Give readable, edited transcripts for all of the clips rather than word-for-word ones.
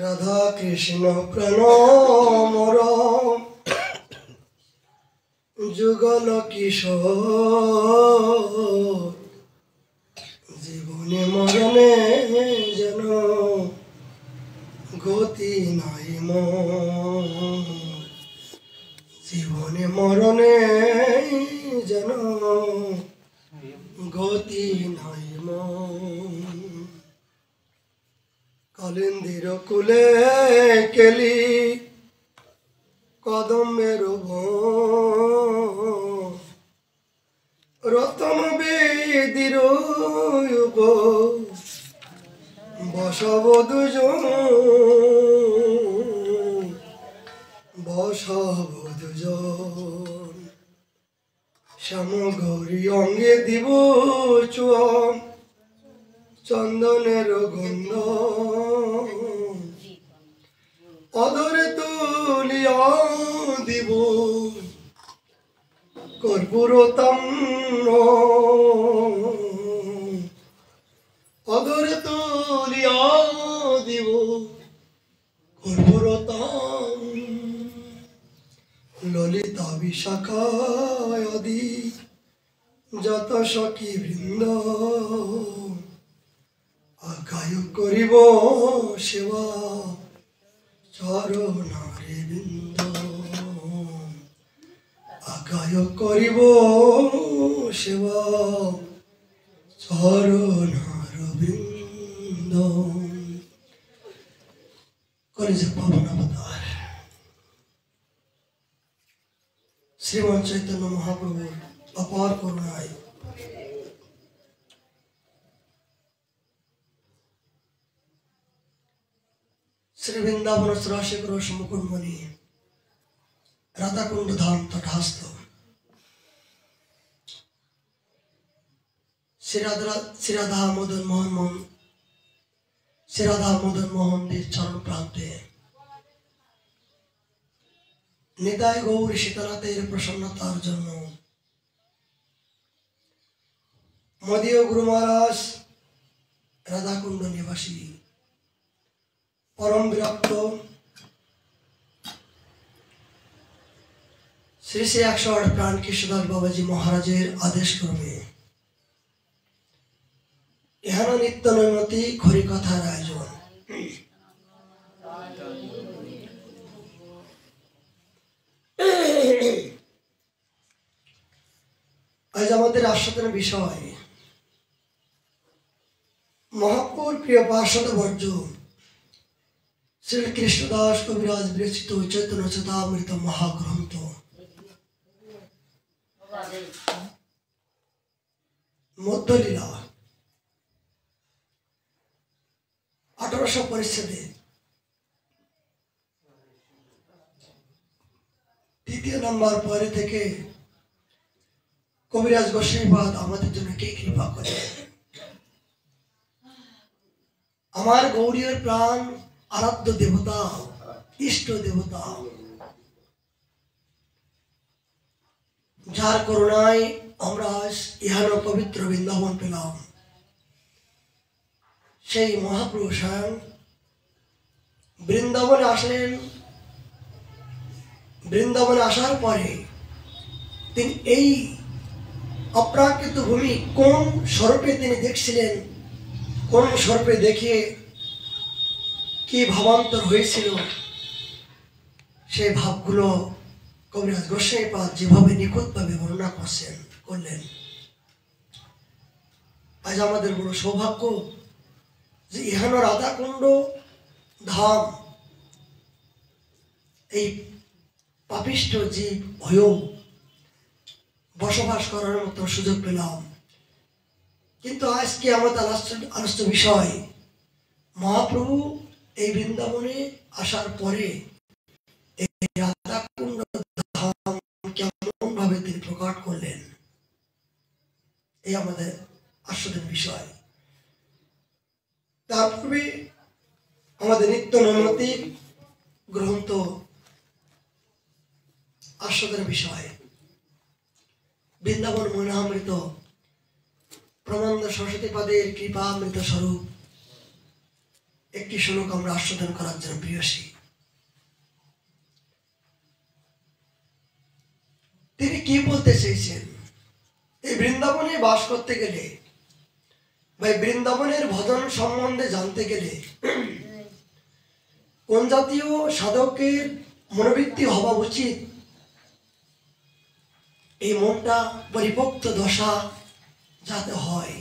রাধা কৃষ্ণ প্রাণ মোর যুগল কিশোর জীবনে মরণে যেন গতি নাই মোর জীবনে মরণে যেন গতি নাই মোর কালিন্দির কুলে কেলি কদমের রতন বেদির বসব দুজন শ্যাম গৌরী অঙ্গে দিব চুয়াম চন্দনের গন্ধ অদরে তুলিয়া দিব কর্পূরতম অদরে তুলিয়া দিব কর্পূরতম ললিতা বিশাখায় আদি যত সখী বৃন্দ আগায়ক করিব সেবা চরণারে বৃন্দ আগায়ক করিব সেবা চরণার বৃন্দ কলেজে পাবন অবতার শ্রীমান চৈতন্য মহাপ্রভুর অপার করুণায় শ্রী বৃন্দাবন শ্রীশেখর মুকুটমণি রাধাকুণ্ড ধাম তটস্থ শ্রী রাধা মদন মোহনদের চরণ প্রান্তে নিতাই গৌর শীতনাথের প্রসন্নতার জন্য মদীয় গুরু মহারাজ রাধাকুণ্ড নিবাসী পরম বিরক্ত শ্রী শ্রী 108 প্রাণ কৃষ্ণদাস বাবাজি মহারাজের আদেশ ক্রমে এখানে নিত্য নৈমতি হরিকথার আয়োজন। আজ আমাদের আস্বাদন বিষয় মহাপুর প্রিয় পার্শ্বদ বর্জ্য শ্রী কৃষ্ণদাস কবিরাজ বিরচিত চৈতন্য চৈতামৃত মহাগ্রন্থ মধ্যলীলা 1800 পরিচ্ছেদে তৃতীয় নম্বর পরে থেকে কবিরাজ গোস্বামীপাদ আমাদের জন্য কে কৃপা করে। আমার গৌরীয় প্রাণ আরাধ্য দেবতা ইষ্ট দেবতা যার করুণায় আমরা ইহানো পবিত্র বৃন্দাবন পেলাম, সেই মহাপ্রভু স্বয়ং বৃন্দাবনে আসলেন। বৃন্দাবনে আসার পরে তিনি এই অপ্রাকৃত ভূমি কোন স্বরূপে তিনি দেখছিলেন, কোন স্বরূপে দেখে কি ভাবান্তর হয়েছিল, সেই ভাবগুলো কবিরাজ গোস্বামীপাদ যেভাবে নিখুঁতভাবে বর্ণনা করলেন। আজ আমাদের বড় সৌভাগ্য যে ইহানো রাধাকুণ্ড ধাম এই পাপিষ্ঠ জীব হয়েও বসবাস করার মতো সুযোগ পেলাম। কিন্তু আজকে আমাদের আলোচ্য বিষয় মহাপ্রভু এই বৃন্দাবনে আসার পরে এই রাধাকুণ্ড ধাম কেমন ভাবে তিনি প্রকাশ করলেন, এই আমাদের আস্বাদন বিষয়। তার পূর্বে আমাদের নিত্য নৈমিত্তিক গ্রন্থ আস্বাদন বিষয় বৃন্দাবন মহিমামৃত প্রমান্দ সরস্বতী পাদের কৃপামৃত স্বরূপ একটি শ্লোক আমরা আস্বাদন করার জন্য প্রিয়সী। তিনি কি বলতে চেয়েছেন? এই বৃন্দাবনে বাস করতে গেলে বা বৃন্দাবনের ভজন সম্বন্ধে জানতে গেলে কোন জাতীয় সাধকের মনোবৃত্তি হওয়া উচিত, এই মনটা পরিপক্ত দশা যাতে হয়,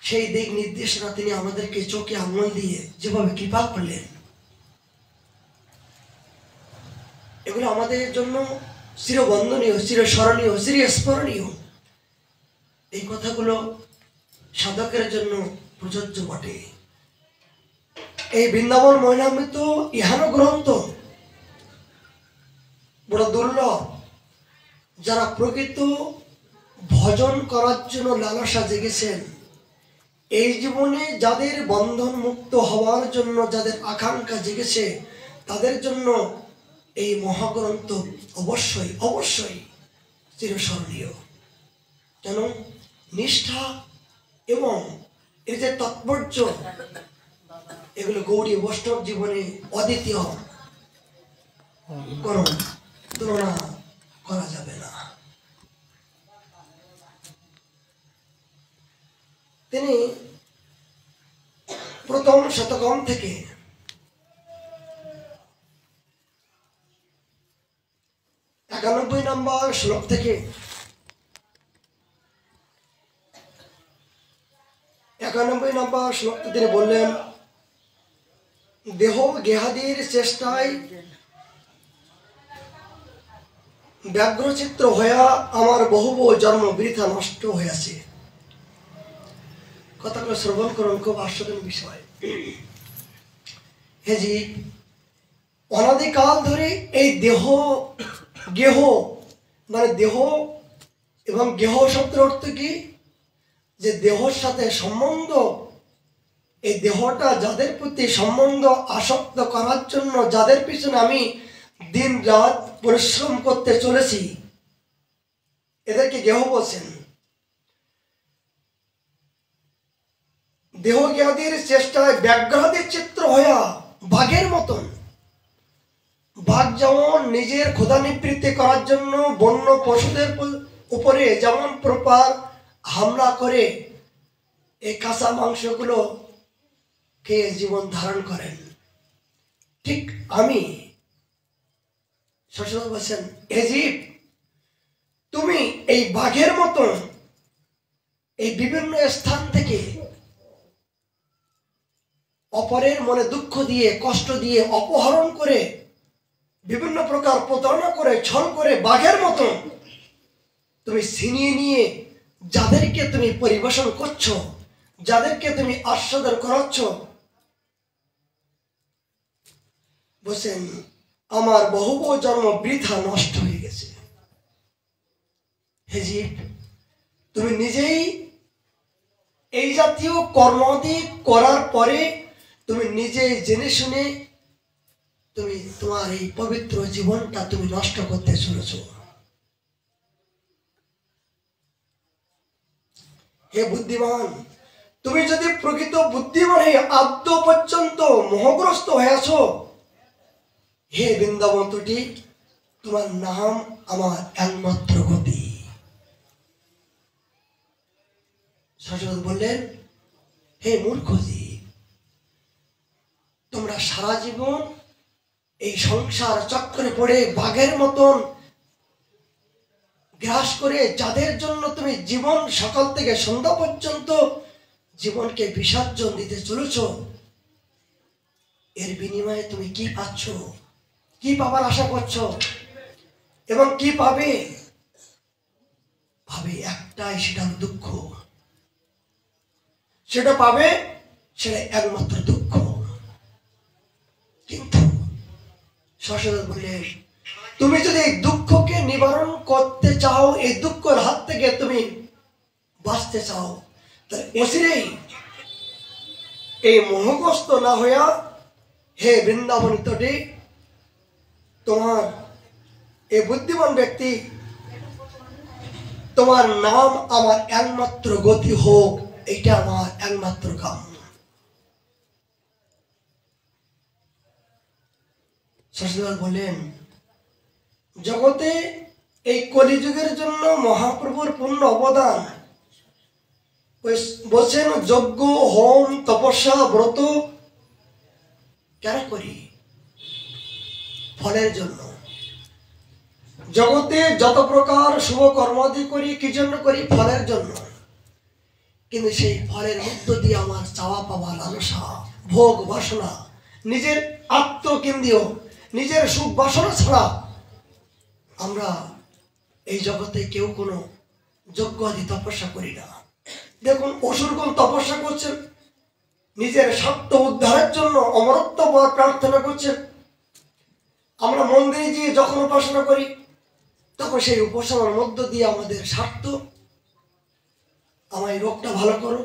সেই দিক নির্দেশনা তিনি আমাদেরকে চোখে আঙুল দিয়ে যেভাবে কৃপা করলেন, এগুলো আমাদের জন্য চিরবন্দনীয়, চিরস্মরণীয়, চিরস্মরণীয়। এই কথাগুলো সাধকের জন্য প্রযোজ্য বটে। এই বৃন্দাবন মহিমামৃত ইহানো গ্রন্থ বড় দুর্লভ। যারা প্রকৃত ভজন করার জন্য লালসা জেগেছেন, এই জীবনে যাদের বন্ধন মুক্ত হওয়ার জন্য যাদের আকাঙ্ক্ষা জেগেছে, তাদের জন্য এই মহাগ্রন্থ অবশ্যই অবশ্যই চিরস্মরণীয়। কেন? নিষ্ঠা এবং এর যে তাৎপর্য, এগুলো গৌড়ী বৈষ্ণব জীবনে অদ্বিতীয়, কোনো তুলনা করা যাবে না। তিনি প্রথম শতকম থেকে 91 নম্বর শ্লোক থেকে 91 নম্বর শ্লোক তিনি বললেন, দেহ গেহাদির চেষ্টায় ব্যাঘ্রচিত্র হইয়া আমার বহু জন্ম বৃথা নষ্ট হইয়াছে। কথাগুলো শ্রবণ করুন, খুব আস্বাদন বিষয়। হে জি, অনাদিকাল ধরে এই দেহ গেহ মানে দেহ এবং গেহ শব্দের অর্থ কি? যে দেহর সাথে সম্বন্ধ, এই দেহটা যাদের প্রতি সম্বন্ধ আসক্ত করার জন্য যাদের পিছনে আমি দিন রাত পরিশ্রম করতে চলেছি, এদেরকে গেহ বলছেন। দেহ গেহাদির চেষ্টায় ব্যাঘ্রাদির চিত্র হইয়া বাঘের মতন, বাঘ যেমন নিজের ক্ষুধা নিবৃত্তি করার জন্য বন্য পশুদের উপরে যেমন প্রকার হামলা করে এই কাঁচা মাংসগুলো খেয়ে জীবন ধারণ করেন, ঠিক আমি সচেতন বলছেন, হে জীব, তুমি এই বাঘের মতন এই বিভিন্ন স্থান থেকে অপরের মনে দুঃখ দিয়ে, কষ্ট দিয়ে, অপহরণ করে, বিভিন্ন প্রকার প্রতারণা করে, ছল করে বাঘের মতন তুমি ছিনিয়ে নিয়ে যাদেরকে তুমি পরিবেশন করছো, যাদেরকে তুমি আস্বাদন করাচ্ছ, বলছেন আমার বহু জন্ম বৃথা নষ্ট হয়ে গেছে। হে জীব, তুমি নিজেই এই জাতীয় কর্মাদি করার পরে তুমি নিজেই জেনে শুনে তুমি তোমার এই পবিত্র জীবনটা তুমি নষ্ট করতে চলেছ। হে বুদ্ধিমান, তুমি যদি প্রকৃত বুদ্ধিমান হয়ে আদ্য পর্যন্ত মোহগ্রস্ত হয়েছ, হে বৃন্দাবন তুটি, তোমার নাম আমার একমাত্র গতি। সচেতন বললেন, হে মূর্খ জীব, তোমরা সারা জীবন এই সংসার চক্রে পড়ে বাঘের মতন গ্রাস করে যাদের জন্য তুমি জীবন সকাল থেকে সন্ধ্যা পর্যন্ত জীবনকে বিসর্জন দিতে চলেছ, এর বিনিময়ে তুমি কি পাচ্ছ, কি পাবার আশা করছো এবং কি পাবে? পাবে একটাই, সেটা দুঃখ। সেটা পাবে, সেটা একমাত্র দুঃখ। কিন্তু সচেতন বলে, তুমি যদি এই দুঃখকে নিবারণ করতে চাও, এই দুঃখের হাত থেকে তুমি বাঁচতে চাও, তাহলে অচিরেই এই মোহগ্রস্ত না হইয়া, হে বৃন্দাবন তটে, তোমার এই বুদ্ধিমান ব্যক্তি, তোমার নাম আমার একমাত্র গতি হোক, এটা আমার একমাত্র কাম। শাস্ত্রীয় বললেন, জগতে এই কলিযুগের জন্য মহাপ্রভুর পূর্ণ অবদান। বলছেন যজ্ঞ, হোম, তপস্যা, ব্রত কেন করি? ফলের জন্য। জগতে যত প্রকার শুভ কর্মাদি করি কি জন্য করি? ফলের জন্য। কিন্তু সেই ফলের মধ্য দিয়ে আমার চাওয়া পাওয়া লালসা, ভোগ বাসনা, নিজের আত্মকেন্দ্রীয় নিজের সুখ বাসনা ছাড়া আমরা এই জগতে কেউ কোনো যজ্ঞ আদি তপস্যা করি না। দেখুন, অসুরগণ তপস্যা করছেন, নিজের স্বার্থ উদ্ধারের জন্য অমরত্ব প্রার্থনা করছেন। আমরা মন্দিরে গিয়ে যখন উপাসনা করি তখন সেই উপাসনার মধ্য দিয়ে আমাদের স্বার্থ, আমার এই রোগটা ভালো করো,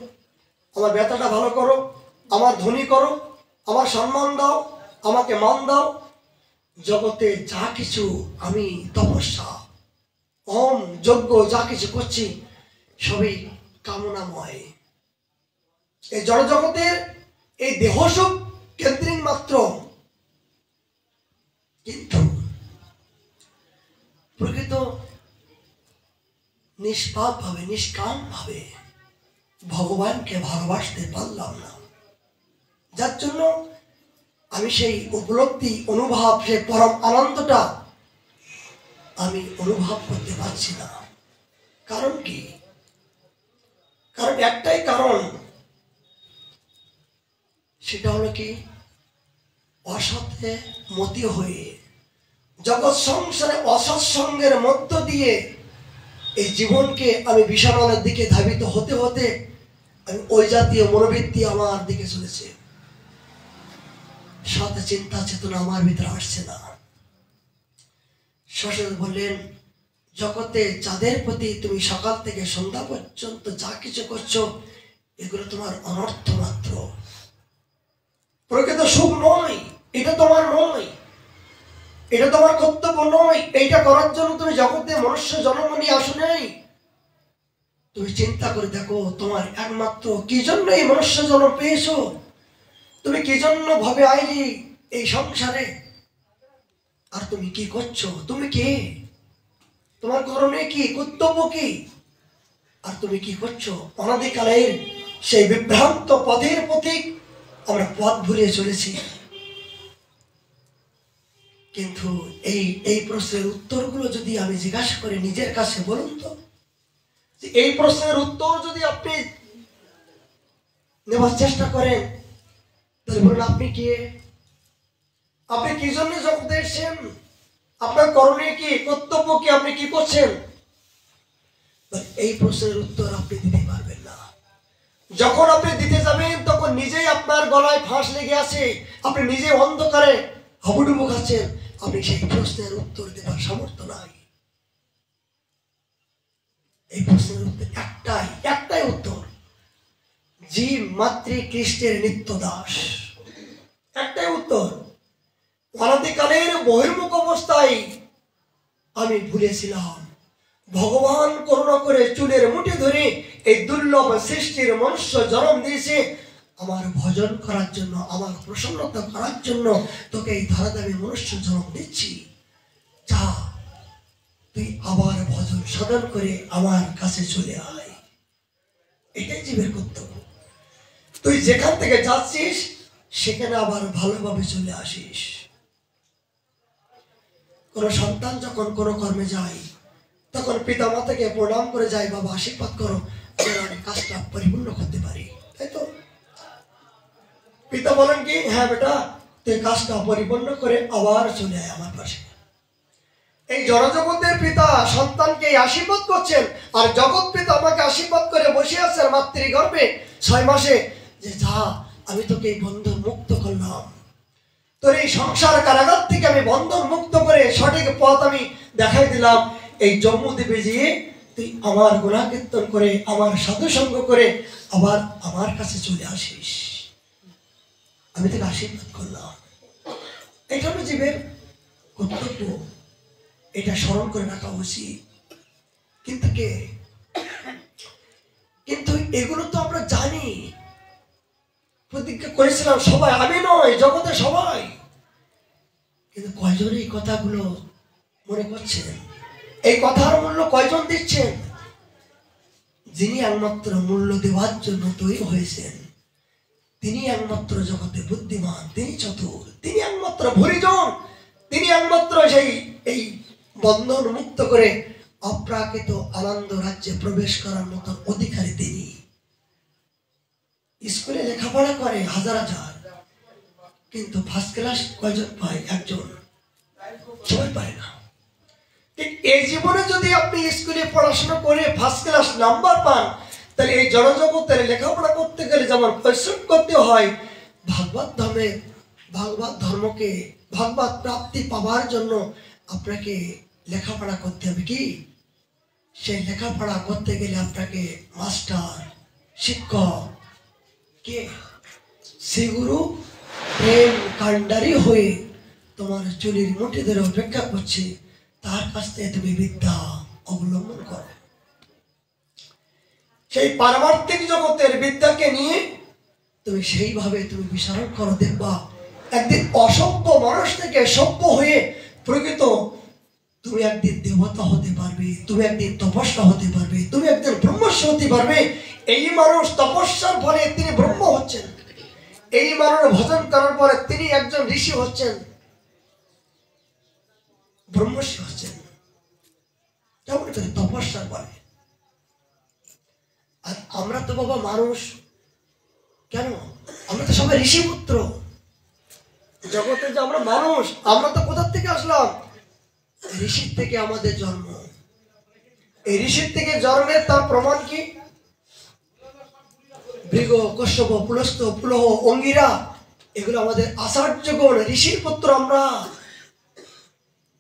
আমার ব্যথাটা ভালো করো, আমার ধনী করো, আমার সম্মান দাও, আমাকে মান দাও। জগতে যা কিছু আমি তপস্যা, হোম, যজ্ঞ যা কিছু করছি সবই কামনাময়। এই জড়জগতের এই দেহসুখ কেন্দ্রিক মাত্র, কিন্তু প্রকৃত নিষ্পাপ ভাবে, নিষ্কাম ভাবে ভগবানকে ভালোবাসতে পারলাম না, যার জন্য আমি সেই উপলব্ধি, অনুভব, সেই পরম আনন্দটা আমি অনুভব করতে পারছি না। কারণ কি? কারণ একটাই কারণ, সেটা হলো কি, অসতে মতি হয়ে জগৎ সংসারে অসৎসঙ্গের মধ্য দিয়ে এই জীবনকে আমি বিষাণের দিকে ধাবিত হতে হতে আমি ওই জাতীয় মনোবৃত্তি আমার দিকে চলেছে। সৎ চিন্তা চেতনা আমার ভিতরে আসছে না। শাস্ত্র বললেন, জগতে যাদের প্রতি তুমি সকাল থেকে সন্ধ্যা পর্যন্ত যা কিছু করছো এগুলো তোমার অনর্থ মাত্র, প্রকৃত সুখ নয়, এটা তোমার নয়, এটা তোমার কর্তব্য নয়। এইটা করার জন্য তুমি জগতে মনুষ্য জন্ম নিয়ে আসো নাই। তুমি চিন্তা করে দেখো, তোমার একমাত্র কি জন্য এই মনুষ্য জন্ম পেয়েছো? তুমি কি জন্য ভাবে আইলি এই সংসারে? আর তুমি কি করছো? তুমি কে? তোমার করণীয় কি? কর্তব্য কি? আর তুমি কি করছো? অনাদিকালের সেই বিভ্রান্ত পথের পথিক আমরা পথ ভুলিয়ে চলেছি। কিন্তু এই প্রশ্নের উত্তরগুলো যদি আমি জিজ্ঞাসা করে নিজের কাছে, বলুন তো, এই প্রশ্নের উত্তর যদি আপনি নেওয়ার চেষ্টা করেন তাহলে বলুন, আপনি কে? আপনি কি জন্য জগতে এসেছেন? আপনার করণীয় কি? কর্তব্য কি? আপনি কি করছেন? এই প্রশ্নের উত্তর আপনি দিতে পারবেন না। যখন আপনি দিতে যাবেন তখন নিজেই আপনার গলায় ফাঁস লেগে আছে, আপনি নিজে অন্ধকারে হাবুডুবু খাচ্ছেন, আপনি সেই প্রশ্নের উত্তর দেওয়ার সামর্থ্য নাই। এই প্রশ্নের উত্তর একটাই উত্তর, জীব মাতৃ কৃষ্ণের নিত্য দাস। একটাই উত্তর, অনাদিকালের বহির্মুখ অবস্থায় আমি ভুলেছিলাম। ভগবান করুণা করে চুলের মুঠি ধরে এই দুর্লভ সৃষ্টির মনুষ্য জন্ম দিয়েছে আমার ভজন করার জন্য, আমার প্রসন্নতা করার জন্য। তোকে এই ধরাধামে মনুষ্য জন্ম দিচ্ছি, যা তুই আবার ভজন সাধন করে আমার কাছে চলে আয়। এটাই জীবের কর্তব্য। তুই যেখান থেকে যাচ্ছিস সেখানে আবার ভালোভাবে চলে আসিস। কোন সন্তান যখন কোনো কর্মে যায় তখন পিতা মাতাকে প্রণাম করে যায়, বাবা আশীর্বাদ করো যেন আমি কাজটা পরিপূর্ণ করতে পারি, তাই তো? পিতা বলেন কি, হ্যাঁ বেটা, তুই কাজটা পরিপূর্ণ করে আবার চলে আয় আমার পাশে। এই জড়জগতের পিতা সন্তানকে আশীর্বাদ করছেন, আর জগৎ পিতা আমাকে আশীর্বাদ করে বসে আছেন মাতৃগর্ভে 6 মাসে, যে যা, আমি তোকে এই বন্ধন মুক্ত করলাম, তোর এই সংসার কারাগার থেকে আমি বন্ধন মুক্ত করে সঠিক পথ আমি দেখাই দিলাম। এই জম্মুদ্বীপে যেয়ে তুই আমার গুনাহ কীর্তন করে, আমার সাধু সঙ্গ করে আবার আমার কাছে চলে আসিস, আমি তোকে আশীর্বাদ করলাম। এটা হলো জীবের কর্তব্য, এটা স্মরণ করে রাখা উচিত। কিন্তু এগুলো তো আমরা জানি, প্রতিজ্ঞা করেছিলাম সবাই, আমি নয়, জগতে সবাই। কিন্তু কয়জন এই কথাগুলো মনে করছেন? এই কথার মূল্য কয়জন দিচ্ছেন? যিনি একমাত্র মূল্য দেওয়ার জন্য তৈরি হয়েছেন, তিনি একমাত্র জগতে বুদ্ধিমান, তিনি চতুর, তিনি একমাত্র ভরিজন, তিনি একমাত্র এই বন্ধন মুক্ত করে অপ্রাকৃত আনন্দ রাজ্যে প্রবেশ করার মতন অধিকারী তিনি। স্কুলে লেখাপড়া করে হাজার হাজার, কিন্তু ফার্স্ট ক্লাস কয়জন পায়? একজন, সবাই পায় না। ঠিক এই জীবনে যদি আপনি স্কুলে পড়াশোনা করে ফার্স্ট ক্লাস নাম্বার পান, তাহলে এই জড়জগতের লেখাপড়া করতে গেলে যেমন পরিশ্রম করতে হয়, ভাগবত ধর্মকে ভাগবত প্রাপ্তি পাওয়ার জন্য আপনাকে লেখাপড়া করতে হবে। কি সেই লেখাপড়া করতে গেলে আপনাকে মাস্টার, শিক্ষক, কে শ্রী গুরু প্রেম কাণ্ডারি হয়ে তোমার চুলির মুঠি ধরে অপেক্ষা করছে, তার কাছ থেকে তুমি বিদ্যা অবলম্বন করো। সেই পারমার্থিক জগতের বিদ্যাকে নিয়ে তুমি সেইভাবে তুমি বিচরণ করো, দেখবা একদিন অসভ্য মানুষ থেকে সভ্য হয়ে প্রকৃত তুমি একদিন দেবতা হতে পারবে, তুমি একদিন তপস্যা হতে পারবে, তুমি একদিন ব্রহ্মস্য হতে পারবে। এই মানুষ তপস্যার ফলে তিনি ব্রহ্ম হচ্ছেন, এই মানুষ ভজন করার পরে তিনি একজন ঋষি হচ্ছেন, ব্রহ্মস্য হচ্ছেন, কেমন করে তপস্যার ফলে। আর আমরা তো বাবা মানুষ, কেন? আমরা তো সবাই ঋষি পুত্র, জগতে যে আমরা মানুষ, আমরা তো কোথা থেকে আসলাম? ঋষির থেকে আমাদের জন্ম। এই ঋষির থেকে জন্মের তার প্রমাণ কি? ভৃগ, কশ্যপ, পুলস্ত, পুলহ, অঙ্গিরা, এগুলো আমাদের আচার্যগণ, ঋষির পুত্র আমরা।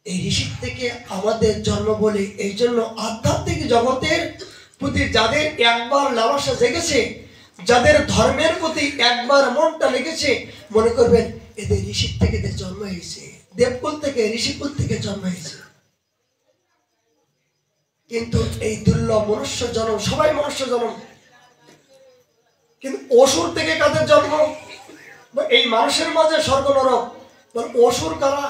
এই ঋষির থেকে আমাদের জন্ম বলে এই জন্য আধ্যাত্মিক জগতের প্রতি যাদের একবার লালসা জেগেছে, যাদের ধর্মের প্রতি একবার মনটা লেগেছে, মনে করবেন এদের ঋষির থেকে এদের জন্ম হয়েছে, দেবকুল থেকে, ঋষিকুল থেকে জন্ম হয়েছে। কিন্তু এই দুর্লভ মনুষ্য জন্ম, সবাই মনুষ্য জন্ম, কিন্তু অসুর থেকে কাদের জন্ম? এই মানুষের মাঝে স্বর্গ নরক, অসুর কারা?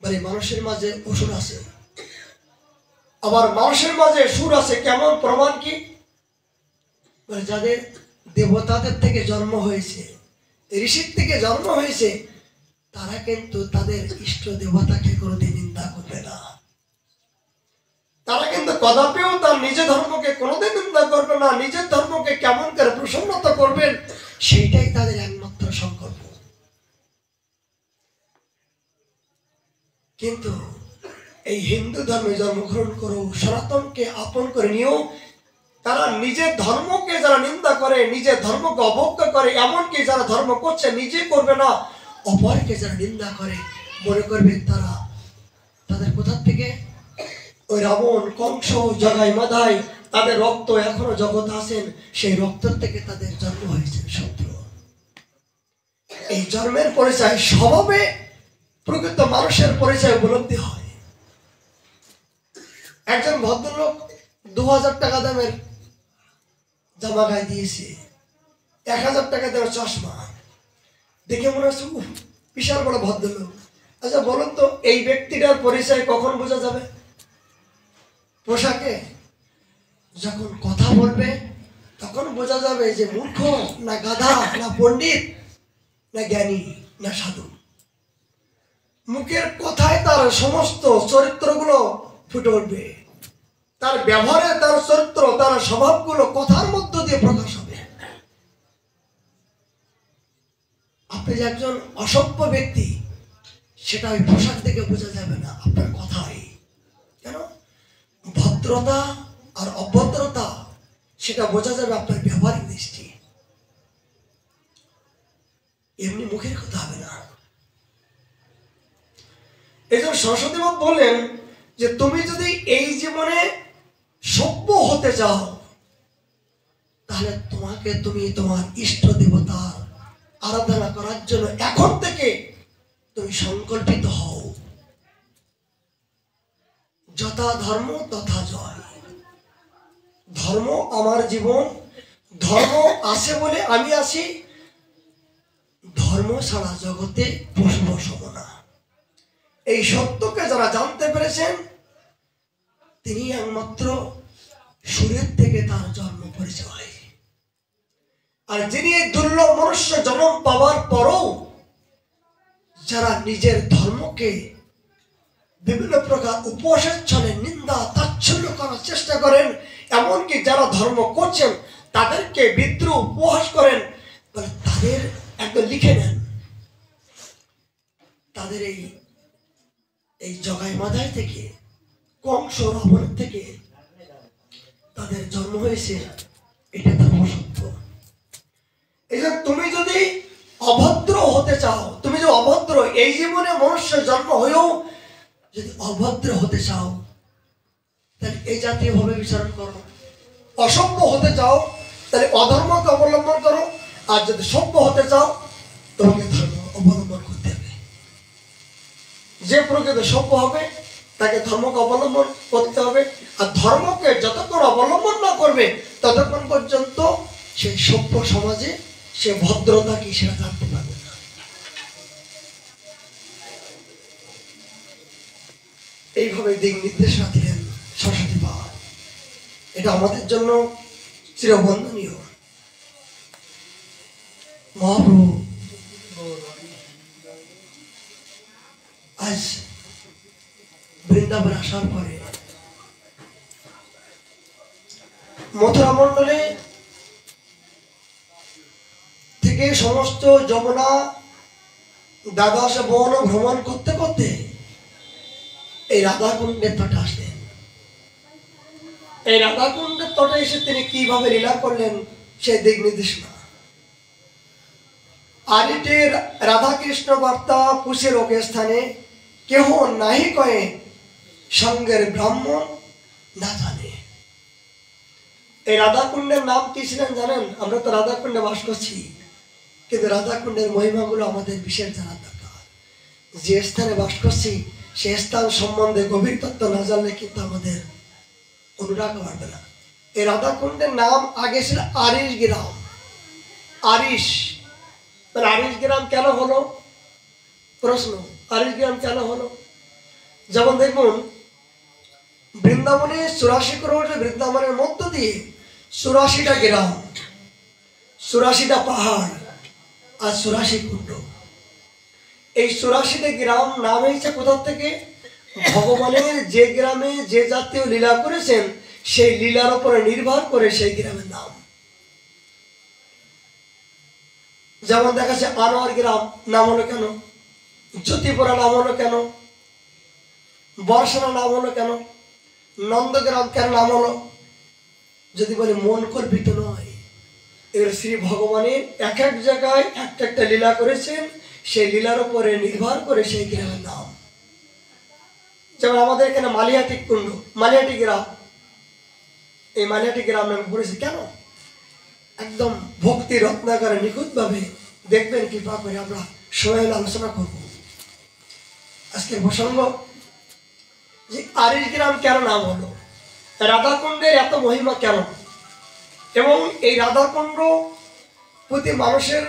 মানে মানুষের মাঝে অসুর আছে, আবার মানুষের মাঝে সুর আছে। কেমন? প্রমাণ কি? যাদের দেবতাদের থেকে জন্ম হয়েছে, ঋষির থেকে জন্ম হয়েছে, তারা কিন্তু তাদের ইষ্ট দেবতাকে কোনোদিন নিন্দা করবে না। তারা কিন্তু কদাপিও তার নিজের ধর্মকে কোনোদিন নিন্দা করবে না। নিজের ধর্মকে কেমন করে প্রসন্নতা করবেন, সেইটাই তাদের একমাত্র সংকল্প। কিন্তু এই হিন্দু ধর্মে জন্মগ্রহণ করো, সনাতনকে আপন করে নিও, তারা নিজের ধর্মকে যারা নিন্দা করে, নিজের ধর্মকে অবজ্ঞা করে, এমনকি যারা ধর্ম করছে নিজে করবে না, অপরকে যারা নিন্দা করে, মনে করবে তারা তাদের কোথা থেকে? ওই রাবণ, কংস, জগাই মাধাই, তাদের রক্ত এখনো জগৎ আছেন, সেই রক্ত থেকে তাদের জন্ম হয়েছে শত্রু। এই জন্মের পরিচয় স্বভাবে প্রকৃত মানুষের পরিচয় উপলব্ধি হয়। একজন ভদ্রলোক 2000 টাকা দামের জামা গায়ে দিয়েছে, 1000 টাকা দামের চশমা, দেখে মনে হচ্ছে বিশাল বড় ভদ্রলোক। আচ্ছা বলুন তো, এই ব্যক্তিটার পরিচয় কখন বোঝা যাবে? পোশাকে। যখন কথা বলবে তখন বোঝা যাবে যে মূর্খ না গাধা, না পণ্ডিত, না জ্ঞানী, না সাধু। মুখের কথায় তার সমস্ত চরিত্রগুলো ফুটে উঠবে, তার ব্যবহারে তার চরিত্র, তার স্বভাবগুলো কথার মধ্য দিয়ে প্রকাশ হবে। আপনি যে একজন অসভ্য ব্যক্তি, সেটা ওই পোশাক থেকে বোঝা যাবে না, আপনার কথাই। কেন? ভদ্রতা আর অভদ্রতা সেটা বোঝা যাবে আপনার ব্যবহারিক দৃষ্টি, এমনি মুখের কথা হবে না। এই জন্য সরস্বতী মা বললেন যে তুমি যদি এই জীবনে সভ্য হতে চাও, তাহলে তুমি তোমার ইষ্ট দেবতার আরাধনা করার জন্য এখন থেকে তুমি সংকল্পিত হও। যথা ধর্ম তথা জয়। ধর্ম আমার জীবন, ধর্ম আছে বলে আমি আছি, ধর্ম ছাড়া জগতে বসব না। এই সত্যকে যারা জানতে পেরেছেন, তিনি একমাত্র সুরের থেকে তার জন্ম পরিচয়। আর যিনি এই দুর্লভ মনুষ্য জন্ম পাওয়ার পরও যারা নিজের ধর্মকে বিভিন্ন প্রকার উপহাসের ছলে নিন্দা তাচ্ছিল্য করার চেষ্টা করেন, এমনকি যারা ধর্ম করছেন তাদেরকে বিদ্রুপ উপহাস করেন, তাদের একদম লিখে নেন। তাদের এই জগাই মাদাই থেকে, কংস রাবণের থেকে তাদের জন্ম হয়েছে, এটা ধর্ম সত্য। এই যে তুমি যদি অভদ্র হতে চাও, তুমি যে অভদ্র এই জীবনে মনুষ্যের জন্ম হয়েও যদি অভদ্র হতে চাও, তাহলে এই জাতীয় ভাবে বিচারণ করো। অসভ্য হতে চাও তাহলে অধর্মকে অবলম্বন করো, আর যদি সভ্য হতে চাও তোমাকে ধর্ম অবলম্বন করতে হবে। যে প্রকৃত সভ্য হবে তাকে ধর্মকে অবলম্বন করতে হবে, আর ধর্মকে যতক্ষণ অবলম্বন না করবে ততক্ষণ পর্যন্ত সেই সভ্য সমাজে সে ভদ্রতা কি সেটা জানতে পারবে না। এইভাবে দিক নির্দেশনা দিলেন সরস্বতী মা। এটা আমাদের জন্য চিরবন্দনীয়। মহাপ্রভু আজ বৃন্দাবন আসার পরে মথুরা মণ্ডলে থেকে সমস্ত যমুনা দ্বাদশ বন ভ্রমণ করতে করতে এই রাধাকুণ্ডের তটে আসলেন। এই রাধাকুণ্ডের তটে এসে তিনি কিভাবে লীলা করলেন সে দিক নির্দেশনা। আরিতে রাধাকৃষ্ণ বার্তা পুষে লোকের স্থানে কেহ নাহি কয়ে, সঙ্গের ব্রাহ্মণ না জানে। এই রাধাকুণ্ডের নাম কি ছিলেন জানেন? আমরা তো রাধাকুণ্ডে বাস করছি, কিন্তু রাধাকুণ্ডের মহিমাগুলো আমাদের বিশেষ জানা দরকার। যে স্থানে বাস করছি সে স্থান সম্বন্ধে গভীর তত্ত্ব না জানলে কিন্তু আমাদের অনুরাগ বাড়বে না। এই রাধাকুণ্ডের নাম আগে ছিল আরিশ গ্রাম। আরিশ, তাহলে আরিশ গ্রাম কেন হলো? প্রশ্ন, আরিশ গ্রাম কেন হলো? যেমন দেখুন, বৃন্দাবনে 84 করোড় বৃন্দাবনের মধ্য দিয়ে 84টা গ্রাম, 84টা পাহাড় আর 84 কুণ্ড। এই 84টা গ্রাম নাম হয়েছে কোথা থেকে? ভগবানের যে গ্রামে যে জাতীয় লীলা করেছেন সেই লীলার উপরে নির্ভর করে সেই গ্রামের নাম। যেমন দেখা যাচ্ছে আনোয়ার গ্রাম নাম হলো কেন? জ্যোতিপুরা নাম হলো কেন? বর্ষনা নাম হলো কেন? নন্দগ্রাম কেন নাম হলো? যদি বলে মন কল্পিত নয়, এর শ্রী ভগবানের এক এক জায়গায় একটা একটা লীলা করেছেন, সেই লীলার উপরে নির্ভর করে সেই গ্রামের নাম। যেমন আমাদের এখানে মালিহাটি কুণ্ড, মালিহাটি গ্রাম, এই মালিহাটি গ্রাম নামে পড়েছে কেন? একদম ভক্তি রত্নাকরে নিখুঁত ভাবে দেখবেন, কৃপা করে আমরা সময় আলোচনা করব। আজকের প্রসঙ্গ যে আরিশ গ্রাম কেন নাম হলো, রাধাকুণ্ডের এত মহিমা কেন, এবং এই রাধাকুণ্ড প্রতি মানুষের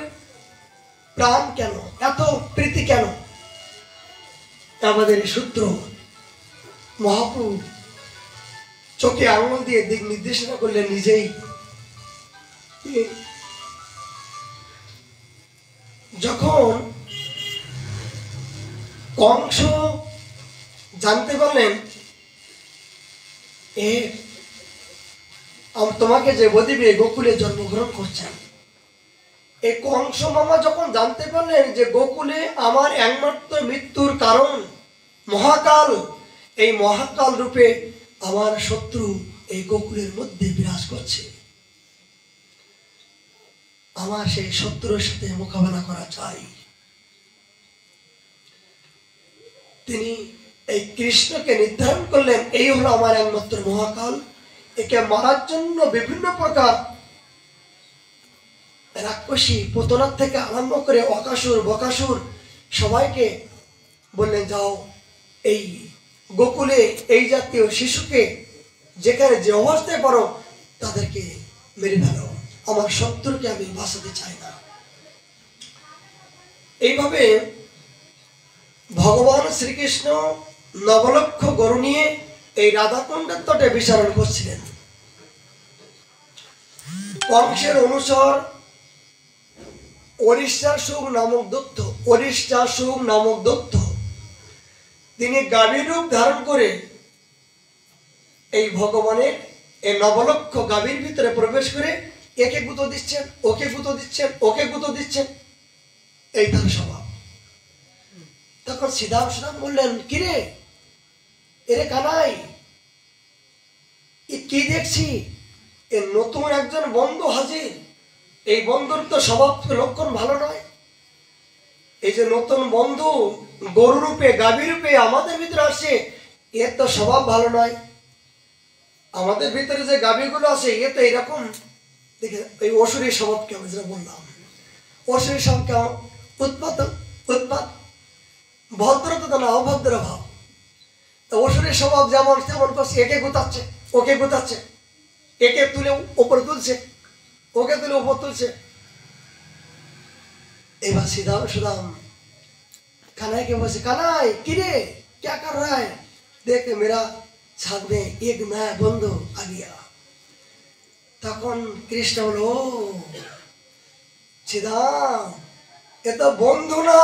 প্রাণ কেন, এত প্রীতি কেন, আমাদের সূত্র মহাপ্রভু চোখে আঙুল দিয়ে দিক নির্দেশনা করলেন নিজেই। যখন কংস জানতে পারলেন তোমাকে যে বদিবে গোকুলে জন্মগ্রহণ করছেন, এই কংস মামা যখন জানতে পারলেন যে গোকুলে আমার একমাত্র মৃত্যুর কারণ মহাকাল, এই মহাকাল রূপে আমার শত্রু এই গোকুলের মধ্যে বিরাজ করছে, আমার সেই শত্রুর সাথে মোকাবেলা করা চাই। তিনি এই কৃষ্ণকে নির্ধারণ করলেন এই হলো আমার একমাত্র মহাকাল, একে মারার জন্য বিভিন্ন প্রকার রাক্ষসী পুতনার থেকে আরম্ভ করে অকাসুর বকাসুর সবাইকে বললেন, যাও এই গোকুলে এই জাতীয় শিশুকে যেখানে যে অবস্থায় পারো তাদেরকে মেরে ফেলো, আমার শত্রুকে আমি বাঁচাতে চাই না। এইভাবে ভগবান শ্রীকৃষ্ণ নবলক্ষ গরু নিয়ে এই রাধাকুণ্ডের তটে বিচরণ করছিলেন। কংসের অনুসর অরিষ্টাসুর নামক দত্ত তিনি গাভীর রূপ ধারণ করে এই ভগবানের এই নবলক্ষ গাভীর ভিতরে প্রবেশ করে একে গুঁতো দিচ্ছেন, ওকে গুঁতো দিচ্ছেন, ওকে গুঁতো দিচ্ছেন, এই তার স্বভাব। তখন শ্রীদাম বললেন, কিরে এরে কানাই, কি দেখছি? এ নতুন একজন বন্ধু হাজির। এই বন্ধুর তো স্বভাব লক্ষণ ভালো নয়। এই যে নতুন বন্ধু গরু রূপে গাভী রূপে আমাদের ভিতরে আসছে, এর তো স্বভাব ভালো নয়। আমাদের ভিতরে যে গাভীগুলো আছে এ তো এরকম দেখে এই অসুরী স্বভাব কেমন, যেটা বললাম অসুরী স্বভাব কেমন, উৎপাত ভদ্রতা তো না, অভদ্র ভাব। অসুরের স্বভাব যেমন তেমন করছে, একে গুতাচ্ছে, ওকে গুতাচ্ছে, একে তুলে ওপরে তুলছে, ওকে তুলে ওপর তুলছে। এবার সুদাম কানাই के बोले, कानाई किरे क्या कर रहा है? देख मेरा साथ में एक नया बंधु आ गया। তখন কৃষ্ণ বলল, শ্রীদাম এ তো বন্ধু না,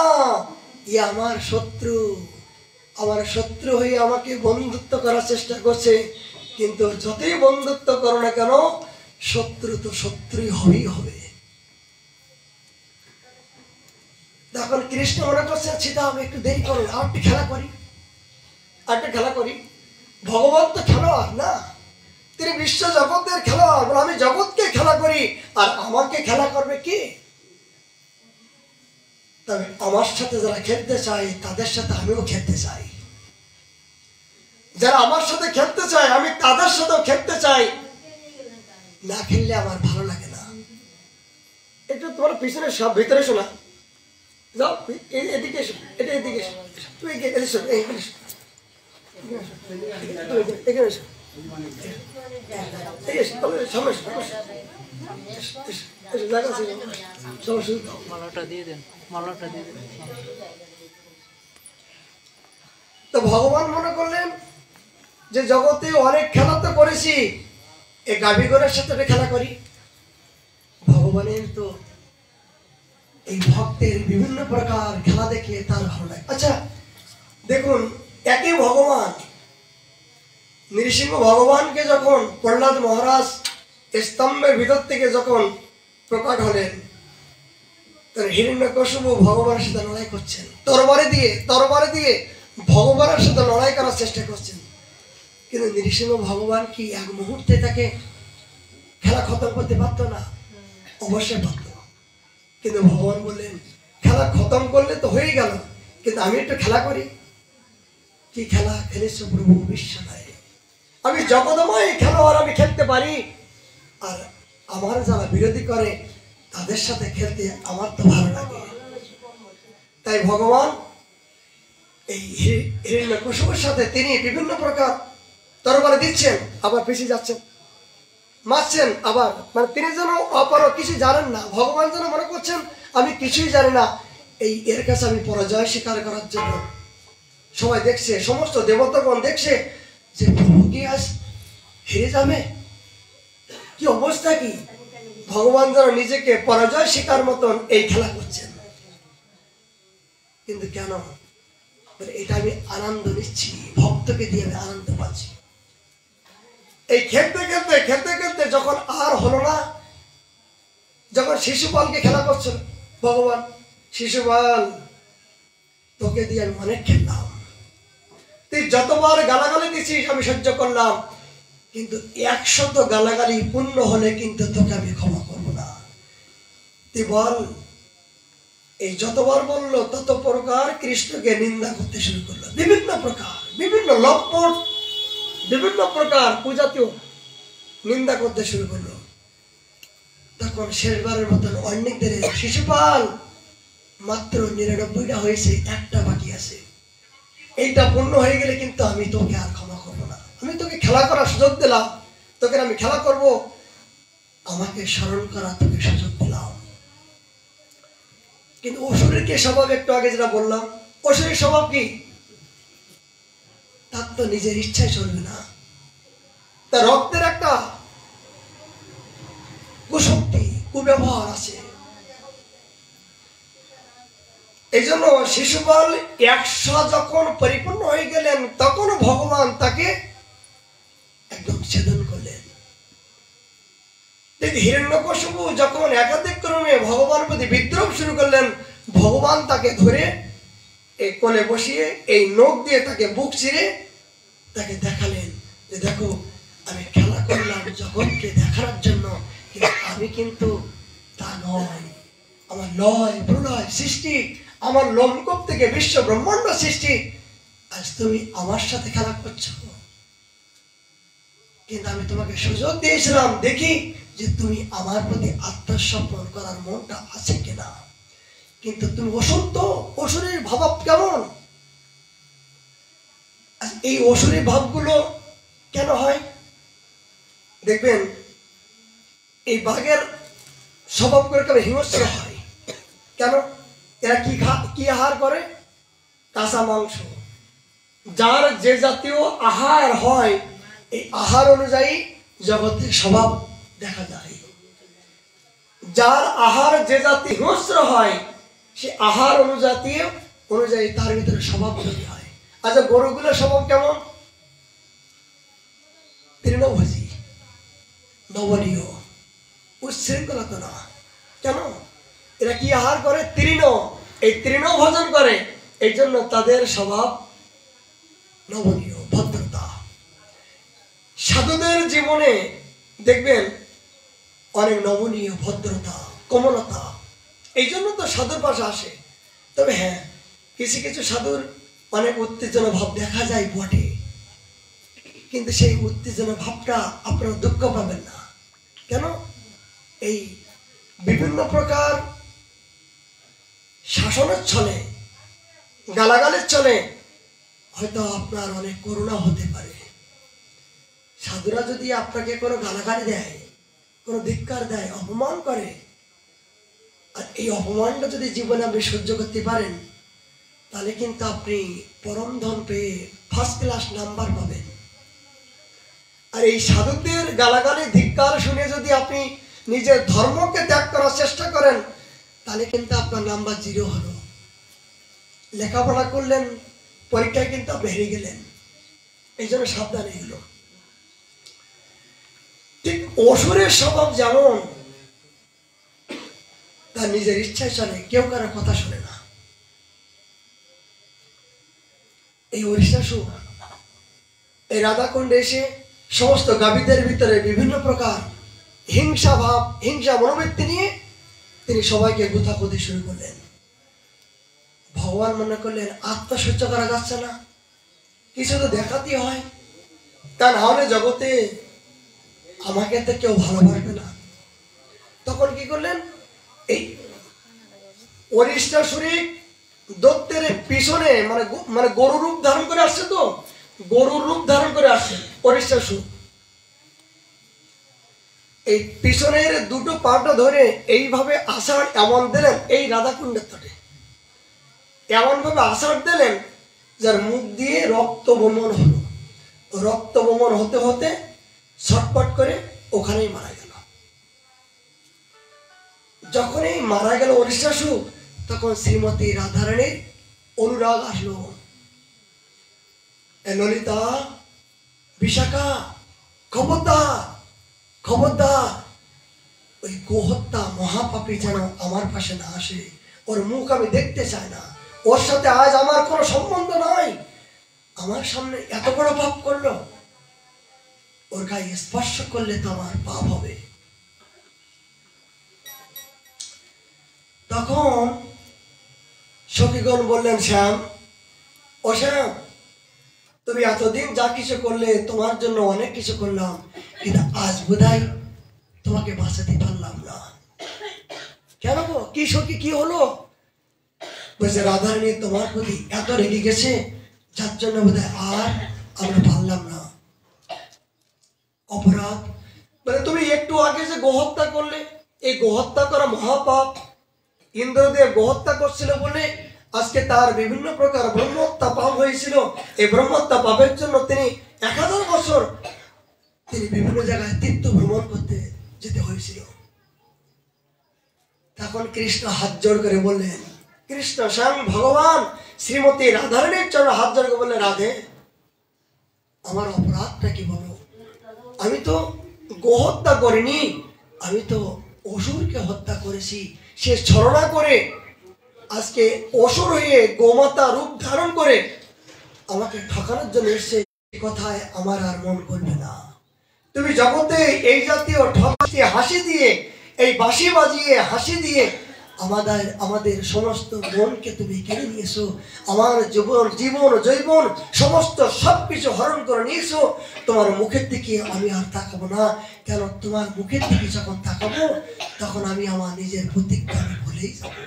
ই আমার শত্রু। আমার শত্রু হয়ে আমাকে বন্ধুত্ব করার চেষ্টা করছে, কিন্তু যতই বন্ধুত্ব করো না কেন শত্রু তো শত্রুই হবেই হবে। তখন কৃষ্ণ মনে করছে, শ্রীদাম একটু দেরি করো, আর একটু খেলা করি। ভগবান তো খেলোয়াড় না, তিনি বিশ্ব জগতের খেলোয়াড়। বলে আমি জগৎকে খেলা করি, আর আমাকে খেলা করবে কি? তবে আমার সাথে যারা খেলতে চায় তাদের সাথে আমিও খেলতে চাই। যারা আমার সাথে খেলতে চায় আমি তাদের সাথেও খেলতে চাই। না খেললে আমার ভালো লাগে না। একটু তোমার পিছনে সব ভিতরে শোনা যাও, এদিকে এসো, এটা এদিকে এসো, তুমি এসো, এখানে এসো, এখানে এসো, তো ভগবান মনে করলেন যে জগতে অনেক খেলা তো করেছি, এই গাভীগণের সাথে খেলা করি। ভগবানের তো এই ভক্তের বিভিন্ন প্রকার খেলা দেখে তার ভালো লাগে। আচ্ছা দেখুন, একই ভগবান নৃসিংহ ভগবানকে যখন প্রহ্লাদ মহারাজ স্তম্ভের ভিতর থেকে যখন প্রকট হলেন, তখন হিরণ্যকশিপু ভগবানের সাথে লড়াই করছেন, তরবারি দিয়ে ভগবানের সাথে লড়াই করার চেষ্টা করছেন। কিন্তু নৃসিংহ ভগবান কি এক মুহূর্তে তাকে খেলা খতম করতে পারত না? অবশ্যই পারত। কিন্তু ভগবান বললেন, খেলা খতম করলে তো হয়ে গেল, কিন্তু আমি একটু খেলা করি। কি খেলা খেলেছ প্রভু বিশ্বনায়? আমি জগদময় খেলোয়াড়, আমি খেলতে পারি। আর আমার যারা বিরোধী করে তাদের সাথে খেলতে আমার তো ভালো লাগে। তাই ভগবান এই হিরণ্যকশিপুর সাথে তিনি বিভিন্ন প্রকার তরবারি দিচ্ছেন, আবার পিছিয়ে যাচ্ছেন, মারছেন আবার। মানে তিনি যেন অপারগ, কিছু জানেন না। ভগবান যেন মনে করছেন আমি কিছুই জানি না, এর কাছে আমি পরাজয় স্বীকার করার জন্য। সবাই দেখছে, সমস্ত দেবতাগণ দেখছে যে প্রভু কি আজ হেরে যাবে, কি অবস্থা কি? ভগবান যেন নিজেকে পরাজয় স্বীকার মতন এই খেলা করছেন। কিন্তু কেন? এটা আমি আনন্দ নিচ্ছি, ভক্তকে দিয়ে আমি আনন্দ পাচ্ছি। এই খেলতে যখন আর হলো না, যখন শিশুপালকে খেলা করছেন ভগবান, শিশুপাল তোকে দিয়ে আমি অনেক খেললাম, তুই যতবার গালাগালি দিছিস আমি সহ্য করলাম, কিন্তু 100 গালাগালি পূর্ণ হলে কিন্তু তোকে আমি ক্ষমা করবো না। তুই বল। এই যতবার বললো তত প্রকার কৃষ্ণকে নিন্দা করতে শুরু করলো, বিভিন্ন প্রকার, বিভিন্ন লম্পট, বিভিন্ন প্রকার পূজাতেও নিন্দা করতে শুরু করলো। তখন শেষবারের মতন অনেকদের, শিশুপাল মাত্র 99টা হয়েছে, একটা বাকি আছে, এইটা পূর্ণ হয়ে গেলে কিন্তু আমি তোকে আর ক্ষমা করবো না। আমি তোকে খেলা করার সুযোগ দিলাম, তোকে আমি খেলা করব, আমাকে স্মরণ করা তোকে সুযোগ দিলাম। কিন্তু অসুরের কি স্বভাব? একটু আগে যেটা বললাম, অসুরের স্বভাব কি? তার তো নিজের ইচ্ছায় চলবে না, তার রক্তের একটা কুশক্তি, কুব্যবহার আছে। এই জন্য শিশুপাল 100 যখন পরিপূর্ণ হয়ে গেলেন, তখন ভগবান তাকে একদম ছেদন করলেন। হিরণ্যকশিপু যখন একাধিক ক্রমে ভগবানের প্রতি বিদ্রোহ শুরু করলেন, ভগবান তাকে ধরে এই কোলে বসিয়ে এই নখ দিয়ে তাকে বুক চিরে তাকে দেখালেন যে দেখো, আমি খেলা করলাম জগৎকে দেখানোর জন্য, কিন্তু আমি কিন্তু তা নয়। আমার লয় প্রলয় সৃষ্টি, আমার লোমকূপ থেকে বিশ্ব ব্রহ্মাণ্ড সৃষ্টি, আজ তুমি আমার সাথে খেলা করছো। কিন্তু আমি তোমাকে সুযোগ দিয়েছিলাম, দেখি যে তুমি আমার প্রতি আত্মসমর্পণ করার মনটা আছে কিনা। কিন্তু তুমি অসুর, তো অসুরের ভাব কেমন? এই অসুরী ভাবগুলো কেন হয়? দেখবেন এই বাঘের স্বভাব করে কেন হিংস্র হয়? কেন? এরা কি আহার করে? কাঁচা মাংস। যার যে জাতীয় আহার হয়, এই আহার অনুযায়ী জগতের স্বভাব দেখা যায়। যার আহার যে জাতি হিংস্র হয়, সে আহার অনুযায়ী তার ভিতরে স্বভাব তৈরি হয়। আচ্ছা, গরুগুলোর স্বভাব কেমন? তৃণভোজী, নবনীয়, উচ্ছৃঙ্খলতা না। কেন? এরা কি আহার করে? তৃণ। এই তৃণ ভোজন করে, এই জন্য তাদের স্বভাব নবনীয়, ভদ্রতা। সাধুদের জীবনে দেখবেন অনেক নবনীয়, ভদ্রতা, কোমলতা। এই জন্য তো সাধুর পাশে আসে। তবে হ্যাঁ, কিছু কিছু সাধুর অনেক উত্তেজনা ভাব দেখা যায় বটে, কিন্তু সেই উত্তেজনা ভাবটা আপনারা দুঃখ পাবেন না। কেন? এই বিভিন্ন প্রকার শাসনের ছলে, গালাগালের ছলে হয়তো আপনার অনেক করুণা হতে পারে। সাধুরা যদি আপনাকে কোনো গালাগালি দেয়, কোনো ধিক্কার দেয়, অপমান করে, আর এই অপমানটা যদি জীবনে আপনি সহ্য করতে পারেন, তাহলে কিন্তু আপনি পরম ধন পেয়ে ফার্স্ট ক্লাস নাম্বার পাবেন। আর এই সাধুদের গালাগালি ধিক্কার শুনে যদি আপনি নিজের ধর্মকে ত্যাগ করার চেষ্টা করেন, তাহলে কিন্তু আপনার নাম্বার 0 হলো। লেখাপড়া করলেন, পরীক্ষায় কিন্তু আপনি হেরে গেলেন। এই জন্য সাবধান এগুলো। ঠিক অসুরের স্বভাব যেমন, তার নিজের ইচ্ছায় চলে, কেউ কারো কথা শোনে না। এই অরিষ্টাসুর এই রাধাকুণ্ডে এসে সমস্ত গাভীদের ভিতরে বিভিন্ন প্রকার হিংসা ভাব, হিংসা মনোবৃত্তি নিয়ে তিনি সবাইকে গুথাগুথি শুরু করলেন। ভগবান মনে করলেন আত্মা সহ্য করা যাচ্ছে না, কিছু তো দেখাতেই হয়, তা না হলে জগতে আমাকে তো কেউ ভালোবাসবে না। তখন কি করলেন? এই অরিষ্টাসুরী দত্তের পিছনে মানে গরুর রূপ ধারণ করে আসছে, তো গরুর রূপ ধারণ করে আসছে অরিষ্টাসুর। এই পিছনের দুটো পাটা ধরে এইভাবে আষাঢ় এমন দিলেন এই রাধাকুণ্ডের তটে, এমন ভাবে আষাঢ় দিলেন যার মুখ দিয়ে রক্ত বমন হলো। রক্ত বমন হতে হতে ছটপট করে ওখানেই মারা গেল। যখনই মারা গেল অরিষ্টাসুর, তখন শ্রীমতী রাধারানীর অনুরাগ আসলো। ললিতা, বিশাখা, খবরদার খবরদার, ওই গোহত্যা মহাপাপী যেন আমার পাশে না আসে। ওর মুখ আমি দেখতে চাই না, ওর সাথে আজ আমার কোনো সম্বন্ধ নাই। আমার সামনে এত বড় পাপ করলো, ওর গায়ে স্পর্শ করলে তো আমার পাপ হবে। তখন সখীগণ বললেন, শ্যাম, ও শ্যাম, তুমি এতদিন যা কিছু করলে, তোমার জন্য অনেক কিছু করলাম, কিন্তু আজ বোধহয় তোমাকে বাঁচাতে পারলাম না। কেন গো, কি সখী, কি হলো? বলছে রাধারানী তোমার প্রতি এত রেগে গেছে, যার জন্য বোধহয় আর আমরা পারলাম না। অপরাধ মানে তুমি একটু আগে যে গোহত্যা করলে, এই গোহত্যা করা মহাপাপ। ইন্দ্রদেব গোহত্যা করছিল বলে আজকে তার বিভিন্ন প্রকার ব্রহ্মহত্যা পাপ হয়েছিল। এই ব্রহ্মহত্যা পাপের জন্য তিনি 1000 বছর তিনি বিভিন্ন জায়গায় তীর্থ ভ্রমণ করতে যেতে হয়েছিল। তখন কৃষ্ণ হাত জোড় করে বললেন, কৃষ্ণ স্বয়ং ভগবান শ্রীমতী রাধারানীর চরণে হাত জোড় করে বললেন, রাধে আমার অপরাধটা কি বলো? আমি তো গোহত্যা করিনি, আমি তো অসুরকে হত্যা করেছি। সে ছলনা করে আজকে অসুর হয়ে গোমাতা রূপ ধারণ করে আমাকে ঠকানোর জন্য এসে কথায় আমার আর মন করবে না। তুমি জগতে এই জাতীয় ঠকাতে হাসি দিয়ে, এই বাঁশি বাজিয়ে হাসি দিয়ে আমাদের সমস্ত মনকে তুমি কেড়ে নিয়েছো। আমার জীবন জৈবন সমস্ত সবকিছু হরণ করে নিয়েছো। তোমার মুখের দিকে আমি আর তাকাবো না। কেন, তোমার মুখের দিকে যখন তাকাবো তখন আমি আমার নিজের প্রতিজ্ঞা আমি ভুলেই যাবো।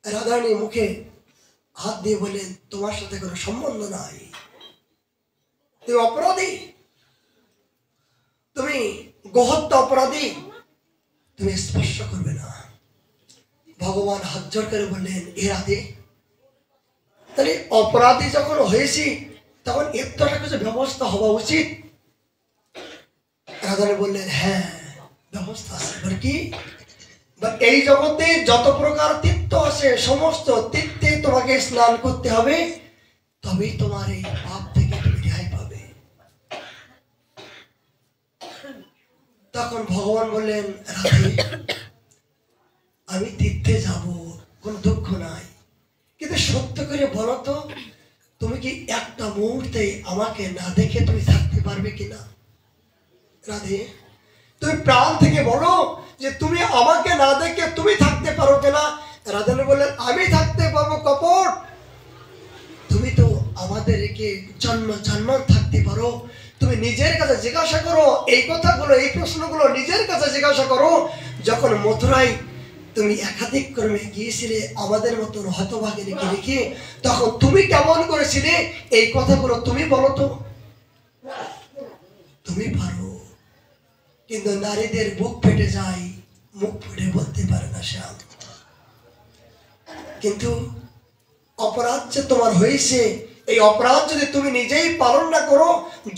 রাধারানী মুখে হাত দিয়ে বললেন, তোমার সাথে কোনো সম্বন্ধ নাই, তুমি অপরাধী, তুমি গোহত্যা অপরাধী, তুমি স্পর্শ করবে না। ভগবান হাত জোড় করে বললেন, এ রাধে, তাহলে অপরাধী যখন হয়েছি তখন একটা কিছু ব্যবস্থা হওয়া উচিত। রাধারানী বললেন, হ্যাঁ ব্যবস্থা আছে। বলে কি? এই জগতে যত প্রকার তীর্থ আছে সমস্ত তীর্থে তোমাকে স্নান করতে হবে, তবেই তোমার এই পাপ থেকে তুমি রেহাই পাবে। তখন ভগবান বললেন, রাধে আমি তীর্থে যাব, কোনো দুঃখ নাই, কিন্তু সত্য করে বলো তো, তুমি কি একটা মুহূর্তে আমাকে না দেখে তুমি থাকতে পারবে কিনা? রাধে তুমি প্রাণ থেকে বলো যে তুমি আমাকে না দেখে তুমি থাকতে পারো কিনা? রাধারানী বললেন, আমি থাকতে পারবো কপট, তুমি তো আমাদের রেখে জন্ম থাকতে পারো। তুমি নিজের কাছে জিজ্ঞাসা করো এই কথাগুলো, এই প্রশ্নগুলো নিজের কাছে জিজ্ঞাসা করো। যখন মথুরায় তুমি একাধিক ক্রমে গিয়েছিলে আমাদের মতন হতভাগিনীকে রেখে, তখন তুমি কেমন করেছিলে? এই কথাগুলো তুমি বলো তো। তুমি পারো, কিন্তু নারীদের বুক ফেটে যায়, মুখ ফুটে বলতে পারে না শ্যাম। কিন্তু অপরাধ যে তোমার হয়েছে, এই অপরাধ যদি তুমি নিজেই পালন না করো,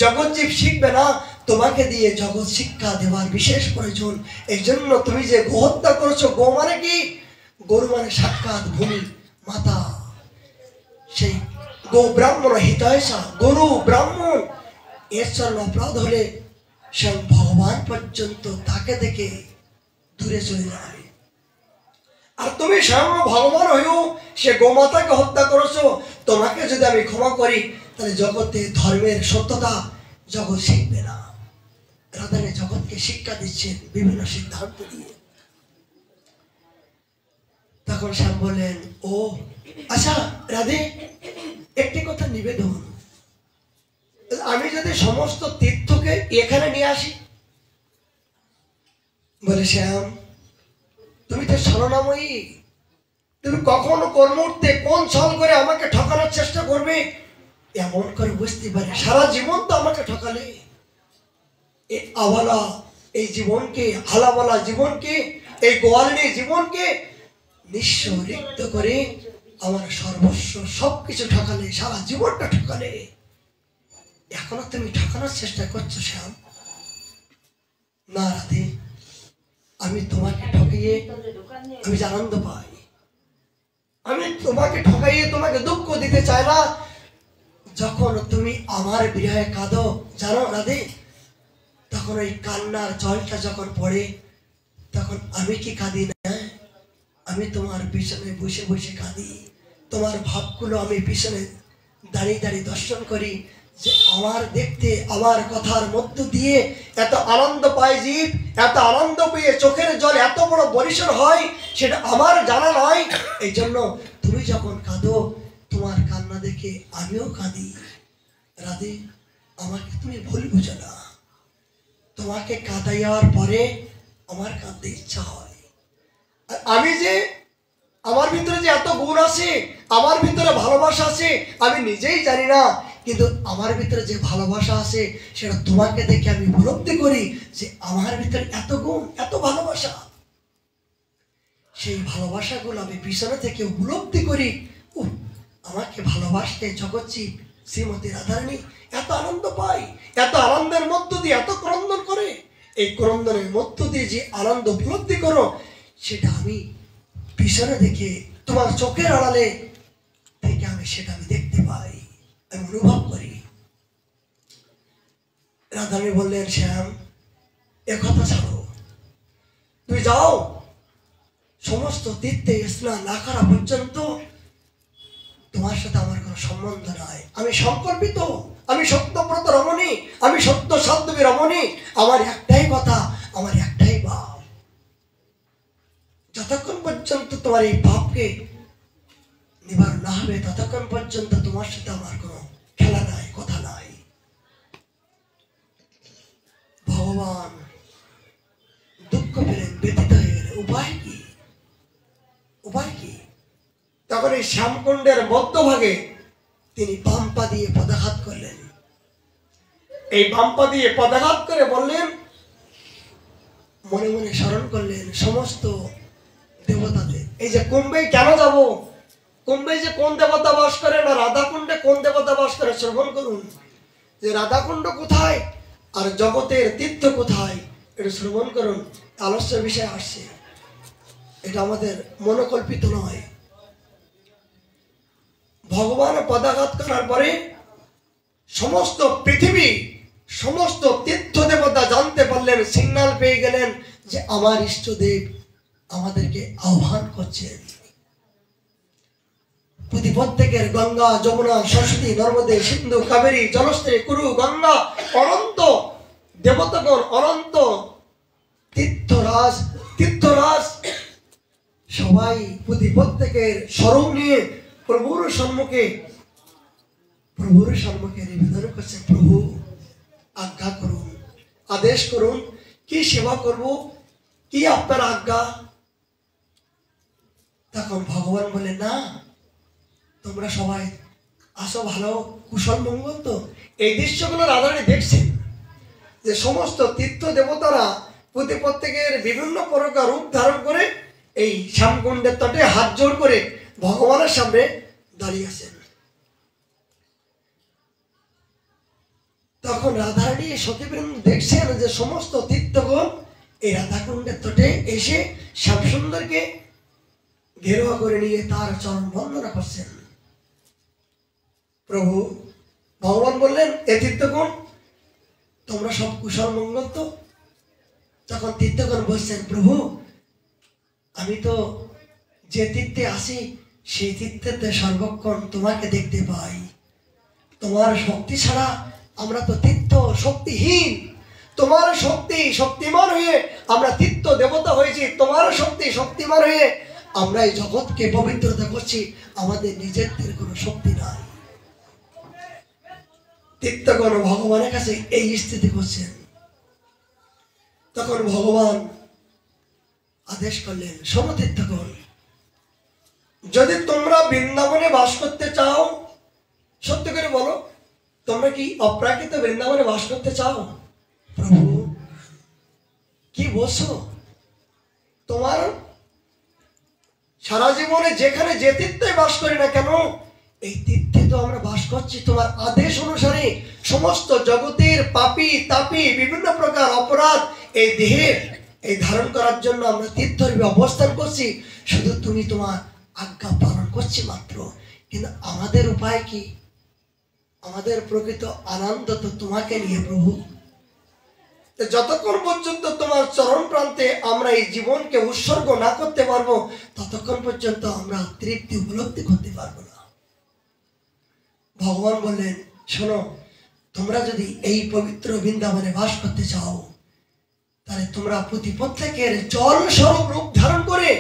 জগৎজীব শিখবে না। তোমাকে দিয়ে জগৎ শিক্ষা দেওয়ার বিশেষ প্রয়োজন। এই জন্য তুমি যে গোহত্যা করেছো, গো মানে কি? গরু মানে সাক্ষাৎ ভূমি মাতা। সেই গো ব্রাহ্মণ হিতৈষা, গরু ব্রাহ্মণ এর চরণ অপরাধ হলে স্বয়ং ভগবান পর্যন্ত তাকে দেখে দূরে চলে যায়। আর তুমি স্বয়ং ভগবান হয়েও সে গোমাতাকে হত্যা করেছো। তোমাকে যদি আমি ক্ষমা করি তাহলে জগতে ধর্মের সত্যতা জগৎ শিখবে না। রাধারানী জগৎকে শিক্ষা দিচ্ছেন বিভিন্ন সিদ্ধান্ত দিয়ে। তখন শ্যাম বললেন, ও আচ্ছা রাধে, একটি কথা নিবেদন, আমি যদি সমস্ত তীর্থকে এখানে নিয়ে আসি? বলে, শ্যাম তুমি তো ছলনাময়ী, তুমি কখনো কোন মুহূর্তে কোন ছল করে আমাকে ঠকানোর চেষ্টা করবে এমন করে বুঝতে পারে। সারা জীবন তো আমাকে ঠকালে, এই আওয়ালা এই জীবনকে, হালাওয়ালা জীবনকে, এই গোয়ালিনী জীবনকে নিঃস্ব রিক্ত করে আমার সর্বস্ব সবকিছু ঠকালে, সারা জীবনটা ঠকালে। এখনো তুমি ঠকানোর চেষ্টা করছো শ্যাম। না রাধে, আমি তোমাকে ঠকিয়ে আমি আনন্দ পাই, আমি তোমাকে ঠকাইয়ে তোমাকে দুঃখ দিতে চাই না। যখন তুমি আমার বিরহে কাঁদো জানো রাধে, তখন ওই কান্নার জলটা যখন পড়ে তখন আমি কি কাঁদি না? আমি তোমার পিছনে বসে বসে কাঁদি। তোমার ভাবগুলো আমি পিছনে দাঁড়িয়ে দাঁড়িয়ে দর্শন করি যে আমার দেখতে, আমার কথার মধ্য দিয়ে এত আনন্দ পায় জীব, এত আনন্দ পেয়ে চোখের জল এত বড় বরিশর হয় সেটা আমার জানা নয়। এই জন্য তুমি যখন কাঁদো তোমার কান্না দেখে আমিও কাঁদি। রাধে আমাকে তুমি ভুল বুঝো না, তোমাকে কাঁদাইয়ার পরে আমার কাঁদতে ইচ্ছা হয়। আর আমি যে আমার ভিতরে যে এত গুণ আছে, আমার ভিতরে ভালোবাসা আছে আমি নিজেই জানি না, কিন্তু আমার ভিতরে যে ভালোবাসা আছে সেটা তোমাকে দেখে আমি উপলব্ধি করি যে আমার ভিতরে এত গুণ, এত ভালোবাসা। সেই ভালোবাসাগুলো আমি পিছনে থেকে উপলব্ধি করি। আমাকে ভালোবাসতে জগৎজি শ্রীমতী রাধারানী এত আনন্দ পাই, এত আনন্দের মধ্য দিয়ে এত ক্রন্দন করে। এই ক্রন্দনের মধ্য দিয়ে যে আনন্দ উপলব্ধি করো, সেটা আমি পিছনে দেখে তোমার চোখের আড়ালে থেকে আমি সেটা দেখতে পাই, আমি অনুভব করি। রাধারানী বললেন, শ্যাম, একথা ছাড়ো, তুই যাও, সমস্ত তীর্থে স্নান না করা পর্যন্ত তোমার সাথে আমার কোনো সম্বন্ধ নাই। আমি সংকল্পিত, আমি সত্যব্রত রমণী, আমি সত্য সাধ্বী রমণী। আমার একটাই কথা, আমার একটাই ভাব, যতক্ষণ পর্যন্ত তোমার এই ভাবকে নিবারণ না হবে ততক্ষণ পর্যন্ত তোমার সাথে আমার কোনো খেলা নাই, কথা নাই। ভগবান দুঃখ পেলেন, ব্যথিত হয়ে গেলেন। উপায় কি? উপায় কি? তখন এই শ্যামকুণ্ডের মধ্যভাগে তিনি বাম পা দিয়ে পদাঘাত করলেন। এই বাম পা দিয়ে পদাঘাত করে বললেন, মনে মনে স্মরণ করলেন সমস্ত দেবতাদের। এই যে কুম্ভে কেন যাব, কুম্ভে যে কোন দেবতা বাস করে, না রাধাকুণ্ডে কোন দেবতা বাস করে, শ্রবণ করুন। যে রাধাকুণ্ড কোথায় আর জগতের তীর্থ কোথায়, এটা শ্রবণ করুন। আলস্য বিষয় আসছে, এটা আমাদের মনোকল্পিত নয়। ভগবান পদাঘাত করার পরে সমস্ত পৃথিবী, সমস্ত তীর্থ দেবতা জানতে পারলেন, সিগন্যাল পেয়ে গেলেন যে আমার ইষ্টদেব আমাদেরকে আহ্বান করছেন। প্রত্যেকের গঙ্গা, যমুনা, সরস্বতী, নর্মদে, সিন্ধু, কাবেরী, জলস্ত্রী, কুরু, গঙ্গা, অনন্ত দেবতাগণ, অনন্ত তীর্থরাজ, তীর্থরাজ সবাই প্রত্যেকের স্বরূপ নিয়ে প্রভুর সম্মুখে নিবেদন করছে, প্রভু আজ্ঞা করুন, আদেশ করুন, কি সেবা করব, কি আপনার আজ্ঞা। তখন ভগবান বলে, না, তোমরা সবাই আসো, ভালো কুশল মঙ্গল তো। এই দৃশ্যগুলো রাধারানী দেখছেন যে সমস্ত তীর্থ দেবতারা প্রত্যেকের বিভিন্ন প্রকার রূপ ধারণ করে এই শ্যামকুণ্ডের তটে হাত জোড় করে ভগবানের সামনে দাঁড়িয়ে আছেন। তখন রাধারানী সখীবৃন্দ দেখছেন যে সমস্ত তীর্থগণ এই রাধাকুণ্ডের তটে এসে শ্যামসুন্দরকে ঘেরোয়া করে নিয়ে তার চরণ বন্দনা করছেন। প্রভু, ভগবান বললেন, এ তীর্থগণ তোমরা সব কুশল মঙ্গল তো? তখন তীর্থগণ বলছেন, প্রভু, আমি তো যে তীর্থে আসি সেই তীর্থেতে সর্বক্ষণ তোমাকে দেখতে পাই। তোমার শক্তি ছাড়া আমরা তো তীর্থ শক্তিহীন। তোমার শক্তি শক্তিমান হয়ে আমরা তীর্থ দেবতা হয়েছি। তোমার শক্তি শক্তিমান হয়ে আমরা এই জগৎকে পবিত্রতা করছি। আমাদের নিজেদের কোনো শক্তি নাই। তীর্থগণ ভগবানের কাছে এই স্থিতি করছেন। তখন ভগবান আদেশ করলেন, সমতীর্থগণ, যদি তোমরা বৃন্দাবনে বাস করতে চাও, সত্য করে বলো, তোমরা কি অপ্রাকৃত বৃন্দাবনে বাস করতে চাও? প্রভু, কি বলছো? তোমার সারা জীবনে যেখানে যে তীর্থে বাস করি না কেন, এই তীর্থে তো আমরা বাস করছি তোমার আদেশ অনুসারে। সমস্ত জগতের পাপী তাপী বিভিন্ন প্রকার অপরাধ এই দেহে এই ধারণ করার জন্য আমরা তীর্থরূপে অবস্থান করছি। শুধু তুমি তোমার আজ্ঞা পালন করছি মাত্র। কিন্তু আমাদের উপায় কি? আমাদের প্রকৃত আনন্দ তো তোমাকে নিয়ে প্রভু। যতক্ষণ পর্যন্ত তোমার চরণ প্রান্তে আমরা এই জীবনকে উৎসর্গ না করতে পারবো, ততক্ষণ পর্যন্ত আমরা তৃপ্তি উপলব্ধি করতে পারবো না। ভগবান বললেন, শোনো, তোমরা যদি এই পবিত্র বৃন্দাবনে বাস করতে চাও, তাহলে তোমরা প্রত্যেকের জল স্বরূপ রূপ ধারণ করে,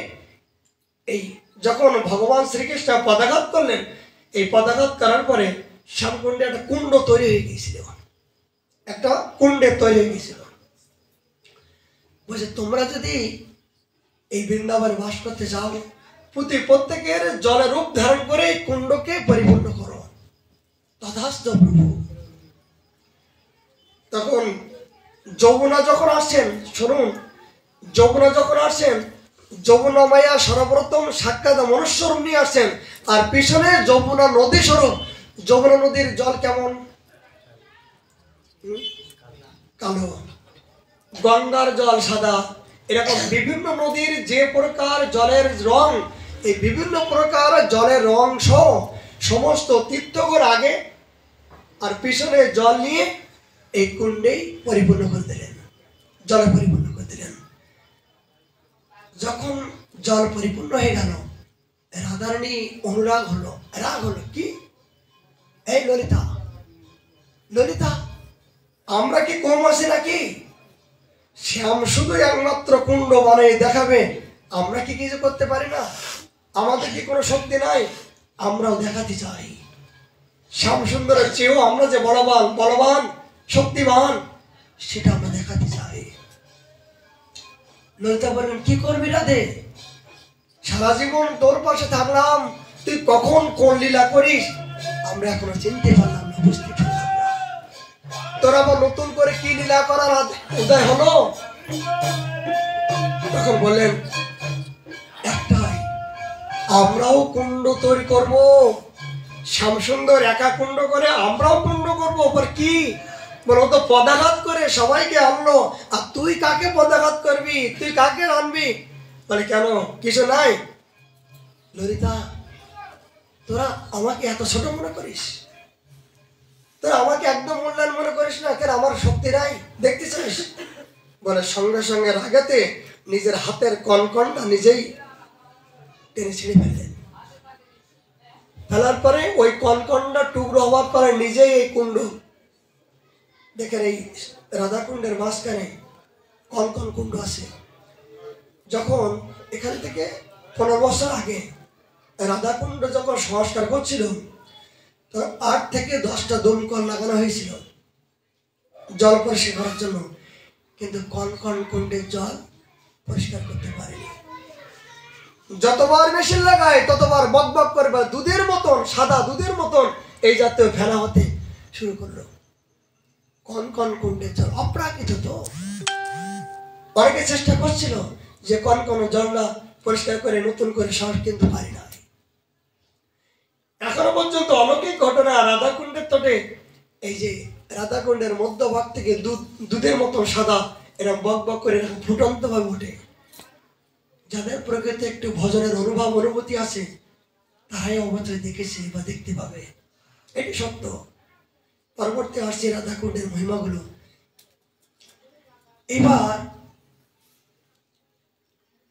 এই যখন ভগবান শ্রীকৃষ্ণ পদাঘাত করলেন, এই পদাঘাত করার পরে শ্যামকুণ্ডে একটা কুণ্ড তৈরি হয়ে গিয়েছিল, একটা কুণ্ডে তৈরি হয়ে গিয়েছিল। বলছে, তোমরা যদি এই বৃন্দাবনে বাস করতে চাও, প্রত্যেকের জলের রূপ ধারণ করে কুণ্ডকে পরিপূর্ণ করো। তথাস্তু প্রভু। তখন যমুনা যখন আসছেন, শুনুন, যমুনা যখন আসছেন, যমুনা মাইয়া সর্বপ্রথম সাক্ষাৎ মনুষ্যরূপ নিয়ে আসছেন, আর পিছনে যমুনা নদী স্বরূপ। যমুনা নদীর জল কেমন? কালো। গঙ্গার জল সাদা। এরকম বিভিন্ন নদীর যে প্রকার জলের রং, এই বিভিন্ন প্রকার জলের রং সহ সমস্ত তীর্থগণ আগে আর পিছনে জল নিয়ে এই কুণ্ডেই পরিপূর্ণ করে দিলেন, জলে পরিপূর্ণ করে দিলেন। যখন জল পরিপূর্ণ হয়ে গেল, রাধারানী অনুরাগ হলো, রাগ হলো। কি? এই ললিতা, ললিতা, আমরা কি কম আছি নাকি? শ্যাম শুধু একমাত্র কুণ্ড বানিয়ে দেখাবে, আমরা কি কিছু করতে পারি না? আমাদের কি কোনো শক্তি নাই? আমরাও দেখাতে চাই। শ্যাম সুন্দরের চেয়েও আমরা যে বলবান, বলবান, শক্তিমান, সেটা আমরা দেখাতে চাই। ললিতা বললেন, কি করবি রাধে? সারা জীবন তোর পাশে থাকলাম, তুই কখন কোন লীলা করিস আমরা এখনো চিনতে পারলাম না, বুঝতে পারলাম না। তোর আবার নতুন করে কি লীলা করার উদয় হলো? তখন বললেন, একটাই, আমরাও কুণ্ড তৈরি করব। শ্যামসুন্দর একা কুণ্ড করে, আমরাও কুণ্ড করবো। ওপর কি বলো তো? পদাঘাত করে সবাইকে আনলো, আর তুই কাকে পদাঘাত করবি? তুই কাকে আনবি? বলে, কেন, কিছু নাই? ললিতা, তোরা আমাকে এত ছোট মনে করিস? তোরা আমাকে একদম মূল্যায়ন মনে করিস না? কেন, আমার শক্তি নাই দেখতে চাইস? বলে, সঙ্গে সঙ্গে রাগাতে নিজের হাতের কনকনটা নিজেই টেনে ছিঁড়ে ফেললেন। ফেলার পরে ওই কনকনটা টুকরো হওয়ার পরে নিজেই এই কুণ্ড, দেখেন এই রাধা কুণ্ডের মাঝখানে কনকন কুণ্ড আছে। যখন এখান থেকে 15 বছর আগে রাধা কুণ্ড যখন সংস্কার করছিল, তখন 8 থেকে 10টা দমকল লাগানো হয়েছিল জল পরিষ্কার করার জন্য, কিন্তু কনকন কুণ্ডের জল পরিষ্কার করতে পারেনি। যতবার মেশিন লাগায় ততবার বকবক করবে, দুধের মতন, সাদা দুধের মতন এই জাতীয় ফেনা হতে শুরু করলো। কনকন কুণ্ডের জল অপ্রাকৃত, তো অনেকে চেষ্টা করছিল যে কনকন জলটা পরিষ্কার করে নতুন করে সাহস, কিন্তু পারি না। এখনো পর্যন্ত অলৌকিক ঘটনা রাধা কুণ্ডের তটে, এই যে রাধা কুণ্ডের মধ্যভাগ থেকে দুধের মতন সাদা এরকম বক বক করে এরকম ফুটন্ত ভাবে ওঠে। যাদের প্রকৃতি একটু ভজনের অনুভূতি আছে, তারাই অবশ্যই দেখেছে বা দেখতে পাবে, এটি সত্য। পরবর্তী আসছে রাধা কুণ্ডের মহিমাগুলো। এবার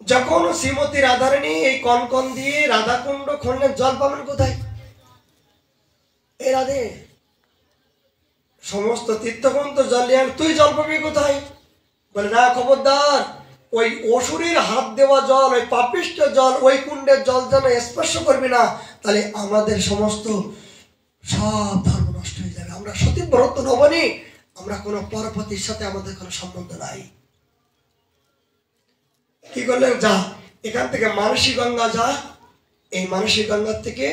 যখন শ্রীমতী রাধারানী এই কনকন দিয়ে রাধা কুণ্ড খনলেন, জল পাবেন কোথায়? এই রাধে, সমস্ত তীর্থগণ তো জল নিয়ে, তুই জল পাবি কোথায়? বলে, না, খবরদার, ওই অসুরের হাত দেওয়া জল, ওই পাপিষ্ঠ জল, ওই কুণ্ডের জল যেন স্পর্শ করবি না, তাহলে আমাদের সমস্ত সব ধর্ম নষ্ট হয়ে যাবে। আমরা সতীব্রত নবনী, আমরা কোনো পরপতির সাথে আমাদের কোনো সম্বন্ধ নাই। কি করলেন? যা, এখান থেকে মানসী গঙ্গা যা, এই মানসী গঙ্গার থেকে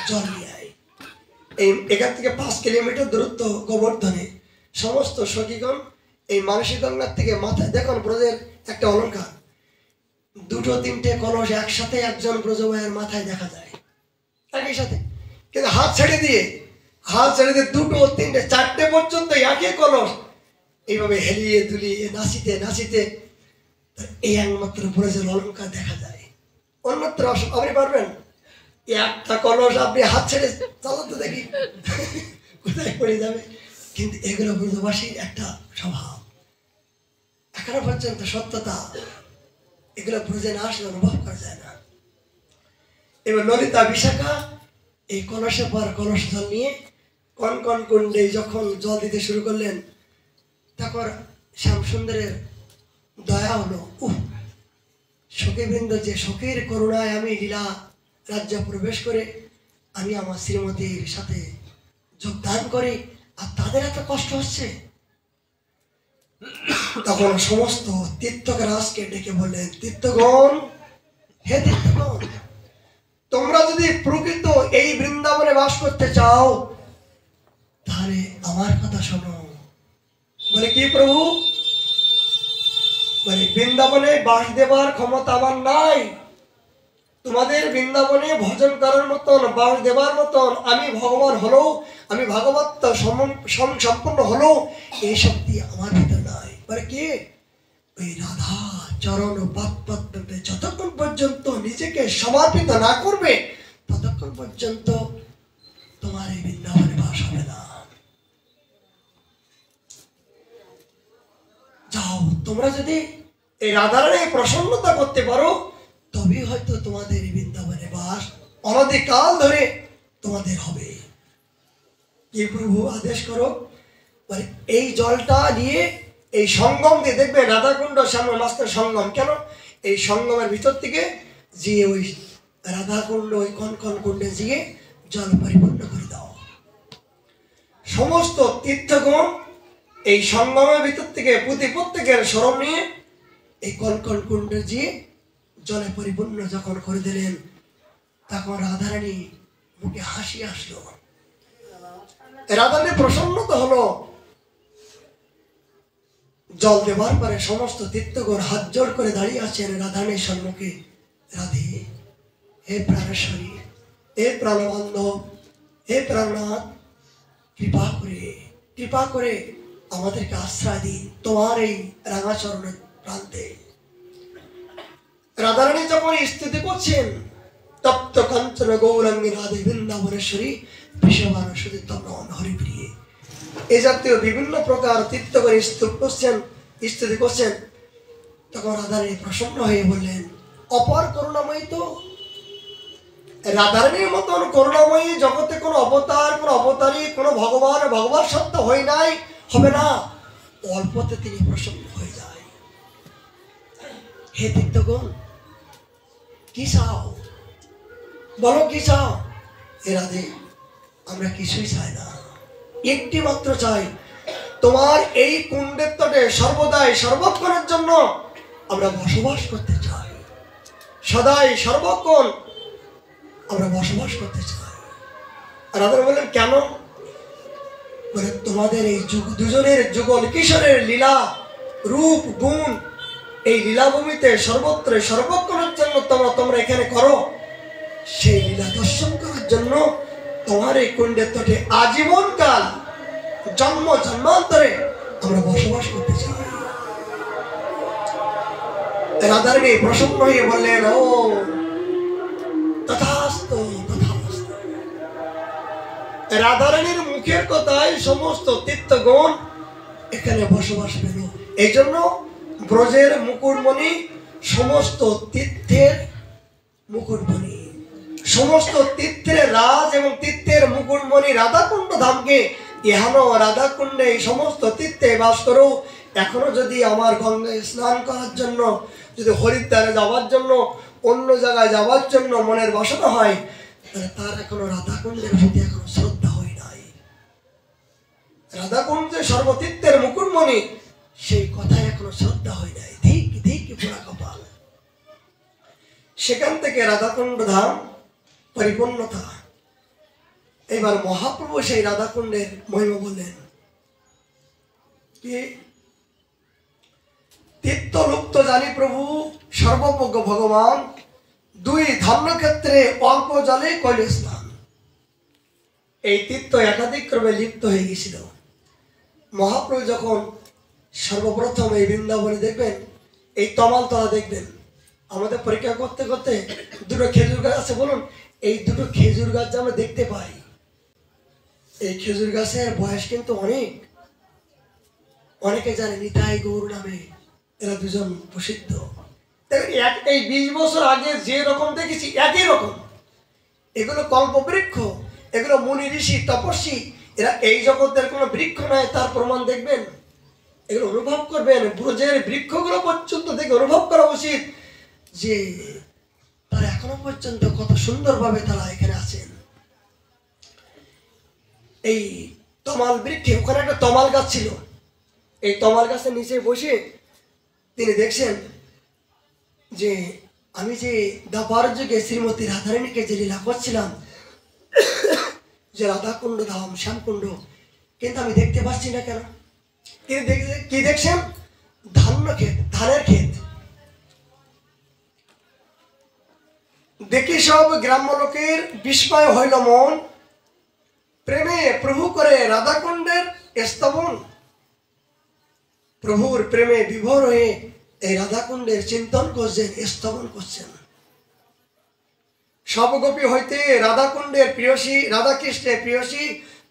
জল নিয়ে আয়। এই এখান থেকে 5 কিলোমিটার দূরত্ব গোবর্ধনে। সমস্ত সখীগণ এই মানসী গঙ্গার থেকে মাথায়, দেখুন ব্রজের একটা অলঙ্কার, 2-3টে কলস একসাথে একজন ব্রজমায়ের মাথায় দেখা যায় একই সাথে, কিন্তু হাত ছেড়ে দিয়ে 2-3টে 4টে পর্যন্ত একই কলস এইভাবে হেলিয়ে দুলিয়ে নাচিতে নাচিতে, এই একমাত্র ব্রজের অলঙ্কার দেখা যায়। অন্যত্র আপনি পারবেন? একটা কলস আপনি হাত ছেড়ে চালাতে দেখি কোথায় পড়ে যাবে। কিন্তু এগুলো ব্রজবাসীর একটা স্বভাব, এখনো পর্যন্ত সত্যতা, এগুলো ব্রজে না আসলে অনুভব করা যায় না। এবার ললিতা বিশাখা এই কলসের পর কলস জল নিয়ে কনকন কুণ্ডে যখন জল দিতে শুরু করলেন, তখন শ্যামসুন্দরের দয়া হলো, সখীবৃন্দ, যে সখীর করুণায় আমি লীলা রাজ্য প্রবেশ করে আমি আমার শ্রীমতীর সাথে যোগদান করি, আর তাদের এত কষ্ট হচ্ছে। তখন সমস্ত তীর্থরাজকে ডেকে বললেন, তীর্থগণ, হে তীর্থগণ, তোমরা যদি প্রকৃত এই বৃন্দাবনে বাস করতে চাও, তাহলে আমার কথা শোনো। বলে, কি প্রভু? মানে বৃন্দাবনে বাস দেবার ক্ষমতা আমার নাই, তোমাদের বৃন্দাবনে ভজন করার মতন বাস দেবার মতন আমি ভগবান হলো, আমি ভাগবত সম্পূর্ণ হলো, এই শক্তি আমার ভিতরে নাই। মানে কি ওই রাধা চরণ পদ্মে যতক্ষণ পর্যন্ত নিজেকে সমর্পিত না করবে ততক্ষণ পর্যন্ত তোমার এই বৃন্দাবনে বাস হবে না। যাও, তোমরা যদি এই রাধারানী প্রসন্নতা করতে পারো তবে হয়তো তোমাদের এই বৃন্দাবনে বাস অনধিকাল ধরে তোমাদের হবে। কি প্রভু আদেশ করো, মানে এই জলটা নিয়ে এই সঙ্গম দিয়ে দেখবে রাধাকুণ্ড শ্যামল মাস্টার সঙ্গম, কেন এই সঙ্গমের ভিতর থেকে যে ওই রাধাকুণ্ড ওই কনকন কুণ্ডে গিয়ে জল পরিপূর্ণ করে দাও। সমস্ত তীর্থগণ এই সঙ্গমের ভিতর থেকে প্রত্যেকের স্মরণ নিয়ে এই কনকন কুণ্ডে গিয়ে জলে পরিপূর্ণ যখন করে দিলেন তখন রাধারানী মুখে হাসি আসলো, রাধারানী প্রসন্নতা হলো। জল দেওয়ার পরে সমস্ত তীর্থগণ হাত জোড় করে দাঁড়িয়ে আছেন রাধারানীর সম্মুখে। রাধে, হে প্রাণেশ্বরী, হে প্রাণবান্ধব, হে প্রাণনাথ, কৃপা করে আমাদেরকে আশ্রয় দিন তোমার এই রাঙাচরণের প্রান্তে। রাধারানী যখন স্তুতি করছেন, তপ্ত কাঞ্চন গৌরাঙ্গী রাধে বৃন্দাবনেশ্বরী বিষবান সুদীপ্তম হরিপ্রিয়ে, এই জাতীয় বিভিন্ন প্রকার তীর্থগণ স্তুতি করছেন। তখন রাধারানী প্রসন্ন হয়ে বললেন, অপার করুণাময়ী তো, রাধারানীর মতন করুণাময়ী জগতে কোনো অবতারী কোনো ভগবান সত্য হয় নাই, হবে না, অল্পতে তিনি প্রসন্ন হয়ে যায়। হে তীর্থগণ, কি চাও বলো, কি চাও? হে রাধে, আমরা কিছুই চাই না, একটি মাত্র চাই, তোমার এই কুণ্ডের তটে সর্বদাই সর্বক্ষণের জন্য আমরা বসবাস করতে চাই, সদাই সর্বক্ষণ আমরা বসবাস করতে চাই। রাধা বললেন, কেন? বলে তোমাদের এই দুজনের যুগল কিশোরের লীলা রূপ গুণ এই লীলাভূমিতে সর্বত্র সর্বক্ষণের জন্য তোমরা এখানে করো, সেই লীলা দর্শন করার জন্য তোমার এই কুণ্ডের তটে আজীবনকাল জন্মান্তরে আমরা বসবাস করতে চাই। রাধারানী প্রসন্ন হয়ে বললেন, ও তথাস্তু তথাস্তু। রাধারানীর মুখের কথায় সমস্ত তীর্থগণ এখানে বসবাস পেল। এই জন্য ব্রজের মুকুটমণি, সমস্ত তীর্থের মুকুটমণি, সমস্ত তীর্থের রাজ এবং তীর্থের মুকুটমণি রাধাকুণ্ড ধামকে এহানো রাধাকুণ্ডে এই সমস্ত তীর্থে বাস করো। এখনো যদি আমার গঙ্গায় স্নান করার জন্য, যদি হরিদ্বারে যাওয়ার জন্য, অন্য জায়গায় যাওয়ার জন্য মনের বাসনা হয়, তাহলে তার এখনো রাধাকুণ্ডের প্রতি এখনো শ্রদ্ধা হয় নাই। রাধাকুণ্ডে সর্বতীর্থের মুকুটমণি, সেই কথায় এখনো শ্রদ্ধা হয় নাই। ধিক ধিক পুরা কপাল। সেখান থেকে রাধাকুণ্ড ধাম পরিপূর্ণতা। এবার মহাপ্রভু সেই রাধাকুণ্ডের মহিমা বললেন, কি তীর্থলুপ্ত জানি প্রভু সর্বজ্ঞ ভগবান, দুই ধর্মক্ষেত্রে অল্প জলে কইল স্নান। এই তীর্থ একাধিক ক্রমে লিপ্ত হয়ে গেছিল। মহাপ্রভু যখন সর্বপ্রথম এই বৃন্দাবনে দেখবেন, এই তমালতলা দেখবেন, আমাদের পরীক্ষা করতে করতে দুটো খেজুর গাছ আছে, বলুন এই দুটো খেজুর গাছ আমরা দেখতে পাই, এই খেজুর গাছের বয়স কিন্তু অনেকে জানে নিতাই গৌর নামে এরা দুজন প্রসিদ্ধ। এই 20 বছর আগে যে রকম দেখেছি একই রকম। এগুলো কল্পবৃক্ষ, এগুলো মুনি ঋষি তপস্বী, এরা এই জগতের কোনো বৃক্ষ নয়, তার প্রমাণ দেখবেন, এগুলো অনুভব করবেন। ব্রজের বৃক্ষগুলো পর্যন্ত দেখে অনুভব করা উচিত যে তারা এখনো পর্যন্ত কত সুন্দরভাবে তারা এখানে আছেন। এই তমাল বৃক্ষে, ওখানে একটা তমাল গাছ ছিল, এই তমাল গাছের নিচে বসে তিনি দেখছেন যে আমি যে দ্বাপার যুগে শ্রীমতী রাধারানীকে যে লীলা করছিলাম, যে রাধাকুণ্ড ধাম শ্যামকুণ্ড, কিন্তু আমি দেখতে পাচ্ছি না কেন। তিনি কি দেখছেন? ধান্য ক্ষেত। ধানের ক্ষেত। দেখি সব গ্রাম্য লোকের বিস্ময় হইল মন, প্রেমে প্রভু করে রাধাকুণ্ডের স্তবন। প্রভুর প্রেমে বিভোর হয়ে এই রাধাকুণ্ডের চিন্তন করছেন, স্তবন করছেন। সব গোপী হইতে রাধাকুণ্ডের প্রিয়সী, রাধাকৃষ্ণের প্রিয়সী,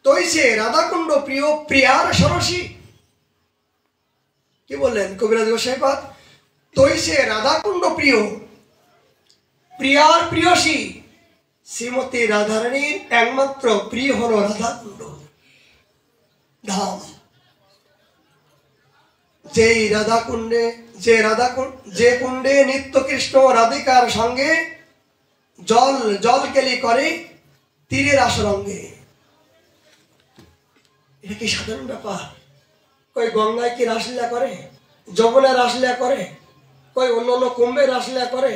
তৈছে রাধাকুণ্ড প্রিয় প্রিয়ার সরসী। কি বললেন কবিরাজ গোসাইপাদ? তৈছে রাধাকুণ্ড প্রিয় প্রিয়ার প্রিয়সী। শ্রীমতী রাধারানীর একমাত্র প্রিয় হল রাধাকুণ্ড ধাম। যেই রাধাকুণ্ডে যে কুণ্ডে নিত্য কৃষ্ণ রাধিকার সঙ্গে জল কেলি করে তীরের আসরঙ্গে। এটা কি সাধারণ ব্যাপার? কই গঙ্গায় কি রাসলীলা করে, যমুনায় রাসলীলা করে, কই অন্য কুম্ভে রাসলীলা করে,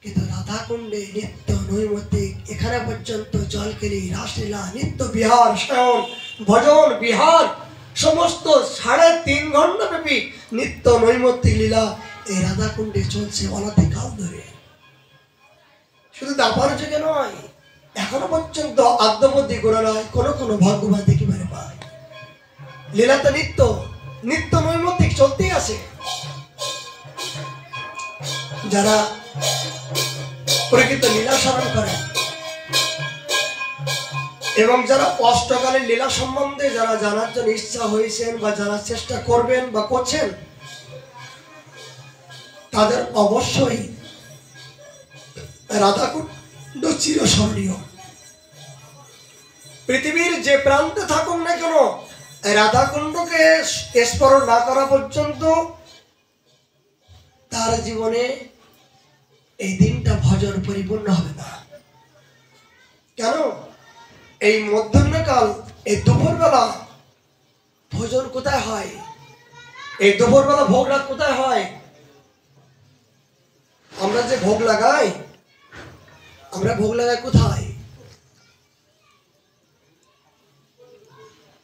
কিন্তু রাধাকুণ্ডে নিত্য নৈমিত্তিক এখানে পর্যন্ত জল কেলি, রাসলীলা, নিত্য বিহার, শয়ন, ভজন, বিহার, সমস্ত 3.5 ঘন্টা ব্যাপী নিত্য নৈমিত্তিক লীলা এই রাধাকুণ্ডে চলছে অনধিকাল ধরে। শুধু দাপার যুগে নয়, এখনো পর্যন্ত আদ্যবধি গোড়ায় কোনো ভাগ্যবান দেখিবারে পায়। লীলা তো নিত্য নৈমিত্তিক চলতেই আছে। যারা প্রকৃত লীলা স্মরণ করে এবং যারা অষ্টকালীন লীলা সম্বন্ধে যারা জানার জন্য ইচ্ছা হয়েছেন বা জানার চেষ্টা করবেন বা করছেন, তাদের অবশ্যই রাধাকুণ্ড চিরস্মরণীয়। পৃথিবীর যে প্রান্তে থাকুন না কেন, রাধাকুণ্ডকে স্মরণ না করা পর্যন্ত তার জীবনে এই দিনটা ভজন পরিপূর্ণ হবে না। কেন? এই মধ্যাহ্নকাল, এই দুপুরবেলা ভোজন কোথায় হয়? এই দুপুরবেলা ভোগ রাত কোথায় হয়? আমরা যে ভোগ লাগাই, আমরা ভোগ লাগাই কোথায়?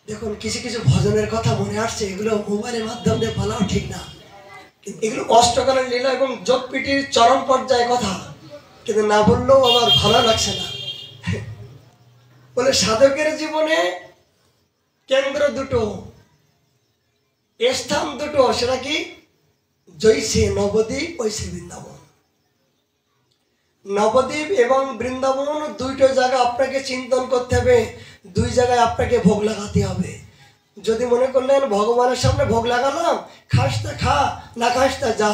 দেখুন, কিছু কিছু ভজনের কথা মনে আসছে, এগুলো মোবাইলের মাধ্যমে বলাও ঠিক না, কিন্তু এগুলো অষ্টকালের লীলা এবং যোগপীঠির চরম পর্যায়ে কথা, কিন্তু না বললেও আমার ভালো লাগছে না। বলে সাধকের জীবনে কেন্দ্র দুটো, স্থান দুটো, সেটা কি? জৈসে নবদ্বীপ ওইসে বৃন্দাবন। নবদ্বীপ এবং বৃন্দাবন দুইটো জায়গা আপনাকে চিন্তন করতে হবে, দুই জায়গায় আপনাকে ভোগ লাগাতে হবে। যদি মনে করলেন ভগবানের সামনে ভোগ লাগালাম, খাস তা খা, না খাস তা যা,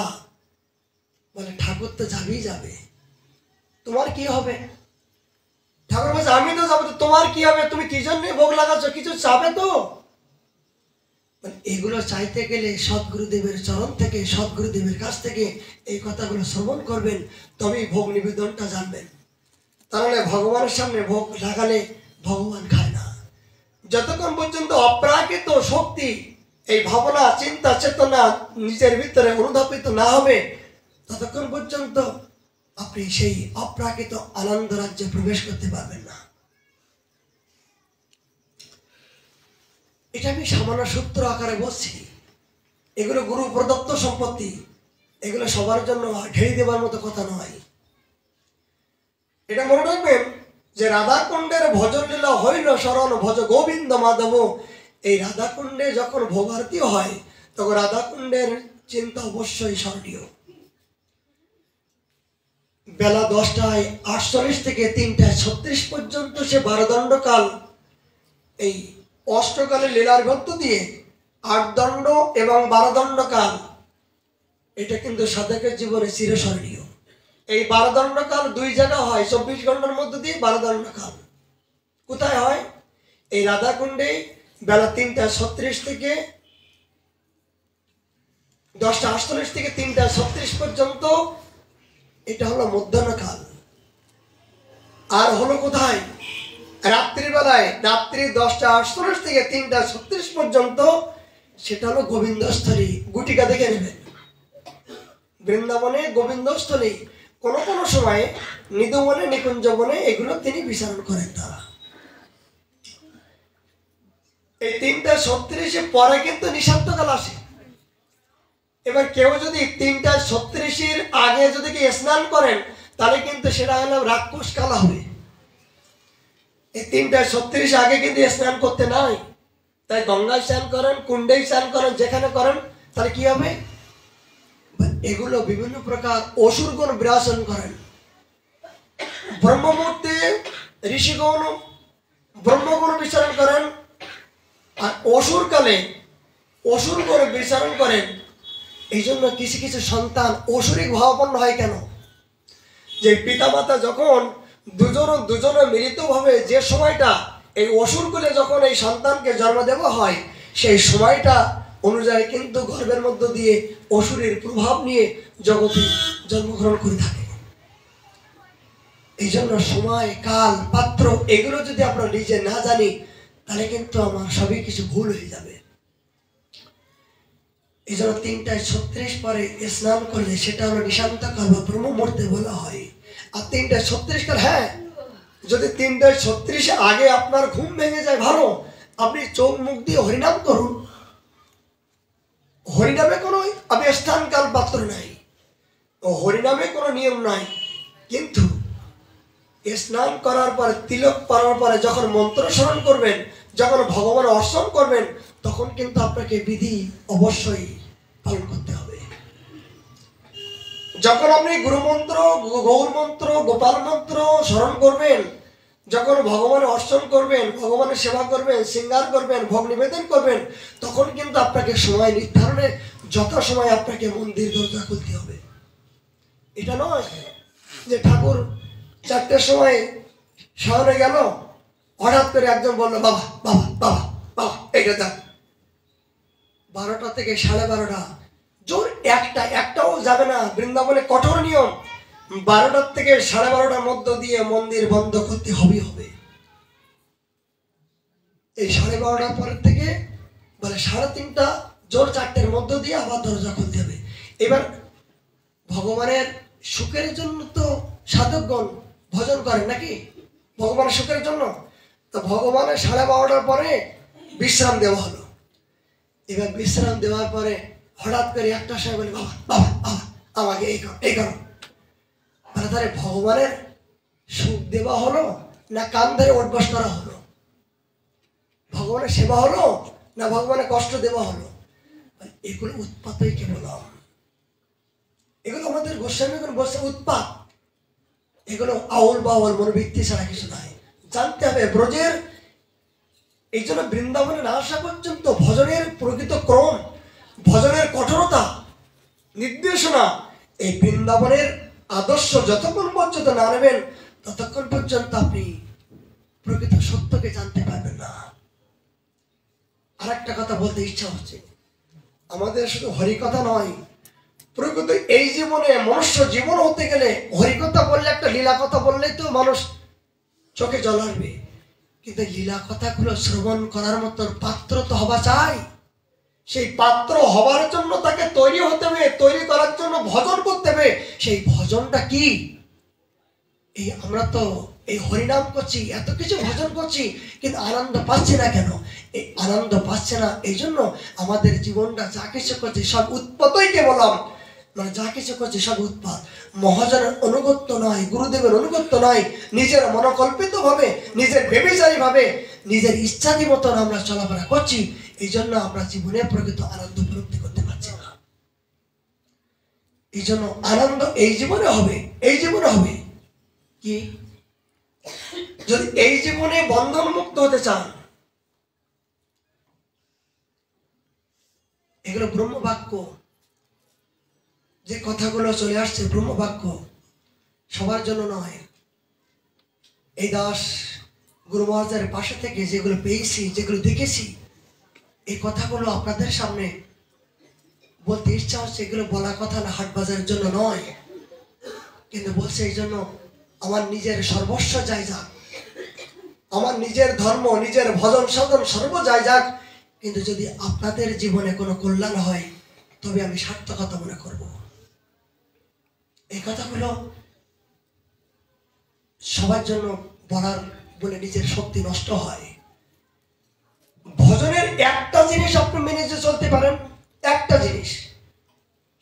বলে ঠাকুর তো যাবেই যাবে, তোমার কি হবে? ঠাকুর বলছে আমি তো যাবো, তোমার কি হবে? তুমি কি জন্য ভোগ লাগাচ্ছ? কিছু চাবে তো? এগুলো চাইতে গেলে সদ্গুরুদেবের চরণ থেকে, সদ্গুরুদেবের কাছ থেকে এই কথাগুলো শ্রবণ করবেন, তবেই ভোগ নিবেদনটা জানবেন। তাহলে ভগবানের সামনে ভোগ লাগালে ভগবান খায় না। যতক্ষণ পর্যন্ত অপ্রাকৃত শক্তি, এই ভাবনা, চিন্তা, চেতনা নিজের ভিতরে অনুধাবিত না হবে, ততক্ষণ পর্যন্ত আপনি সেই অপ্রাকৃত আনন্দ রাজ্যে প্রবেশ করতে পারবেন না। এটা আমি সামান্য সূত্র আকারে বলছি, এগুলো গুরু প্রদত্ত সম্পত্তি, এগুলো সবার জন্য ঢেড়ে দেবার মতো কথা নয়। এটা মনে রাখবেন যে রাধাকুণ্ডের ভজন লীলা হইল শরণ ভজ গোবিন্দ মাধব। এই রাধাকুণ্ডে যখন ভোগারতি হয়, তখন রাধাকুণ্ডের চিন্তা অবশ্যই স্মরণীয়। বেলা 10:48 থেকে 3:36 পর্যন্ত সে 12 দণ্ডকাল, এই অষ্টকালে লীলার মধ্য দিয়ে 8 দণ্ড এবং 12 দণ্ডকাল, এটা কিন্তু সাধকের জীবনে চিরস্মরণীয়। এই 12 দণ্ডকাল দুই জায়গা হয়, 24 ঘন্টার মধ্যে দিয়ে 12 দণ্ডকাল কোথায় হয়? এই রাধাকুণ্ডে বেলা 3:36 থেকে 10:48 থেকে 3:36 পর্যন্ত, এটা হলো মধ্যাহ্নকাল। আর হলো কোথায়? রাত্রিবেলায়, রাত্রি 10:48 থেকে 3:36 পর্যন্ত, সেটা হলো গোবিন্দস্থলী। গুটিকা দেখে নেবেন, বৃন্দাবনে গোবিন্দস্থলী। কোনো কোনো সময়ে নিধুবনে, নিকুঞ্জবনে এগুলো তিনি বিচারণ করেন তারা। এই 3:36 পরে কিন্তু নিশান্তকাল আসে এবার কেউ যদি 3:36 আগে যদি কি স্নান করেন তাহলে কিন্তু সেটা হলো রাক্ষস কালা হবে। এই 3:36 আগে কিন্তু স্নান করতে নাই, তাই গঙ্গায় স্নান করেন, কুণ্ডেই স্নান করেন, যেখানে করেন, তাহলে কি হবে? এগুলো বিভিন্ন প্রকার অসুরগণ বিরাজন করেন। ব্রহ্ম মুহূর্তে ঋষিগণ ব্রহ্মগুণ বিচারণ করেন, আর অসুরকালে অসুরগণ বিচারণ করেন। এই জন্য কিছু কিছু সন্তান অসুরিক ভাবাপন্ন হয় কেন? যে পিতামাতা যখন দুজনে মিলিতভাবে যে সময়টা এই অসুরকুলে যখন এই সন্তানকে জন্ম দেওয়া হয়, সেই সময়টা অনুযায়ী কিন্তু গর্ভের মধ্য দিয়ে অসুরের প্রভাব নিয়ে জগতে জন্মগ্রহণ করে থাকে। এই জন্য সময়, কাল, পাত্র এগুলো যদি আমরা নিজে না জানি তাহলে কিন্তু আমার সবই কিছু ভুল হয়ে যাবে। এই জন্য 3:36 পরে স্নান করলে সেটা হলো নিশান্ত কাল বা ব্রহ্ম মুহূর্তে বলা হয়। আর 3:36 কাল, হ্যাঁ, যদি 3:36 আগে আপনার ঘুম ভেঙে যায় ভালো, আপনি চোখ মুখ দিয়ে হরিনাম করুন। হরিনামে কোনো স্থান কাল পাত্র নাই, হরিনামে কোনো নিয়ম নাই। কিন্তু স্নান করার পরে, তিলক পরার পরে যখন মন্ত্র স্মরণ করবেন, যখন ভগবান অর্চন করবেন, তখন কিন্তু আপনাকে বিধি অবশ্যই পালন করতে হবে। যখন আপনি গুরুমন্ত্র, গৌর মন্ত্র, গোপাল মন্ত্র স্মরণ করবেন, যখন ভগবানের অর্চন করবেন, ভগবানের সেবা করবেন, শৃঙ্গার করবেন, ভোগ নিবেদন করবেন, তখন কিন্তু আপনাকে সময় নির্ধারণে যথাসময় আপনাকে মন্দির দরজা খুলতে হবে। এটা নয় যে ঠাকুর 4টের সময় শহরে গেল, হঠাৎ করে একজন বললো বাবা বাবা বাবা বাবা এইটা দেখ। 12টা থেকে 12:30 জোর একটাও যাবে না। বৃন্দাবনে কঠোর নিয়ম, 12টার থেকে 12:30টার মধ্য দিয়ে মন্দির বন্ধ করতে হবে। এই 12:30টার পরের থেকে বলে 3:30 জোর 4টের মধ্য দিয়ে আবার দরজা খুলতে হবে। এবার ভগবানের সুখের জন্য তো সাধকগণ ভজন করেন নাকি? ভগবানের সুখের জন্য তো ভগবানের 12:30টার পরে বিশ্রাম দেওয়া হলো। এবার বিশ্রাম দেওয়ার পরে হঠাৎ করে একটা সময় বলে বাবা বাবা বাবা আমাকে এই করো। মানে তাহলে ভগবানের সুখ দেওয়া হলো না কান ধরে উঠবাস করা হলো? ভগবানের সেবা হলো না ভগবানের কষ্ট দেওয়া হলো? এগুলো উৎপাতই কে বললাম, এগুলো আমাদের গোস্বামীগণ বলছে উৎপাত। এগুলো আউল বাউল মনোবৃত্তি ছাড়া কিছু নাই। জানতে হবে ব্রজের, এই জন্য বৃন্দাবনে না আসা পর্যন্ত ভজনের প্রকৃত ক্রম, ভজনের কঠোরতা, নির্দেশনা, এই বৃন্দাবনের আদর্শ যতক্ষণ পর্যন্ত না নেবেন ততক্ষণ পর্যন্ত আপনি প্রকৃত সত্যকে জানতে পারবেন না। আর একটা কথা বলতে ইচ্ছা হচ্ছে, আমাদের শুধু হরিকথা নয়, প্রকৃত এই জীবনে মনুষ্য জীবন হতে গেলে হরিকথা বললে, একটা লীলা কথা বললেই তো মানুষ চোখে জল আসবে, কিন্তু লীলা কথাগুলো শ্রবণ করার মতো পাত্র তো হওয়া চাই। সেই পাত্র হবার জন্য তাকে তৈরি হতে হবে, তৈরি করার জন্য ভজন করতে হবে। সেই ভজনটা কি? এই আমরা তো এই হরিনাম করছি, এত কিছু ভজন করছি, কিন্তু আনন্দ পাচ্ছি না কেন? এই আনন্দ পাচ্ছে না এই জন্য আমাদের জীবনটা যা কিছু করছে সব উৎপাতই কে বললাম, মানে যা কিছু করছে সব উৎপাত। মহাজনের অনুগত্য নয়, গুরুদেবের অনুগত্য নয়, নিজের মনোকল্পিত ভাবে, নিজের বেবিচারী ভাবে, নিজের ইচ্ছাদি মতন আমরা চলাফেরা করছি। এই জন্য আমরা জীবনে প্রকৃত আনন্দ উপলব্ধি করতে পারছি না। এই জন্য আনন্দ এই জীবনে হবে, এই জীবনে হবে কি? যদি এই জীবনে বন্ধন মুক্ত হতে চান, এগুলো ব্রহ্মবাক্য, যে কথাগুলো চলে আসছে ব্রহ্মবাক্য, সবার জন্য নয়। এই দাস গুরু মহারাজের পাশে থেকে যেগুলো পেয়েছি, যেগুলো দেখেছি, এই কথাগুলো আপনাদের সামনে বলতে ইচ্ছা হচ্ছে। এগুলো বলা কথা না, হাট বাজারের জন্য নয়, কিন্তু বলছে এই জন্য আমার নিজের সর্বস্ব যাই যাক, আমার নিজের ধর্ম, নিজের ভজন সাধন সর্ব যাই যাক, কিন্তু যদি আপনাদের জীবনে কোনো কল্যাণ হয় তবে আমি সার্থকতা মনে করব। এই কথাগুলো সবার জন্য বলার বলে নিজের শক্তি নষ্ট হয়। ভজনের একটা জিনিস আপনি মেনে চলতে পারেন, একটা জিনিস,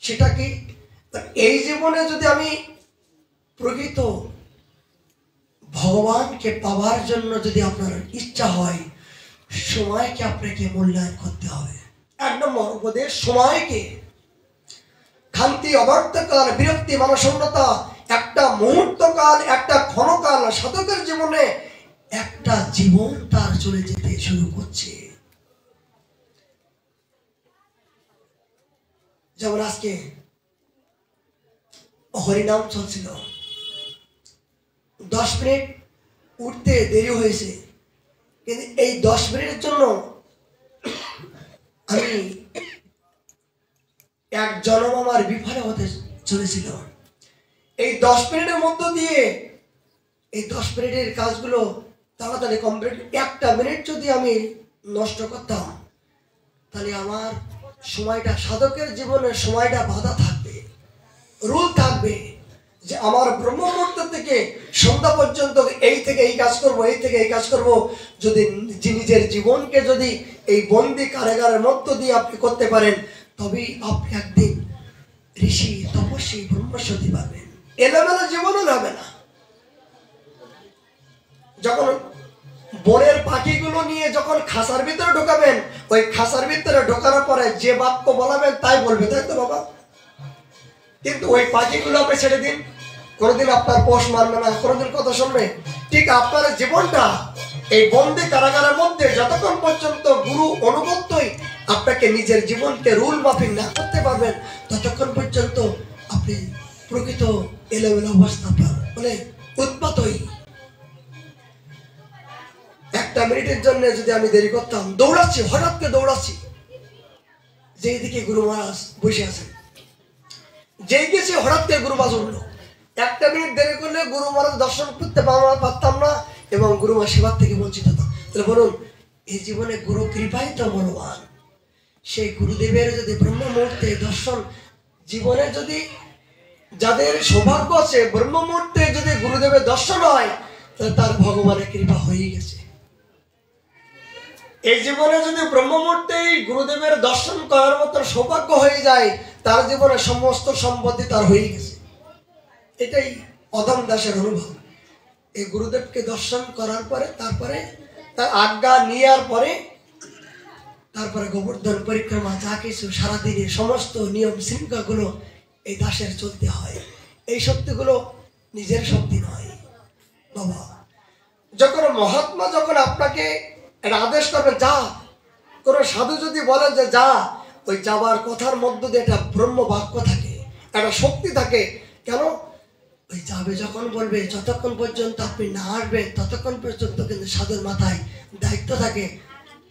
সেটা কি? এই জীবনে যদি আমি প্রকৃত ভগবানকে পাওয়ার জন্য যদি আপনার ইচ্ছা হয়, সময়কে আপনাকে মূল্যায়ন করতে হবে। 1 নম্বর উপদেশ, সময়কে। খান্তি, অবর্তকাল, বিরক্তি, মানসন্নতা, একটা মুহূর্তকাল, একটা ক্ষণকাল সাধকের জীবনে একটা জীবন তার চলে যেতে শুরু করছে। যেমন আজকে হরিনাম চলছিল, 10 মিনিট উঠতে দেরি হয়েছে, কিন্তু এই 10 মিনিটের জন্য আমি এক জন্ম আমার বিফলে হতে চলেছিল। এই 10 মিনিটের মধ্য দিয়ে এই 10 মিনিটের কাজগুলো তাড়াতাড়ি কমপ্লিট, 1টা মিনিট যদি আমি নষ্ট করতাম, তাহলে আমার সময়টা, সাধকের জীবনে সময়টা বাধা থাকবে, রুল থাকবে যে আমার ব্রহ্ম মুহূর্ত থেকে সন্ধ্যা পর্যন্ত এই থেকে এই কাজ করব, এই থেকে এই কাজ করব। যদি নিজের জীবনকে যদি এই বন্দি কারাগারের মধ্য দিয়ে আপনি করতে পারেন, তবেই আপনি একদিন ঋষি, তপস্বী, ব্রহ্মর্ষি হতে পারবেন। এলোমেলো জীবনও হবে না। যখন বনের পাখিগুলো নিয়ে যখন খাঁচার ভিতরে ঢোকাবেন, ওই খাঁচার ভিতরে ঢোকানোর পরে যে বাক্য বলাবেন তাই বলবে, তাই তো বাবা? কিন্তু ওই পাখিগুলো আপনি ছেড়ে দিন, কোনোদিন আপনার পোষ মানবে না, কোনোদিন কথা শুনবে। ঠিক আপনার জীবনটা এই বন্দি কারাগারের মধ্যে যতক্ষণ পর্যন্ত গুরু অনুগত্যই আপনাকে নিজের জীবনকে রুল মাফিক না করতে পারবেন, ততক্ষণ পর্যন্ত আপনি প্রকৃত এলোমেলো অবস্থা বলে উৎপাতই। 1টা মিনিটের জন্য যদি আমি দেরি করতাম, দৌড়াচ্ছি, হঠাৎ করে দৌড়াচ্ছি, যেই দিকে গুরু মহারাজ বসে আছেন, যেই গেছে হঠাৎ করে গুরু মহারাজ উঠলো। 1টা মিনিট দেরি করলে গুরু মহারাজ দর্শন করতে পারতাম না এবং গুরু মা সেবার থেকে বঞ্চিত হতাম। তাহলে বলুন, এই জীবনে গুরু কৃপাই তো মূল্যবান। সেই গুরুদেবের যদি ব্রহ্ম মুহূর্তে দর্শন, জীবনে যদি যাদের সৌভাগ্য আছে ব্রহ্ম মুহূর্তে যদি গুরুদেবের দর্শন হয়, তাহলে তার ভগবানের কৃপা হয়ে গেছে। এই জীবনে যদি ব্রহ্ম মুহূর্তেই গুরুদেবের দর্শন করার মতো সৌভাগ্য হয়ে যায়, তার জীবনে সমস্ত সম্পত্তি তার হয়ে গেছে। এটাই অদম দাসের অনুভব। এই গুরুদেবকে দর্শন করার পরে, তারপরে তার আজ্ঞা নেওয়ার পরে, তারপরে গোবর্ধন পরিক্রমা, যা কিছু সারাদিনের সমস্ত নিয়ম শৃঙ্খলাগুলো এই দাসের চলতে হয়। এই শক্তিগুলো নিজের শক্তি নয় বাবা। যখন মহাত্মা যখন আপনাকে একটা আদেশ করবেন, যা, কোনো সাধু যদি বলেন যে যা, ওই যাবার কথার মধ্য দিয়ে একটা ব্রহ্ম বাক্য থাকে, একটা শক্তি থাকে। কেন? ওই যাবে যখন বলবে, যতক্ষণ পর্যন্ত আপনি না আসবেন ততক্ষণ পর্যন্ত কিন্তু সাধুর মাথায় দায়িত্ব থাকে,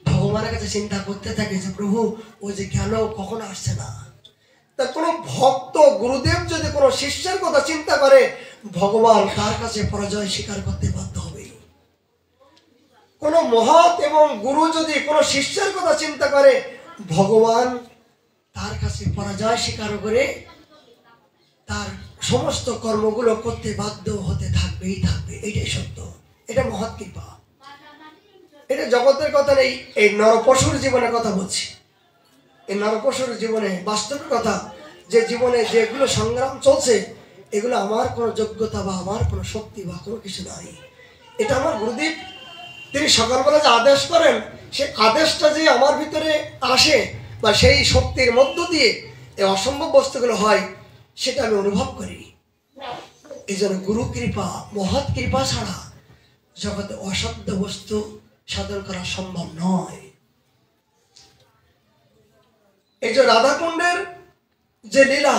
ভগবানের কাছে চিন্তা করতে থাকে যে প্রভু ও যে গেল, কখন আসছে না। তা কোনো ভক্ত গুরুদেব যদি কোনো শিষ্যের কথা চিন্তা করে, ভগবান তার কাছে পরাজয় স্বীকার করতে বাধ্য হবে। কোনো মহৎ এবং গুরু যদি কোনো শিষ্যের কথা চিন্তা করে, ভগবান তার কাছে পরাজয় স্বীকার করে তার সমস্ত কর্মগুলো করতে বাধ্য হতে থাকবেই থাকবে। এটাই সত্য, এটা মহৎ কৃপা। এটা জগতের কথা নেই, এই নরপশুর জীবনের কথা বলছি। এই নরপশুর জীবনে বাস্তবের কথা, যে জীবনে যেগুলো সংগ্রাম চলছে, এগুলো আমার কোনো যোগ্যতা বা আমার কোনো শক্তি বা কোনো কিছু নাই। এটা আমার গুরুদেব, তিনি সকালবেলা যে আদেশ করেন, সেই আদেশটা যে আমার ভিতরে আসে বা সেই শক্তির মধ্য দিয়ে এই অসম্ভব বস্তুগুলো হয়, সেটা আমি অনুভব করি। এই জন্য গুরু কৃপা, মহৎ কৃপা ছাড়া জগতে অসাধ্য বস্তু সাধন করা সম্ভব নয়। এই যে রাধাকুণ্ডের যে লীলা,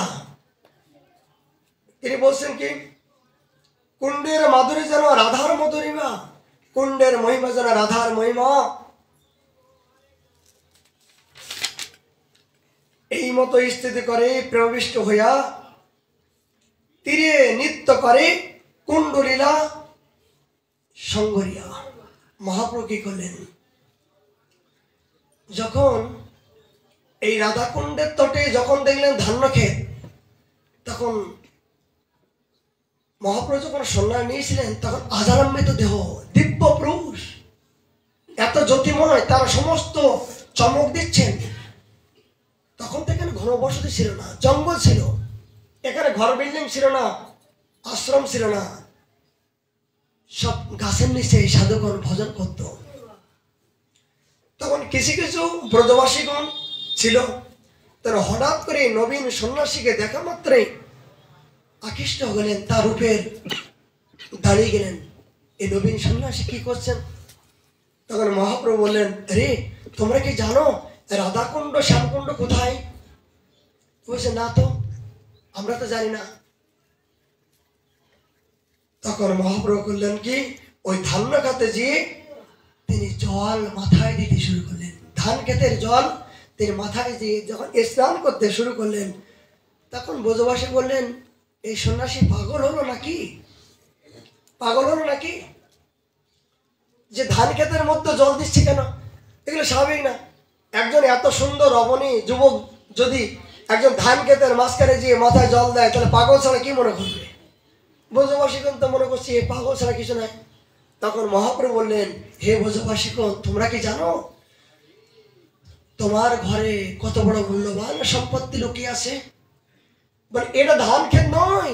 তিনি বলছেন কি, কুণ্ডের মাধুরী যেন রাধার মধুরিমা, কুণ্ডের মহিমা যেন রাধার মহিমা। এই মতো স্থিতি করে প্রবিষ্ট হইয়া তীরে নৃত্য করে কুণ্ডলীলা সংগরিয়া। মহাপ্রভু কি করলেন? যখন এই রাধাকুণ্ডের তটে যখন দেখলেন ধান্য ক্ষেত, তখন মহাপ্রভু যখন সন্ন্যাস নিয়েছিলেন, তখন আজারান্বিত দেহ, দিব্য পুরুষ, এত জ্যোতিময়, তার সমস্ত চমক দিচ্ছেন। তখন দেখেন ঘন জনবসতি ছিল না, জঙ্গল ছিল, এখানে ঘর বিল্ডিং ছিল না, আশ্রম ছিল না, সব গাছের নিচে সাধুগণ ভজন করত। তখন কিছু কিছু ব্রজবাসীগণ ছিল, তারা হঠাৎ করে নবীন সন্ন্যাসীকে দেখা মাত্রই আকৃষ্ট হলেন, তার রূপের দাঁড়িয়ে গেলেন, এই নবীন সন্ন্যাসী কি করছেন? তখন মহাপ্রভু বললেন, রে তোমরা কি জানো রাধাকুণ্ড শ্যামকুণ্ড কোথায়? বলছে, না তো, আমরা তো জানি না। তখন মহাপ্রভু করলেন কি, ওই ধান খাতে গিয়ে তিনি জল মাথায় দিতে শুরু করলেন। ধান ক্ষেতের জল তিনি মাথায় দিয়ে যখন স্নান করতে শুরু করলেন, তখন ব্রজবাসী বললেন, এই সন্ন্যাসী পাগল হলো নাকি? পাগল হলো নাকি যে ধান ক্ষেতের মধ্যে জল দিচ্ছে কেন? এগুলো স্বাভাবিক না। একজন এত সুন্দর রমণী যুবক যদি একজন ধান ক্ষেতের মাঝখানে গিয়ে মাথায় জল দেয়, তাহলে পাগল ছাড়া কি মনে করবে? ব্রজবাসীগণ তো মনে করছে এ পাগল ছাড়া কিছু নাই। তখন মহাপ্রভু বললেন, হে ব্রজবাসীগণ, তোমরা কি জানো তোমার ঘরে কত বড় মূল্যবান সম্পত্তি লুকিয়ে আছে? বলে, এটা ধান ক্ষেত নয়,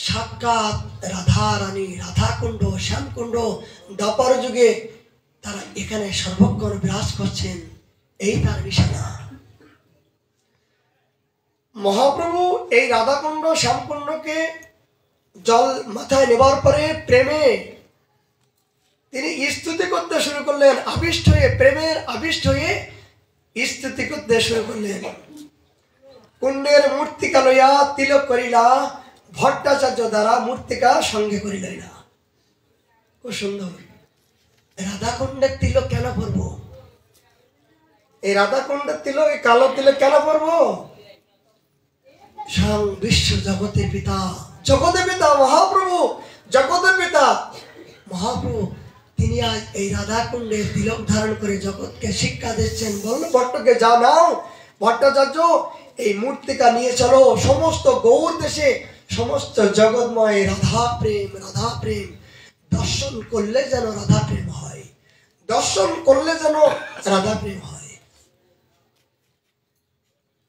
সাক্ষাৎ রাধা রানী, রাধাকুণ্ড শ্যামকুণ্ড, দ্বাপর যুগে তারা এখানে সর্বক্ষণ বিরাজ করছেন, এই তার নিশানা। মহাপ্রভু এই রাধাকুণ্ড শ্যামকুণ্ডকে জল মাথায় নেবার পরে প্রেমে তিনি স্তুতি করতে শুরু করলেন, আবিষ্ট হয়ে, প্রেমের আবিষ্ট হয়ে স্তুতি করতে শুরু করলেন। কুণ্ডের মূর্তিকা লইয়া তিলক করিলা, ভট্টাচার্য দ্বারা মূর্তিকা সঙ্গে করিলাই না। খুব সুন্দর। রাধাকুণ্ডের তিলক কেন পরবো? এই রাধাকুণ্ডের তিলক, এই কালো তিলক কেন পরবো? স্বয়ং বিশ্ব জগতের পিতা, জগতের পিতা মহাপ্রভু, জগতের পিতা মহাপ্রভু, তিনি আজ এই রাধাকুণ্ডে তিলক ধারণ করে জগৎকে শিক্ষা দিচ্ছেন। বলল ভট্টকে, যা নাও ভট্টাচার্য, এই মূর্তিকা নিয়ে চলো সমস্ত গৌর দেশে, সমস্ত জগৎময় রাধা প্রেম, রাধা প্রেম দর্শন করলে যেন রাধা প্রেম হয়, দর্শন করলে যেন রাধা প্রেম হয়।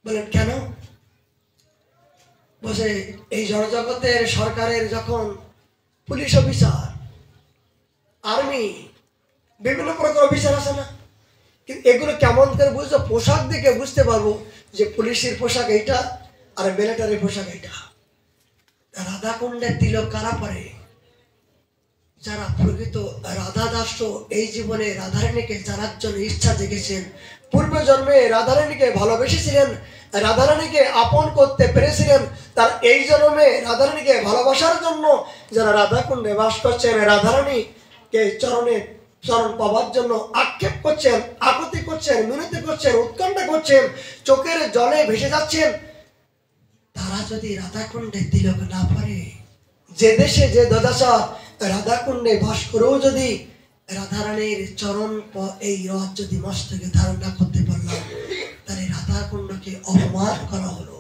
বলেন কেন? বসে এই জড়জগতের সরকারের যখন পুলিশ অফিসার, আর্মি, বিভিন্ন প্রকার অফিসার আছে না, কিন্তু এগুলো কেমন করে বুঝবো? পোশাক দেখে বুঝতে পারবো যে পুলিশের পোশাক এইটা আর মিলিটারির পোশাক এইটা। রাধাকুণ্ডের তিলক কারা পরে? যারা প্রকৃত রাধা দাস, এই জীবনে রাধারানীকে জানার জন্য ইচ্ছা জেগেছেন, পূর্ব জন্মে রাধারানীকে ভালোবেসেছিলেন, রাধারানীকে আপন করতে পেরেছিলেন, তার এই জন্মে রাধারানীকে ভালোবাসার জন্য যারা রাধাকুণ্ডে বাস করছেন, রাধারানীকে চরণ পাওয়ার জন্য আক্ষেপ করছেন, আকুতি করছেন, মিনতি করছেন, উৎকণ্ঠা করছেন, চোখের জলে ভেসে যাচ্ছেন, তারা যদি রাধাকুণ্ডে তিলক না পরে, যে দেশে যে দশা রাধাকুণ্ডে বাস করেও যদি রাধারানীর চরণ এই রথ যদি মস্তকে ধারণ না করতে পারলাম, তাহলে রাধাকুণ্ডকে অপমান করা হলো।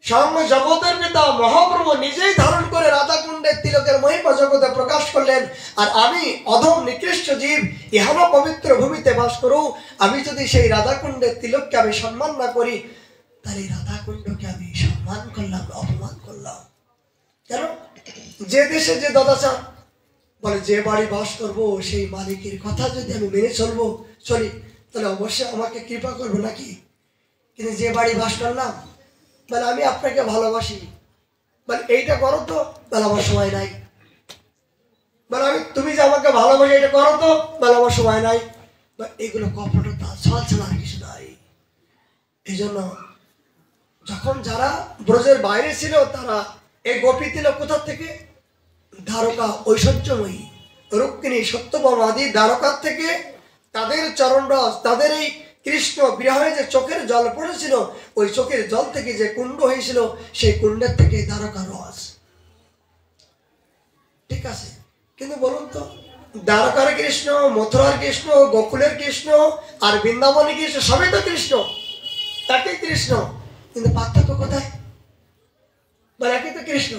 স্বয়ং জগতের পিতা মহাপ্রভু নিজেই ধারণ করে রাধাকুণ্ডের তিলকের মহিমা জগতে প্রকাশ করলেন। আর আমি অধম নিকৃষ্ট জীব, ইহানো পবিত্র ভূমিতে বাস করু, আমি যদি সেই রাধাকুণ্ডের তিলককে আমি সম্মান না করি, তাহলে রাধাকুণ্ডকে আমি সম্মান করলাম, অপমান করলাম। কেন? যে দেশে যে দদাচার, বলে যে বাড়ি বাস করব সেই মালিকের কথা যদি আমি মেনে চলি, তাহলে অবশ্যই আমাকে কৃপা করবো নাকি? কিন্তু যে বাড়ি বাস করলাম, বলে আমি আপনাকে ভালোবাসি, বলে এইটা করো তো, বলে আমার সময় নাই, বলে তুমি যে আমাকে ভালোবাসি এটা করো তো, বলে আমার সময় নাই। এগুলো কপটতা, ছল ছাড়া আর কিছু নাই। এই জন্য যখন যারা ব্রজের বাইরে ছিল, তারা এই গোপী তিলক কোথা থেকে? দ্বারকা ঐশ্বর্যময়ী রুক্মিণী, সত্যভামা আদি দ্বারকার থেকে তাদের চরণ রস, তাদের এই কৃষ্ণ বিরহে যে চোখের জল পড়েছিল, ওই চোখের জল থেকে যে কুণ্ড হয়েছিল, সেই কুণ্ডের থেকে দ্বারকা রস। ঠিক আছে, কিন্তু বলুন তো, দ্বারকার কৃষ্ণ, মথুরার কৃষ্ণ, গোকুলের কৃষ্ণ আর বৃন্দাবনের কৃষ্ণ, সবই তো কৃষ্ণ, একই কৃষ্ণ, কিন্তু পার্থক্য কোথায়? বলে একই তো কৃষ্ণ,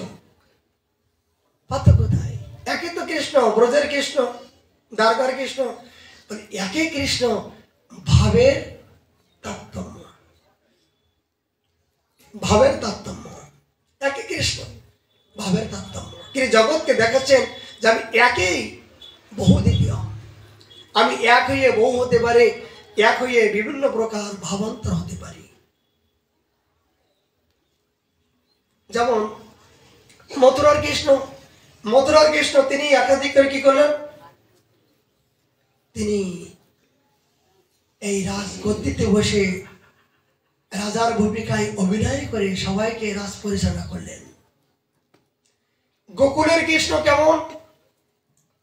পার্থক্য কোথায়? একই তো কৃষ্ণ, ব্রজের কৃষ্ণ, দ্বারকার কৃষ্ণ, একই কৃষ্ণ, ভাবের তারতম্য। ভাবের তারতম্য, একই কৃষ্ণ, ভাবের তারতম্য। তিনি জগৎকে দেখাচ্ছেন যে আমি একই বহুদ্বিতীয়, আমি এক হয়ে বহু হতে পারে, এক হয়ে বিভিন্ন প্রকার ভাবান্তর হতে পারি। যেমন মথুরার কৃষ্ণ তিনি একাধিক করে কি করলেন, তিনি এই রাজগদ্দিতে বসে রাজার ভূমিকায় অভিনয় করে সবাইকে রাজ পরিচালনা করলেন। গোকুলের কৃষ্ণ কেমন,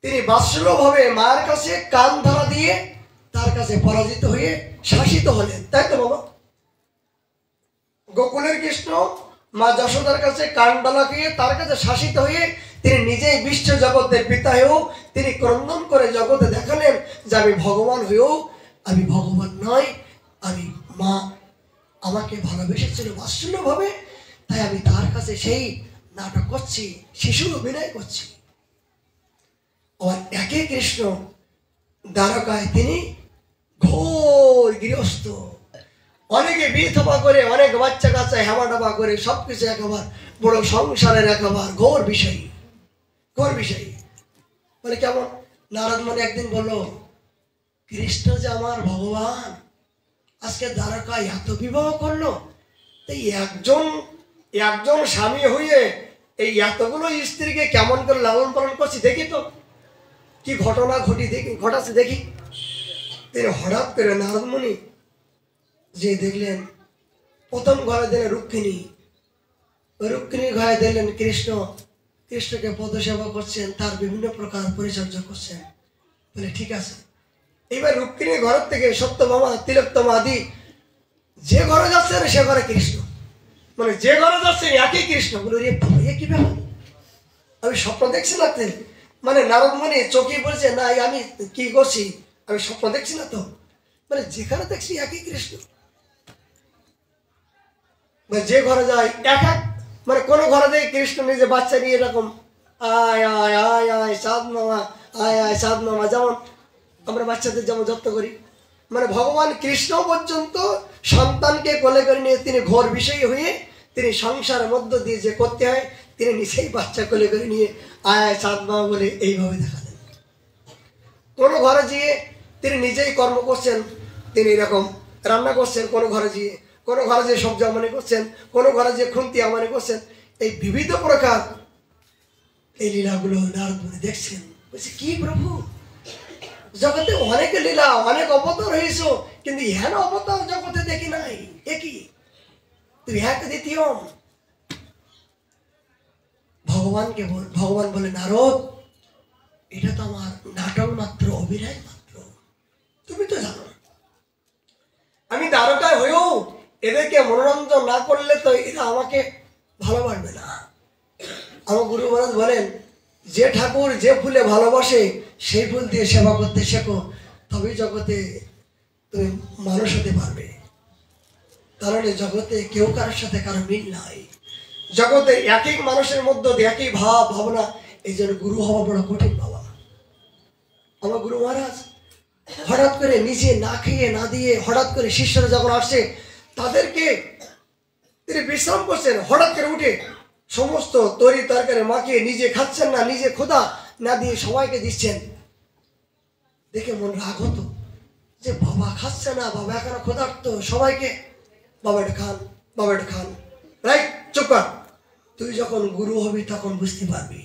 তিনি বাৎসল্যভাবে মায়ের কাছে কান ধরা দিয়ে তার কাছে পরাজিত হয়ে শাসিত হলেন, তাই তো বাবা? গোকুলের কৃষ্ণ মা যশোদার কাছে কান ডালা খেয়ে তার কাছে শাসিত হয়ে তিনি নিজেই বিশ্ব জগতের পিতা হয়েও তিনি ক্রন্দন করে জগতে দেখালেন যে আমি ভগবান হয়েও আমি ভগবান নয়, আমি মা আমাকে ভালোবেসেছিল বাৎসল্যভাবে, তাই আমি তার কাছে সেই নাটক করছি, শিশুর অভিনয় করছি। আর একই কৃষ্ণ দ্বারকায় তিনি ঘোর গৃহস্থ, অনেকে বিধবা করে, অনেক বাচ্চা কাচ্চা হেমাডাবা করে, সবকিছু একেবারে বড় সংসারের একেবারে ঘোর বিষয়ী বলে কেমন? নারদ মুনি একদিন বলল, কৃষ্ণ যে আমার ভগবান আজকে দ্বারকায় এত বিবাহ করলো, এই একজন স্বামী হয়ে এই এতগুলো স্ত্রীকে কেমন করে লালন পালন করছি দেখি তো, কি ঘটনা ঘটাচ্ছে দেখি। তিনি হঠাৎ করে নারদ মুনি যে দেখলেন, প্রথম ঘরে দিলেন রুক্মিণীর ঘরে দিলেন কৃষ্ণকে পদসেবা করছেন, তার বিভিন্ন প্রকার পরিচর্যা করছেন। বলে ঠিক আছে, এইবার রুক্মিণীর ঘর থেকে সত্যভামা, তিলোত্তমা আদি যে ঘরে যাচ্ছেন সে ঘরে কৃষ্ণ, মানে যে ঘরে যাচ্ছেন একই কৃষ্ণ। বলে রে ভাইয়া কি ব্যাপার, আমি স্বপ্ন দেখছি না? মানে নারদ মুনি চোখে বলছে না আমি কি করছি, আমি স্বপ্ন দেখছি না তো, মানে যেখানে দেখছি একই কৃষ্ণ। যে ঘরে যায় মানে কোনো ঘরে দেখি কৃষ্ণ নিজে বাচ্চা নিয়ে এরকম আয় আয় আয় আয় সাদ মামা, আয় আয় সাদ মামা, যেমন আমরা বাচ্চাদের যেমন যত্ন করি, মানে ভগবান কৃষ্ণ পর্যন্ত সন্তানকে কোলে করে নিয়ে তিনি ঘোর বিষয়ী হয়ে তিনি সংসারের মধ্য দিয়ে যে করতে হয় তিনি নিজেই বাচ্চা কোলে করে নিয়ে আয় আয় সাদ মামা বলে এইভাবে দেখালেন। কোনো ঘরে গিয়ে তিনি নিজেই কর্ম করছেন, তিনি এরকম রান্না করছেন, কোনো ঘরে যে সবজি আমদানি করছেন, কোনো ঘরে যে খুন্তি আমদানি করছেন, এই বিবিধ প্রকার এই লীলাগুলো নারদ মুনি দেখছেন। বলছে কি প্রভু, জগতে অনেক লীলা, অনেক অবতার হয়েছ, কিন্তু হেন অবতার জগতে দেখি নাই, একই তুই এক দ্বিতীয়। ভগবান বলে নারদ, এটা তো আমার নাটক মাত্র, অভিনয় মাত্র, তুমি তো জানো আমি দ্বারকায় হয়েও এদেরকে মনোরঞ্জন না করলে তো এরা আমাকে ভালোবাসবে না। আমার গুরু মহারাজ বলেন, যে ঠাকুর যে ফুলে ভালোবাসে সেই ফুল দিয়ে সেবা করতে শেখো, তবেই জগতে তুমি মানুষ হতে পারবে। কারণ জগতে কেউ কারোর সাথে কারো মিল নাই, জগতে এক এক মানুষের মধ্যে একই ভাবনা, এই জন্য গুরু হওয়া বড় কঠিন বাবা। আমার গুরু মহারাজ হঠাৎ করে নিজে না খেয়ে না দিয়ে হঠাৎ করে শিষ্যরা যখন আসছে তাদেরকে তিনি বিশ্রাম করছেন, হঠাৎ করে উঠে সমস্ত তরি তরকারি মাখিয়ে নিজে খাচ্ছেন না, নিজে ক্ষুধা না দিয়ে সবাইকে দিচ্ছেন। দেখে মন রাগ হতো যে বাবা খাচ্ছে না, বাবা এখনো ক্ষুধার্ত, সবাইকে বাবা এটা খান, রাইট, চুপ কর। তুই যখন গুরু হবি তখন বুঝতে পারবি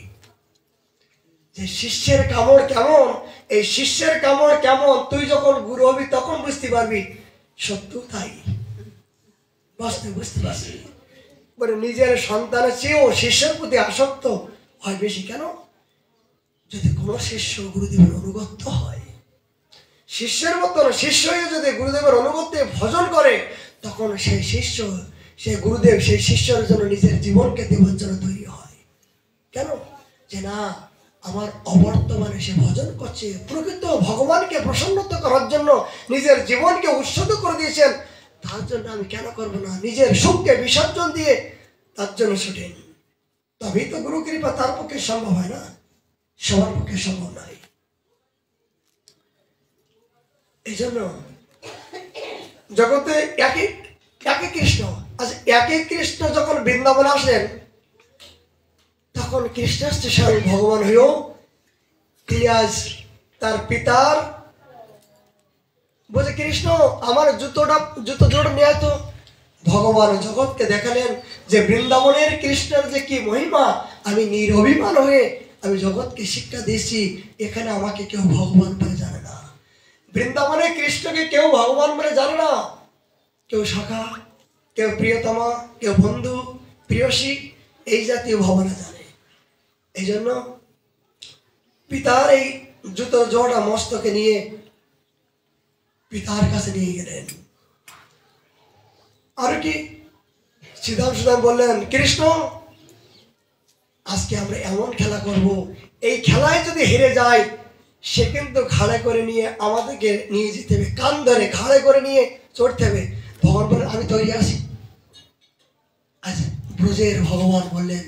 যে শিষ্যের কামড় কেমন, এই শিষ্যের কামড় কেমন, তুই যখন গুরু হবি তখন বুঝতে পারবি। সত্য তাই, বুঝতে পারবি। বলে নিজের সন্তানের চেয়েও শিষ্যের প্রতি আসক্ত হয় বেশি। কেন? যদি কোনো শিষ্য গুরুদেবের অনুগত হয়, শিষ্যের মতন শিষ্য হয়ে যদি গুরুদেবের অনুগত্যে ভজন করে, তখন সেই শিষ্য, সেই গুরুদেব সেই শিষ্যের জন্য নিজের জীবনকে দেবার জন্য তৈরি হয়। কেন? যে না, আমার অবর্তমানে সে ভজন করছে, প্রকৃত ভগবানকে প্রসন্নতা করার জন্য নিজের জীবনকে উৎসর্গ করে দিয়েছেন, তার জন্য আমি কেন করবো না, নিজের সুখকে বিসর্জন দিয়ে তার জন্য ছুটেন। তবেই তো গুরু কৃপা তার পক্ষে সম্ভব হয় না, সবার পক্ষে সম্ভব নয়। এই জন্য জগতে একই কৃষ্ণ, আজ একই কৃষ্ণ যখন বৃন্দাবনে আসলেন, তখন কৃষ্ণ স্টেশন ভগবান হয়েও তিনি আজ তার পিতার বলছে, কৃষ্ণ আমার জুতো জোড় নিয়ে তো। ভগবান জগৎকে দেখালেন যে বৃন্দাবনের কৃষ্ণের যে কি মহিমা, আমি নিরভিমান হয়ে আমি জগৎকে শিক্ষা দিয়েছি। এখানে আমাকে কেউ ভগবান বলে জানে না, বৃন্দাবনে কৃষ্ণকে কেউ ভগবান বলে জানে না। কেউ সখা, কেউ প্রিয়তমা, কেউ বন্ধু, প্রিয়সী, এই জাতীয় ভাবনা জানে। এই জন্য পিতার এই জুতোর জোড়া মস্তকে নিয়ে পিতার কাছে নিয়ে গেলেন। আর কি সুদাম বললেন, কৃষ্ণ আজকে আমরা এমন খেলা করব, এই খেলায় যদি হেরে যায় সে কিন্তু ঘাড়ে করে নিয়ে আমাদেরকে নিয়ে যেতে হবে, কান ধরে ঘাড়ে করে নিয়ে চড়তে হবে। ভগবান বলেন, আমি তৈরি আছি। আজ ব্রজের ভগবান বললেন,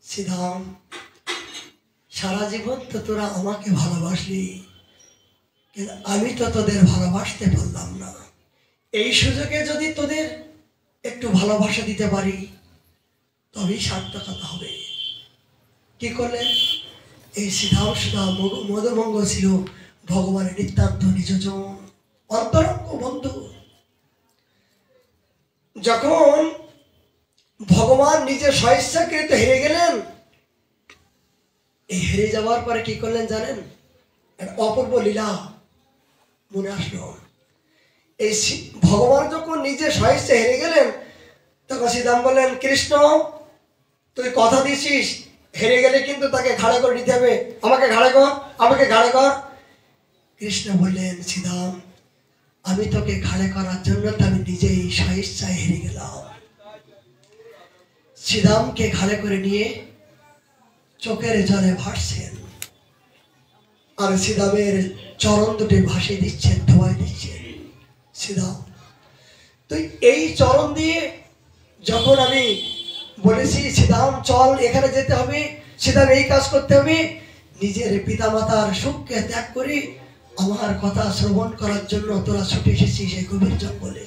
শ্রীধাম সারা জীবন তো তোরা আমাকে ভালোবাসলি, কিন্তু আমি তো তোদের ভালোবাসতে পারলাম না। এই সুযোগে যদি তোদের একটু ভালোবাসা দিতে পারি তবেই সার্থকতা হবে। কি করলেন? এই সুধা মধুমঙ্গ ছিল ভগবানের নিতান্ত নিজজন অন্তরঙ্গ বন্ধু। যখন ভগবান নিজের স্বেচ্ছাকৃত হেরে গেলেন, এই হেরে যাওয়ার পরে কি করলেন জানেন? একটা অপূর্ব লীলা মনে আসলো। এই ভগবান যখন নিজে স্বেচ্ছা হেরে গেলেন, তখন শ্রীদাম বললেন, কৃষ্ণ তুই কথা দিছিস হেরে গেলে কিন্তু তাকে ঘাড়ে করে নিতে হবে, আমাকে ঘাড়ে কর। কৃষ্ণ বললেন, শ্রীদাম আমি তোকে ঘাড়ে করার জন্য তো আমি নিজেই স্বেচ্ছায় হেরে গেলাম। শ্রীদামকে ঘাড়ে করে নিয়ে চোখের জলে ভাসছেন, আর শ্রীদামের চরণ দুটি ভাসিয়ে দিচ্ছেন, ধোয়াই দিচ্ছেন। শ্রীদাম তুই এই চরণ দিয়ে, যখন আমি বলেছি শ্রীদাম চল এখানে যেতে হবে, শ্রীদাম এই কাজ করতে হবে, নিজের পিতা মাতার সুখকে ত্যাগ করে আমার কথা শ্রবণ করার জন্য তোরা ছুটে এসেছিস এই গভীর জঙ্গলে।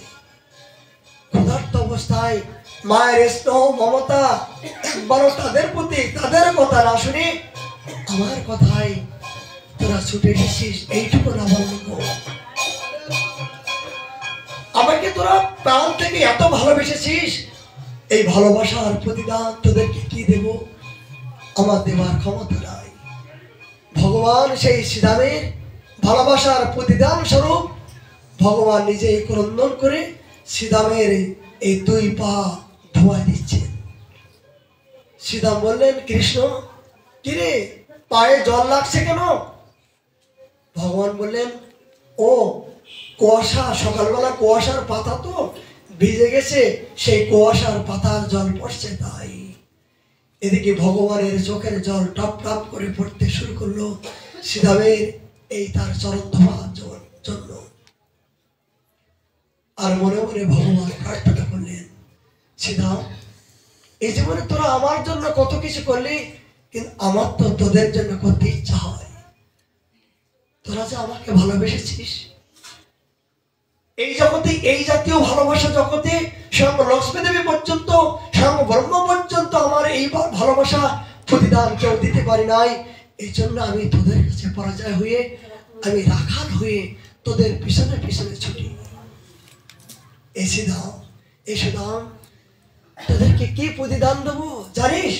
ক্ষুধার্ত অবস্থায় মায়ের স্নেহ মমতা একবারও তাদের প্রতি, তাদের কথা না শুনে আমার কথায় তোরা ছুটে এসেছিস, এইটুকু না বলল আমাকে তোরা প্রাণ থেকে এত ভালোবেসেছিস, এই ভালোবাসার প্রতিদান তোদেরকে কি দেব? আমার দেওয়ার ক্ষমতা নাই। ভগবান সেই শ্রীদামের ভালোবাসার প্রতিদান স্বরূপ ভগবান নিজেই ক্রন্দন করে শ্রীদামের এই দুই পা ধোয়া দিচ্ছেন। শ্রীদাম বললেন, কৃষ্ণ কিরে পায়ে জল লাগছে কেন? ভগবান বললেন, ও কুয়াশা, সকালবেলা কুয়াশার পাতা তো ভিজে গেছে, সেই কুয়াশার পাতার জল পড়ছে তাই। এদিকে ভগবানের চোখের জল টপ টপ করে পড়তে শুরু করলো শ্রীদামের এই তার চরণ ধোয়ার জন্য। আর মনে মনে ভগবান প্রার্থনা করলেন, শ্রীদাম এই জীবনে তোরা আমার জন্য কত কিছু করলি, কিন্তু আমার তো তোদের জন্য করতে ইচ্ছা হয়। তোরা যে আমাকে ভালোবেসেছিস, এই জগতে এই জাতীয় ভালোবাসা জগতে স্বয়ং লক্ষ্মী দেবী পর্যন্ত, স্বয়ং ব্রহ্ম পর্যন্ত আমার এই ভালোবাসা প্রতিদান কেউ দিতে পারি নাই। এই জন্য আমি তোদের কাছে পরাজয় হয়ে, আমি রাখাল হয়ে তোদের পিছনে পিছনে ছুটি। এই সুদাম তোদেরকে কি প্রতিদান দেবো জানিস?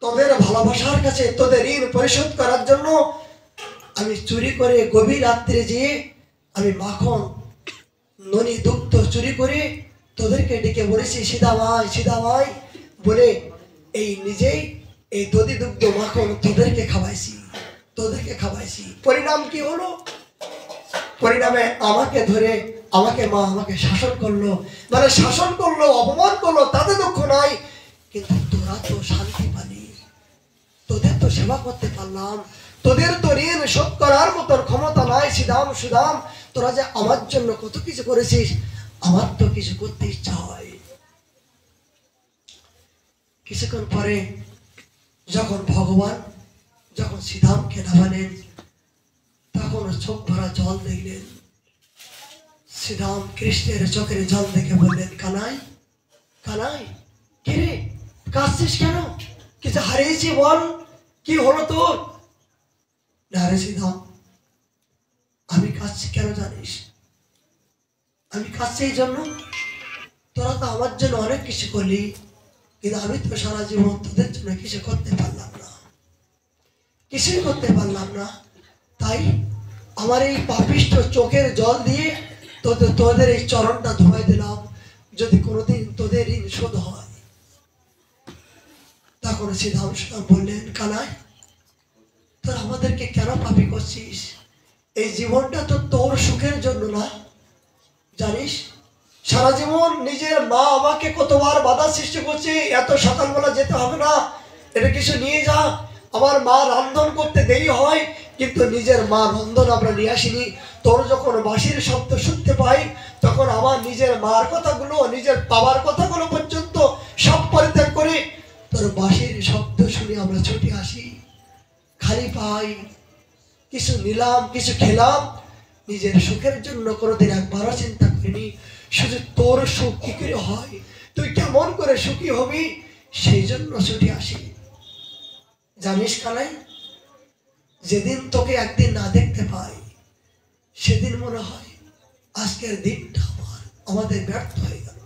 তোদের ভালোবাসার কাছে তোদের ঋণ পরিশোধ করার জন্য আমি চুরি করে গভীর রাত্রে যেয়ে আমি মাখন ননি দুগ্ধ চুরি করে তোদেরকে ডেকে বলেছি সীতামাই বলে এই নিজেই এই দধি দুগ্ধ মাখন তোদেরকে খাওয়াইছি। পরিণাম কি হলো? পরিণামে আমাকে ধরে আমাকে শাসন করলো, অপমান করলো, তাতে দুঃখ নাই, কিন্তু তোরা তো শান্তি পালি, তোদের তো সেবা করতে পারলাম, তোদের তো ঋণ শোধ করার মতন ক্ষমতা নাই। সুদাম তোরা যে আমার জন্য কত কিছু করেছিস, আমার তো কিছু করতে ইচ্ছা হয়। কিছুক্ষণ পরে যখন ভগবান শ্রীধামকে নামালেন, তখন চোখ ভরা জল দেখলেন। শ্রীরাম কৃষ্ণের চোখের জল দেখে বললেন, কানাই কানাই, কে রে, কাঁদছিস কেন? কিছু হারিয়েছি বল, কি হলো তোর? না রে শ্রীরাম, আমি কাঁদছি কেন জানিস? আমি কাঁদছি এই জন্য, তোরা তো আমার জন্য অনেক কিছু করলি, কিন্তু আমি তো সারা জীবন তোদের জন্য কিছু করতে পারলাম না, কিছুই করতে পারলাম না। তাই আমার এই পাপিষ্ঠ চোখের জল দিয়ে তোদের এই চরণটা ধুয়ে দিলাম, যদি কোনোদিন তোদের ঋণ শোধ হয়। তখন শ্রীরাম বললেন, কানাই, তোর আমাদেরকে কেন পাপী করছিস? এই জীবনটা তো তোর সুখের জন্য না, জানিস? সারা জীবন নিজের মা আমাকে কতবার বাধা সৃষ্টি করছে, এত সকালবেলা যেতে হবে না, এটা কিছু নিয়ে যা। আমার মা রান্ধন করতে দেরি হয়, কিন্তু নিজের মা রন্ধন আমরা নিয়ে আসিনি। তোর যখন বাঁশির শব্দ শুনতে পাই, তখন আমার নিজের মার কথাগুলো, নিজের বাবার কথাগুলো পর্যন্ত সব পরিত্যাগ করে তোর বাঁশির শব্দ শুনে আমরা ছুটে আসি। খালি পাই, কিছু নিলাম, কিছু খেলাম, নিজের সুখের জন্য কোনোদিন একবারও চিন্তা করিনি। শুধু তোর সুখ কি করে হয়, তুই কেমন করে সুখী হবি, সেই জন্য ছুটে আসি। জানিস কানাই, যেদিন তোকে একদিন না দেখতে পাই, সেদিন মনে হয় আজকের দিনটা আমাদের ব্যর্থ হয়ে গেল।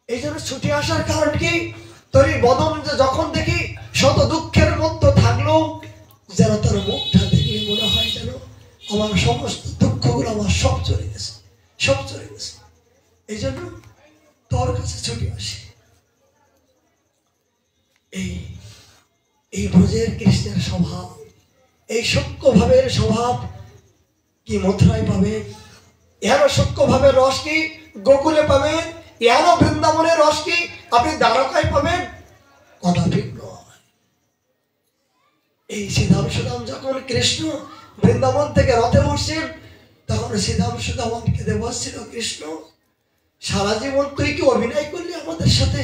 এই জন্য ছুটে আসার কারণ কি? তোর এই বদন যখন দেখি শত দুঃখের মধ্যে থাকলো, যেন তোর মুখটা দেখলে মনে হয় যেন আমার সমস্ত দুঃখগুলো আমার সব চলে গেছে, সব চলে গেছে। এই জন্য তোর কাছে ছুটে আসি। এই ব্রজের কৃষ্ণের স্বভাব, এই সূক্ষ্ম ভাবের স্বভাব কি মথুরায় পাবেন? এর সূক্ষ্ম ভাবের রস কি গোকুলে পাবেন? এর বৃন্দাবনের রস কি আপনি দ্বারকায় পাবেন? কদাপি নয়। এই শ্রীধাম সুদাম যখন কৃষ্ণ বৃন্দাবন থেকে রথে উঠছেন, তখন শ্রীধাম সুদামন কেঁদে বসছিল, কৃষ্ণ, সারা জীবন তুই কি অভিনয় করলি আমাদের সাথে?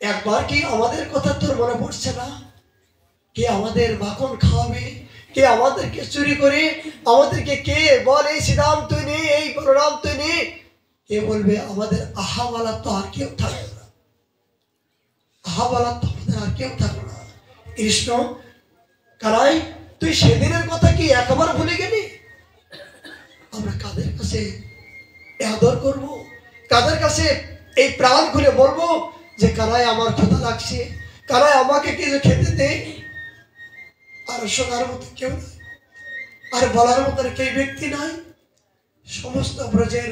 একবার কি আমাদের কথা তোর মনে পড়ছে না? কে আমাদের মাখন খাওয়াবে? কে আমাদেরকে চুরি করে আমাদেরকে কে বল, এই শ্রীরাম তুই নে, এই বলরাম তুই নে? কে বলবে? আমাদের আহাওয়ালা তো আর কেউ থাকবে না, আহাওয়ালা তো আমাদের আর কেউ থাকবে না। কৃষ্ণ, কানাই, তুই সেদিনের কথা কি একবার ভুলে গেলি? আমরা কাদের কাছে আদর করবো, কাদের কাছে এই প্রাণ খুলে বলবো যে কানাই আমার ক্ষুধা লাগছে, কানাই আমাকে কিছু খেতে দে? আর শোনার মতো কেউ নাই, আর বলার মতো কেউ ব্যক্তি নাই। সমস্ত ব্রজের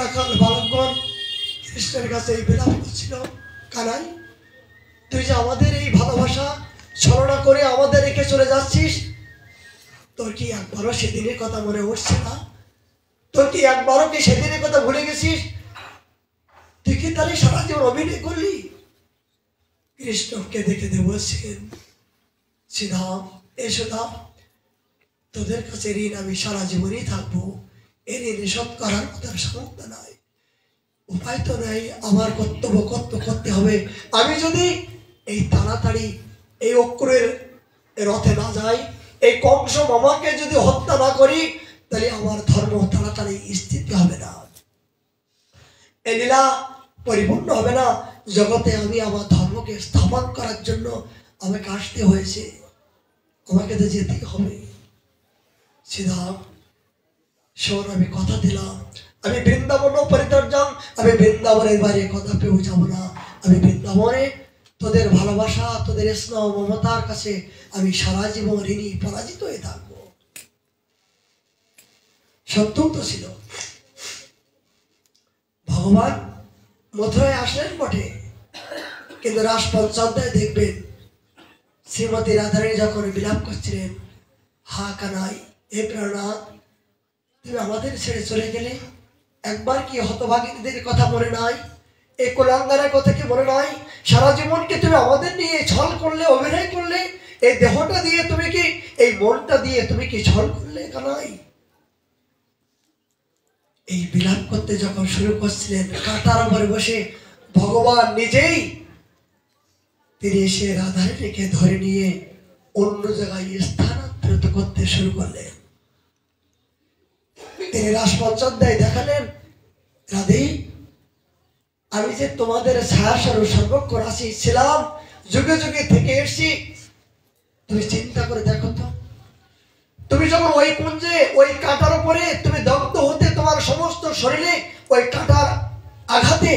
রাখাল বালকগণ কৃষ্ণের কাছে এই বিলাপ করছিল, কানাই, তুই যে আমাদের এই ভালোবাসা ছলনা করে আমাদের রেখে চলে যাচ্ছিস, তোর কি একবারও সেদিনের কথা মনে উঠছে না? তোর কি একবারও কি সেদিনের কথা ভুলে গেছিস? তুই কি তাহলে সারা জীবন অভিনয় করলি? কৃষ্ণকে দেখে দে বলছেন, শ্রীধাম, এসো ধাম, তোদের কাছে ঋণ আমি সারা জীবনই থাকবো, এর ঋণ শোধ করার মতো সামর্থ্য নাই, উপায় তো নাই, আমার কর্তব্য করতে হবে। আমি যদি এই তাড়াতাড়ি এই অক্রুরের রথে না যাই, এই কংস মামাকে যদি হত্যা না করি, তাহলে আমার ধর্ম তাড়াতাড়ি স্থিতি হবে না, এই লীলা পরিপূর্ণ হবে না। জগতে আমি আমার ধর্মকে স্থাপন করার জন্য আমাকে আসতে হয়েছে, আমাকে তো যেতেই হবে। শ্রীধাম, শোন, আমি কথা দিলাম, আমি বৃন্দাবন পরিত্যাজ্যম, আমি বৃন্দাবনের বাইরে কদাপিও যাব না। আমি বৃন্দাবনে তোদের ভালোবাসা, তোদের স্নেহ মমতার কাছে আমি সারা জীবন ঋণী, পরাজিত হয়ে থাকবো। সত্য তো ছিল। ভগবান মথুরায় আসলেন বটে, কিন্তু রাস পঞ্চাধ্যায় দেখবেন শ্রীমতী রাধারানী যখন বিলাপ করছিলেন, হা কানাই, হে প্রাণনাথ, তুমি আমাদের ছেড়ে চলে গেলে, একবার কি হতভাগীদের কথা মনে নাই? এই কুলাঙ্গারের কথা কি মনে নাই? সারা জীবনকে তুমি আমাদের নিয়ে ছল করলে, অভিনয় করলে, এই দেহটা দিয়ে তুমি কি, এই মনটা দিয়ে তুমি কি ছল করলে কানাই? এই বিলাপ করতে যখন শুরু করছিলেন, কাঁটার উপরে বসে ভগবান নিজেই তিনি এসে রাধারানীকে ধরে নিয়ে অন্য জায়গায় স্থানান্তরিত করতে শুরু করলেন। তিনি তিনি রাজপঞ্চাদ দেয় দেখালেন, রাধে আমি যে তোমাদের ছায়া স্বরূপ সর্বক্ষণ আসি ছিলাম, যুগে যুগে থেকে এসছি, তুমি চিন্তা করে দেখো তো, তুমি যখন ওই কুঞ্জে ওই কাঁটার উপরে তুমি দগ্ধ হতে, তোমার সমস্ত শরীরে ওই কাঁটার আঘাতে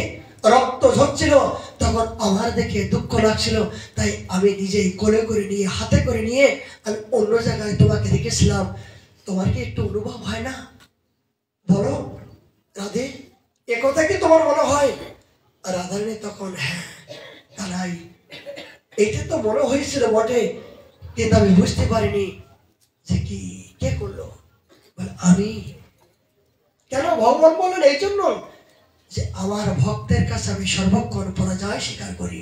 রক্ত ঝরছিল, তখন আমার দেখে দুঃখ লাগছিল, তাই আমি নিজেই কোলে করে নিয়ে হাতে করে নিয়ে আমি অন্য জায়গায় তোমাকে রেখেছিলাম। তোমার কি একটু অনুভব হয় না? বলো রাধে, এ কথা কি তোমার মনে হয়? রাধারানী তখন হ্যাঁ তাই, এইটা তো মনে হয়েছিল বটে, কিন্তু আমি বুঝতে পারিনি যে কি কে করলো। আমি কেন? ভগবান বলেন এই জন্য যে আমার ভক্তের কাছে আমি সর্বক্ষণ পরাজয় স্বীকার করি।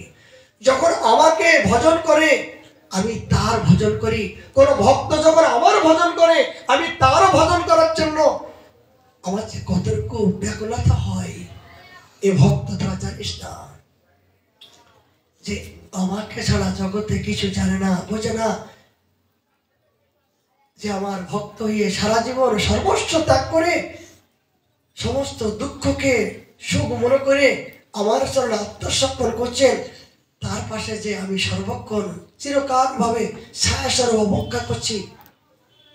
যখন আমাকে ভজন করে আমি তার ভজন করি, কোন ভক্ত যখন আমার ভজন করে আমি তার ভজন করার জন্য আমার যে কতটুকু ব্যাকুলতা হয়, এ ভক্ত তোরা জানিস না যে আমাকে ছাড়া জগতে কিছু জানে না, বোঝে না, যে আমার ভক্ত হয়ে সারা জীবন সর্বস্ব ত্যাগ করে সমস্ত দুঃখকে সুখ মনে করে আমার চরণে আত্মসমর্পণ করছেন, তার পাশে যে আমি সর্বক্ষণ চিরকাল ভাবে ছায়া স্বরূপ অপেক্ষা করছি,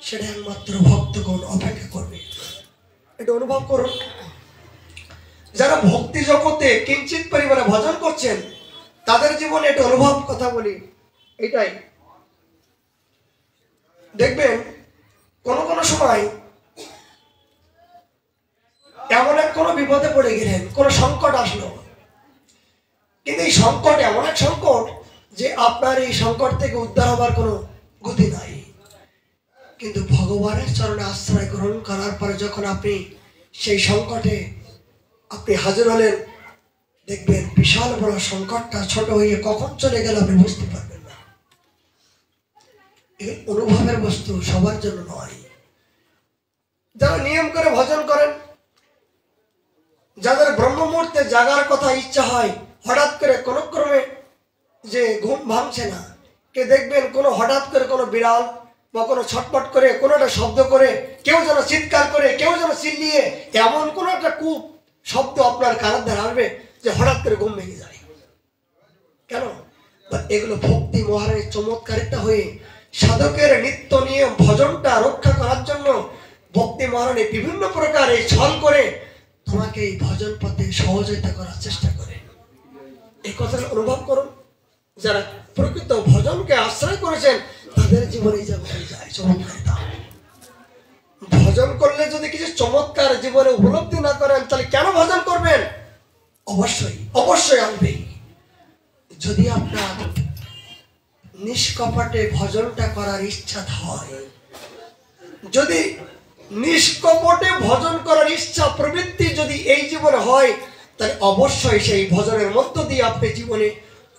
সেটা একমাত্র ভক্তগণ অপেক্ষা করবে। এটা অনুভব করুন। যারা ভক্তি জগতে কিঞ্চিত পরিমাণে ভজন করছেন তাদের জীবনে এটা অনুভব কথা বলি, এটাই দেখবেন কোনো কোনো সময় এমন এক কোনো বিপদে পড়ে গেলেন, কোন সংকট আসলো, কিন্তু এই সংকট এমন এক সংকট যে আপনার এই সংকট থেকে উদ্ধার হবার কোনো গতি নাই, কিন্তু ভগবানের চরণে আশ্রয় গ্রহণ করার পরে যখন আপনি সেই সংকটে আপনি হাজির হলেন, দেখবেন বিশাল বড় সংকটটা ছোট হয়ে কখন চলে গেল আপনি বুঝতে পারবেন না। এই অনুভবের বস্তু সবার জন্য নয়। যারা নিয়ম করে ভজন করেন, যাদের ব্রহ্ম মুহূর্তে জাগার কথা ইচ্ছা হয়, হঠাৎ করে কোনো ক্রমে যে ঘুম ভাঙছে না, কে দেখবেন কোনো হঠাৎ করে কোনো বিড়াল বা কোনো ছটপট করে কোনো একটা শব্দ করে, কেউ যেন চিৎকার করে, কেউ যেন চিল্লিয়ে এমন কোনো একটা কূপ শব্দ আপনার কানের দ্বারা আসবে যে হঠাৎ করে ঘুম ভেঙে যায়। কেন? এগুলো ভক্তি মহারাজের চমৎকারিতা হয়ে সাধকের নিত্য নিয়ম ভজনটা রক্ষা করার জন্য ভক্তি মহারানী বিভিন্ন প্রকার এই ছল করে তোমাকে এই ভজন পথে সহযোগিতা করার চেষ্টা করে। এই কথাটা অনুভব করুন। যারা প্রকৃত ভজনকে আশ্রয় করেছেন তাদের জীবনে যায় চমৎকারিতা। ভজন করলে যদি কিছু চমৎকার জীবনে উপলব্ধি না করেন তাহলে কেন ভজন করবেন? অবশ্যই অবশ্যই আনবেই। যদি আপনার নিষ্কপটে ভজনটা করার ইচ্ছা হয়, যদি নিষ্কপটে ভজন করার ইচ্ছা প্রবৃত্তি যদি এই জীবনে হয়, তাহলে অবশ্যই সেই ভজনের মধ্য দিয়ে আপনি জীবনে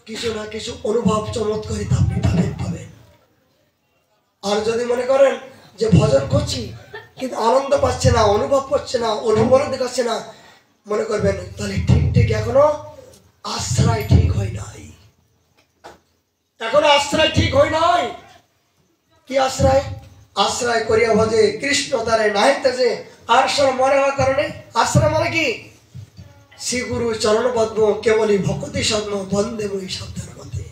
কিছু না কিছু অনুভব চমৎকারিতা আপনি পাবেন। আর যদি মনে করেন যে ভজন করছি কিন্তু আনন্দ পাচ্ছে না, অনুভব করছে না, অনুভব দেখাচ্ছে না, মনে করবেন তাহলে ঠিক এখনো আশ্রয় ঠিক হয় নাই, এখনো আশ্রয় ঠিক হয় নাই। কি আশ্রয়? আশ্রয় করিয়া ভজে কৃষ্ণ তারে নাহিতেছে আর সব মনে হওয়ার কারণে। আশ্রয় মানে কি? শ্রী গুরু চরণ পদ্ম কেবলই ভক্তি সদ্ম বন্দে মই শব্দের মধ্যে।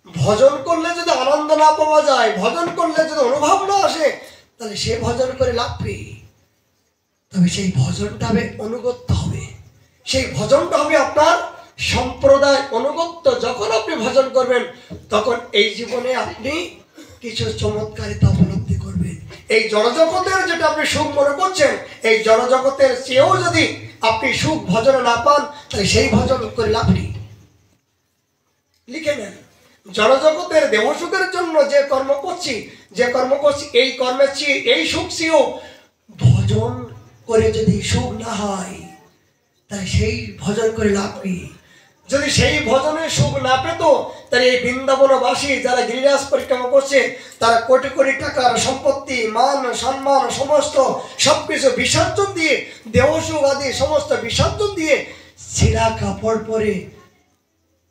ভজন করলে যদি আনন্দ না পাওয়া যায়, ভজন করলে যদি অনুভব না আসে, তাহলে সে ভজন করে লাভ কি? তবে সেই ভজনটা হবে অনুগত্য হবে, সেই ভজনটা হবে আপনার সম্প্রদায় অনুগত্য। যখন আপনি ভজন করবেন তখন এই জীবনে আপনি কিছু চমৎকারিতা উপলব্ধি করবেন। এই জড়জগতের যেটা আপনি সুখ মনে করছেন, এই জড়জগতের চেয়েও যদি আপনি সুখ ভজনে না পান, তাহলে সেই ভজন করে লাভ নেই। লিখে নেন, জড়জগতের দেহ সুখের জন্য যে কর্ম করছি এই কর্মের চেয়ে এই সুখ চেয়েও ভজন করে যদি সুখ না হয়, তাই সেই ভজন করে লাভ কি? যদি সেই ভজনে সুখ না পেত, তাহলে এই বৃন্দাবনবাসী যারা গিরিরাজ পরিক্রমা করছে তারা কোটি কোটি টাকার সম্পত্তি, মান সম্মান সমস্ত সবকিছু বিসর্জন দিয়ে, দেহ সুখ আদি সমস্ত বিসর্জন দিয়ে ছিঁড়া কাপড় পরে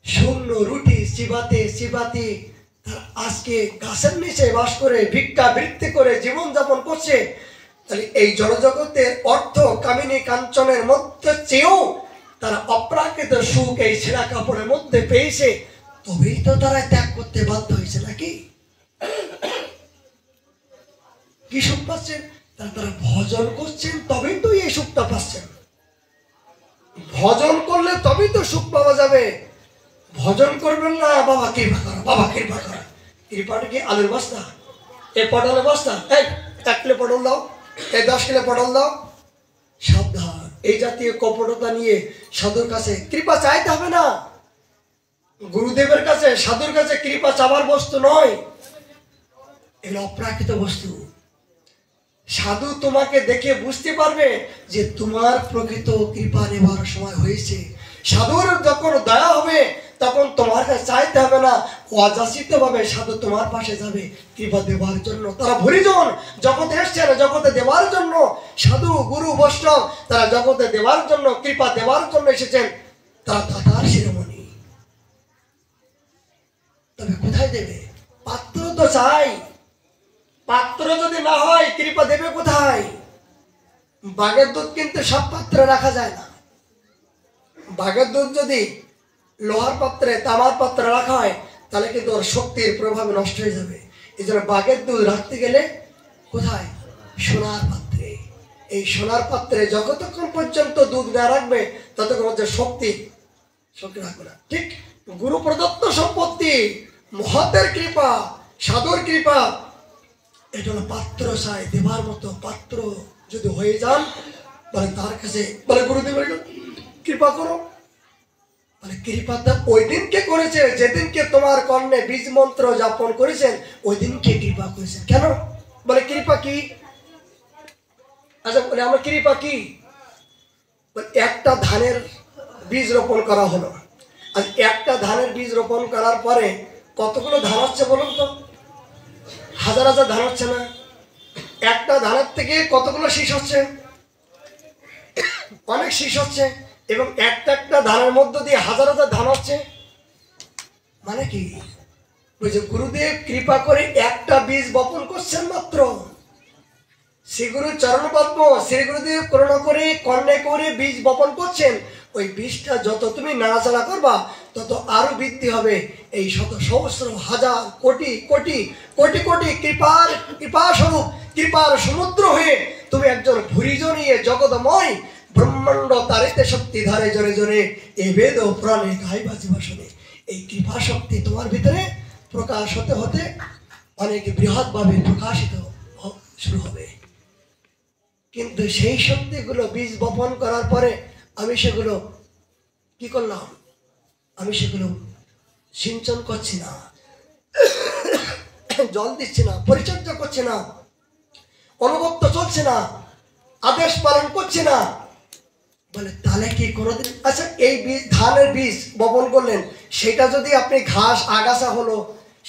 শূন্য রুটি চিবাতে তারা আজকে গাছের নিচে বাস করে ভিক্ষা বৃত্তি করে জীবনযাপন করছে। তাহলে এই জড়জগতের অর্থ কামিনী কাঞ্চনের মধ্যে চেয়েও তারা অপ্রাকৃত সুখ এই ছেঁড়া কাপড়ের মধ্যে পেয়েছে, তবেই তো তারা ত্যাগ করতে বাধ্য হয়েছে, নাকি? কি সুখ পাচ্ছেন? তারা ভজন করছেন, তবেই তো এই সুখটা পাচ্ছেন। ভজন করলে তবেই তো সুখ পাওয়া যাবে। ভজন করবেন না, বাবা কৃপা করো, বাবা কৃপা করো। কৃপাটা কি আলুর বস্তা? এ পটলের বস্তা, এই 1 কিলো পটল দাও, এই 10 কিলো পটল দাও। সাবধান, এই জাতীয় কপটতা নিয়ে সাধুর কাছে কৃপা চাইতে হবে না। গুরুদেবের কাছে, সাধুর কাছে কৃপা চাবার বস্তু নয়, এগুলো অপ্রাকৃত বস্তু। সাধু তোমাকে দেখে বুঝতে পারবে যে তোমার প্রকৃত কৃপা নেবার সময় হয়েছে। সাধুর যখন দয়া হবে তখন তোমার কাছে চাইতে হবে না, অযাচিত ভাবে সাধু তোমার পাশে যাবে কৃপা দেবার জন্য। তারা ভরিজন জগতে এসছেন জগতে দেবার জন্য। সাধু গুরু বৈষ্ণব তারা জগতে দেবার জন্য, কৃপা দেবার জন্য এসেছেন। তারা দাতার শিরোমণি। তবে কোথায় দেবে? পাত্র তো চাই। পাত্র যদি না হয় কৃপা দেবে কোথায়? বাঘের দুধ কিন্তু সব পাত্রে রাখা যায় না। বাঘের দুধ যদি লোহার পাত্রে, তামার পাত্রে রাখা হয় তাহলে কিন্তু ওর শক্তির প্রভাবে নষ্ট হয়ে যাবে। এই জন্য বাঘের দুধ রাখতে গেলে কোথায়? সোনার পাত্রে। এই সোনার পাত্রে যতক্ষণ পর্যন্ত দুধ না রাখবে ততক্ষণ হচ্ছে শক্তি রাখবে না। ঠিক গুরু প্রদত্ত সম্পত্তি, মহতের কৃপা, সাধুর কৃপা, এটা হলো পাত্র চাই। দেবার মতো পাত্র যদি হয়ে যান, বলে তার কাছে বলে গুরুদেবের কৃপা করো। মানে কৃপাটা ওই দিনকে করেছে যেদিনকে তোমার কর্ণে বীজ মন্ত্র যাপন করেছেন, ওই দিনকে কৃপা করেছেন। কেন? বলে কৃপা কি? আচ্ছা বলে আমার কৃপা কি? একটা ধানের বীজ রোপণ করা হলো। আর একটা ধানের বীজ রোপণ করার পরে কতগুলো ধান হচ্ছে বলুন তো? হাজার হাজার ধান হচ্ছে না? একটা ধানের থেকে কতগুলো শীষ হচ্ছে? অনেক শীষ হচ্ছে। এবং একটা একটা ধানের মধ্য দিয়ে হাজার হাজার ধান হচ্ছে। মানে কি? গুরুদেব কৃপা করে একটা বীজ বপন করছেন মাত্র। শ্রী গুরু চরণ পদ্ম, শ্রী গুরুদেব করুণা করে কর্ণে করে বীজ বপন করছেন। ওই বীজটা যত তুমি নাড়াচাড়া করবা তত আরো বৃদ্ধি হবে। এই শত সহস্র হাজার কোটি কোটি কোটি কোটি কৃপা স্বরূপ, কৃপার সমুদ্র হয়ে তুমি একজন ভুরিজ নিয়ে জগৎময় ব্রহ্মাণ্ড তারিতে শক্তি ধারে জোরে জোরে এ বেদ ও প্রাণে গাই বাজিবা শুনে। এই কৃপা শক্তি তোমার ভিতরে প্রকাশ হতে হতে অনেক বৃহৎ ভাবে প্রকাশিত শুরু হবে। কিন্তু সেই শক্তিগুলো বীজ বপন করার পরে আমি সেগুলো কি করলাম? আমি সেগুলো সিঞ্চন করছি না, জল দিচ্ছি না, পরিচর্যা করছি না, অনুগত্য চলছে না, আদেশ পালন করছি না। বলে তাহলে কি কোনোদিন? আচ্ছা এই বীজ, ধানের বীজ বপন করলেন, সেটা যদি আপনি ঘাস আগাছা হলো,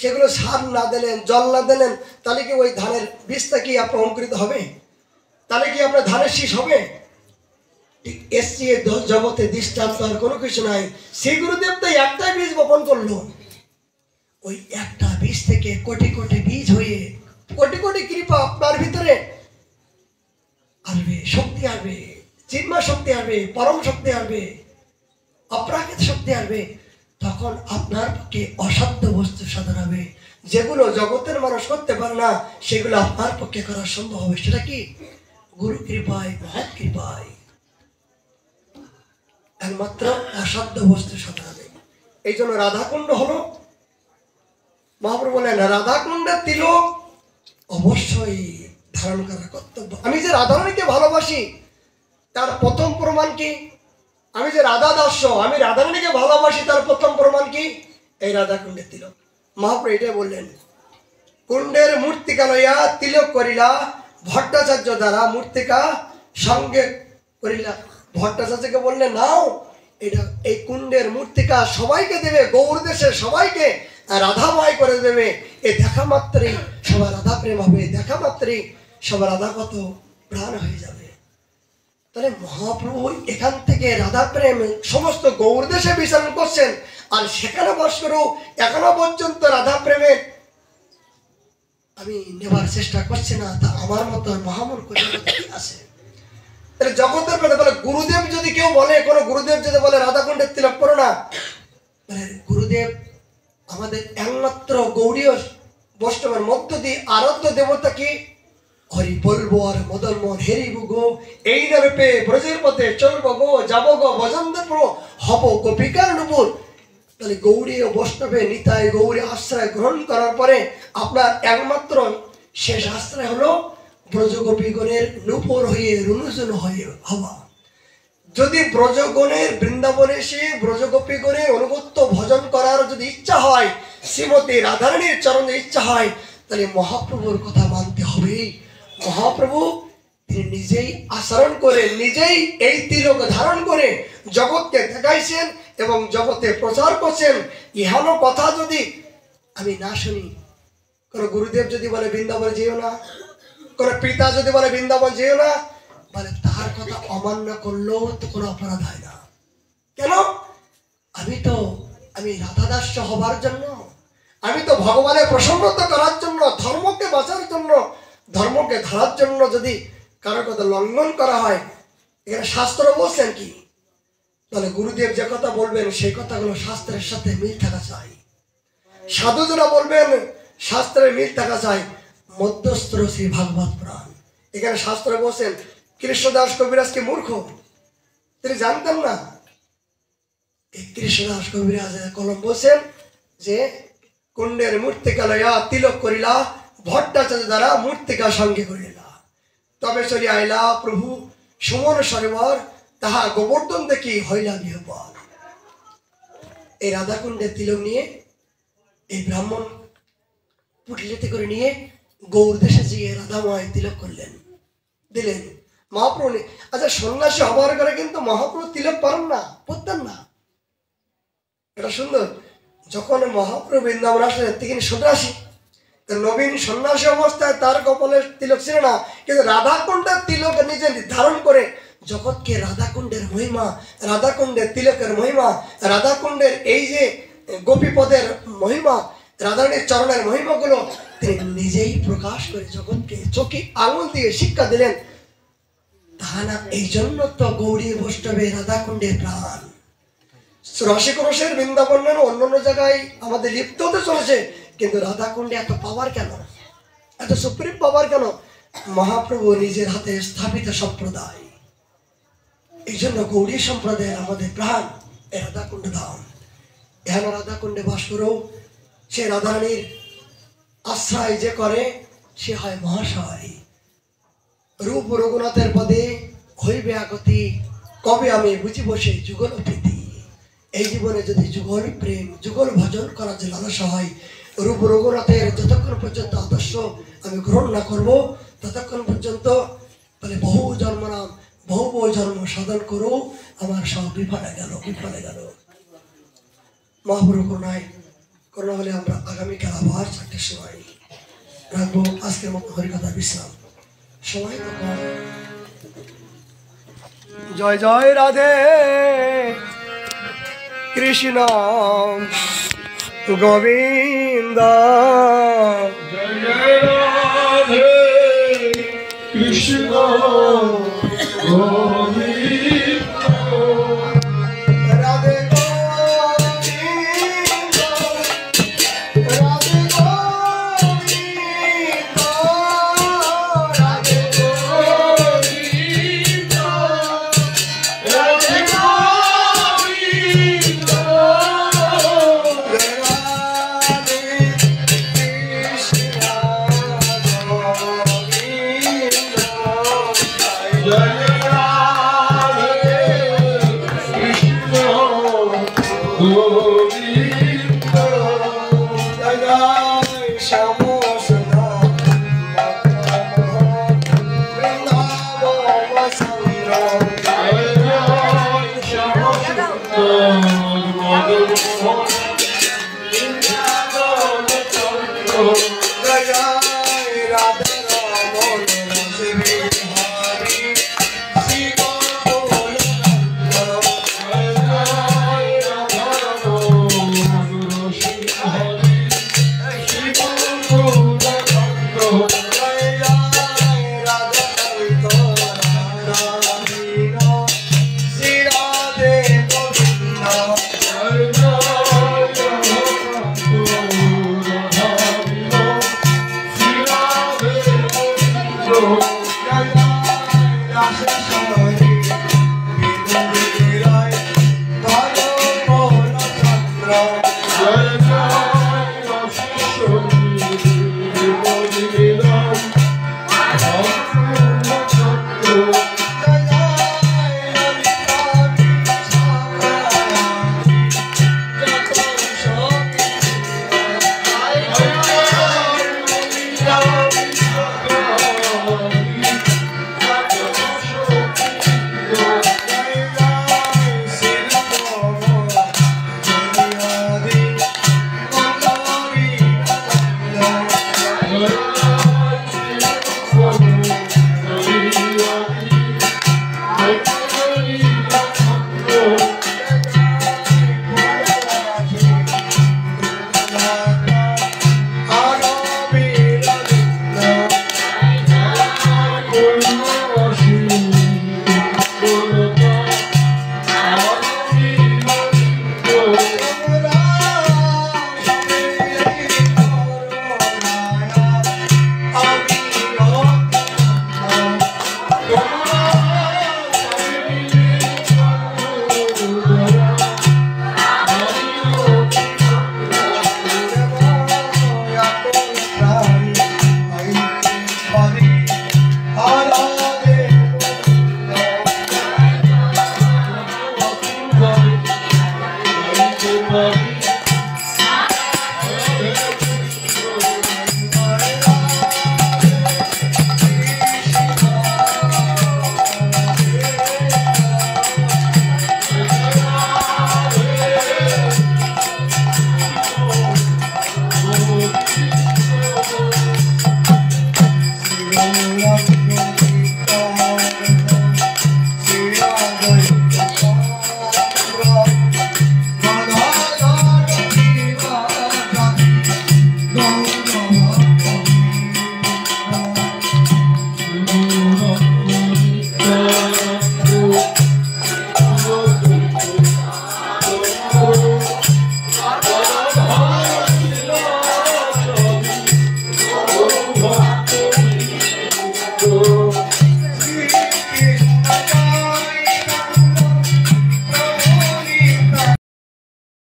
সেগুলো সার না দিলেন, জল না দিলেন, তাহলে কি ওই ধানের বীজটা কি আপনার অঙ্কুরিত হবে? তাহলে কি আপনার ধানের শীষ হবে? ঠিক এসছি জগতে দৃষ্টান্ত আর কোনো কিছু নাই। শ্রী গুরুদেব তো একটাই বীজ বপন করলো। ওই একটা বীজ থেকে কোটি কোটি বীজ হয়ে কোটি কোটি কৃপা আপনার ভিতরে আসবে, শক্তি আসবে, চিন্ময় শক্তি আসবে, পরম শক্তি আসবে, অপ্রাকৃত শক্তি আসবে। তখন আপনার পক্ষে অসাধ্য বস্তু সাধন হবে। যেগুলো জগতের মানুষ করতে পারে না সেগুলো আপনার পক্ষে করা সম্ভব হবে। সেটা কি? গুরু কৃপায়, মহৎ কৃপায় একমাত্র অসাধ্য বস্তু সাধন হবে। এই জন্য রাধাকুণ্ড হলো, মহাপ্রভু বলেন রাধাকুণ্ডের তিলক অবশ্যই ধারণ করার কর্তব্য। আমি যে রাধারানীকে ভালোবাসি তার প্রথম প্রমাণ কি? আমি যে রাধা দাস্য, আমি রাধারানীকে ভালোবাসি তার প্রথম প্রমাণ কি? এই রাধাকুণ্ডের তিলক। মহাপ্রভু এটাই বললেন, কুণ্ডের মূর্তিকা লইয়া তিলক করিলা ভট্টাচার্য দ্বারা মূর্তিকা সঙ্গে করিলা। ভট্টাচার্যকে বললেন নাও এটা, এই কুণ্ডের মূর্তিকা সবাইকে দেবে, গৌর দেশের সবাইকে রাধাময় করে দেবে। এ দেখা মাত্রই সবার রাধা প্রেম হবে, দেখা মাত্রই সবার রাধাগত প্রাণ হয়ে যাবে। তাহলে মহাপ্রভু এখান থেকে রাধা প্রেম সমস্ত গৌর দেশে বিচরণ করছেন, আর সেখানে বাস করেও এখনো পর্যন্ত রাধা প্রেমের আমি নেবার চেষ্টা করছি না, তা আমার মতো মহামূর্খ আছে। তাহলে জগতের কথা বলে গুরুদেব যদি কেউ বলে, কোনো গুরুদেব যদি বলে রাধাকুণ্ডের তিলক করো না, মানে গুরুদেব আমাদের একমাত্র গৌড়ীয় বৈষ্ণবের মধ্য দিয়ে আরাধ্য দেবতা কি? হরি বলবো আর মদন মোহন হেরিব গো, এই নামে পেয়ে ব্রজের পথে চলবো গো, যাবো গো ভজনদের প্রো, হব গোপিকার নুপুর। তাহলে গৌড়ী ও বৈষ্ণবে নিতাই গৌরী আশ্রয় গ্রহণ করার পরে আপনার একমাত্র শেষ আশ্রয় হলো ব্রজগোপীগণের নূপুর হয়ে রুনুজুন হয়ে হওয়া। যদি ব্রজগণের বৃন্দাবনে এসে ব্রজগোপীগণের অনুগত্য ভজন করার যদি ইচ্ছা হয়, শ্রীমতী রাধারানীর চরণে ইচ্ছা হয়, তাহলে মহাপ্রভুর কথা মানতে হবে। মহাপ্রভু তিনি নিজেই আচরণ করে, নিজেই এই তিলক ধারণ করে জগৎকে দেখাইছেন এবং জগতে প্রচার করছেন। ইহানো কথা যদি আমি না শুনি, কোন গুরুদেব যদি বলে বৃন্দাবনে যেও না, কোন পিতা যদি বলে বৃন্দাবন যেও না, বলে তার কথা অমান্য করলেও তো কোনো অপরাধ হয় না। কেন? আমি রাধাদাস্য হবার জন্য, আমি তো ভগবানের প্রসন্নতা করার জন্য, ধর্মকে বাঁচার জন্য, ধর্মকে ধরার জন্য যদি কারো কথা লঙ্ঘন করা হয়, এখানে শাস্ত্র বলছেন কি? তাহলে গুরুদেব যে কথা বলবেন সেই কথাগুলো শাস্ত্রের সাথে মিল থাকা চাই। সাধুজরা বলবেন শাস্ত্রের মিল থাকা চাই। মধ্যস্থ শ্রী ভাগবত পুরাণ, এখানে শাস্ত্র বলছেন কৃষ্ণদাস কবিরাজ কি মূর্খ? তিনি জানতেন না? এই কৃষ্ণদাস কবিরাজ কলম বলছেন যে কুণ্ডের মূর্তিকা লয়া তিলক করিলা, ভট্টাচার্য দ্বারা মূর্তিকা সঙ্গে করিলা, তবে চলি আইলা প্রভু সুমন সরোবর, তাহা গোবর্ধন দেখি হইলা বিহবল। এই রাধাকুণ্ডের তিলক নিয়ে এই ব্রাহ্মণ পুটলিতে করে নিয়ে গৌর দেশে গিয়ে রাধাময় তিলক করলেন, দিলেন মহাপ্রভু। আচ্ছা, সন্ন্যাসী হবার করে কিন্তু মহাপ্রভু তিলক পারেন না, পড়তেন না। এটা সুন্দর। যখন মহাপ্রভু বৃন্দাবন আসলেন তিনি সন্ন্যাসী, নবীন সন্ন্যাসী অবস্থায় তার কপালের তিলক ছিল না, কিন্তু রাধাকুণ্ডের তিলক নিজে ধারণ করে জগৎকে রাধাকুণ্ডের মহিমা, রাধাকুণ্ডের তিলকের মহিমা, রাধাকুণ্ডের এই যে গোপীপদের মহিমা, রাধারানীর চরণের মহিমাগুলো তিনি নিজেই প্রকাশ করে জগৎকে চোখে আঙুল দিয়ে শিক্ষা দিলেন। তা না, এই জন্য তো গৌরী বৈষ্ণবে রাধাকুণ্ডের প্রাণ। রসিক রসের বৃন্দাবন অন্য জায়গায় আমাদের লিপ্ত হতে চলেছে, কিন্তু রাধাকুণ্ডে এত পাওয়ার কেন, এত সুপ্রিম পাওয়ার কেন? মহাপ্রভু নিজের হাতে স্থাপিত সম্প্রদায়। এই জন্য গৌরী সম্প্রদায়ের আমাদের প্রাণ এই রাধাকুণ্ড ধাম। এখানে রাধাকুণ্ডে বাস করেও সে রাধারানীর আশ্রয় যে করে সে হয় মহাশয়। রূপ রঘুনাথের পদে হইবে আগতি, কবে আমি বুঝিব সেই যুগল প্রীতি। এই জীবনে যদি যুগল প্রেম, যুগল ভজন করার যে লালসা হয়, রূপ রঘুনাথের যতক্ষণ পর্যন্ত আদর্শ আমি গ্রহণ না করবো ততক্ষণ পর্যন্ত মানে বহু জন্মনাম বহু বহু জন্ম সাধন করো, আমার সব বিফলে গেল, বিফলে গেল। মহাপ্রভু করুণায় করোনা হলে আমরা আগামীকাল আবার 4টার সময় রাখবো। আজকের মতো হরিকথা বিশ্রাম, সময় তো কম। জয় জয় রাধে কৃষ্ণ গোবিন্দ, জয় জয় রাধে কৃষ্ণ গোবিন্দ, রাধে গোবিন্দ, রাধে গোবিন্দ, রাধে গোবিন্দ, রাধে গোবিন্দ, জয় রাধে কৃষ্ণ গোবিন্দ, জয় জয় শ্যাম সুধা বৃন্দাবন চন্দ্র, জয় জয় শ্যাম সুন্দর মদন মোহন বৃন্দাবন চন্দ্র, জয় জয় রাধা রমন রসে বিহারী শ্রী গোকুল নন্দ, জয় জয় রাধা রমন রসিক হরি শিব গোকুল নন্দ, জয় জয় রাধে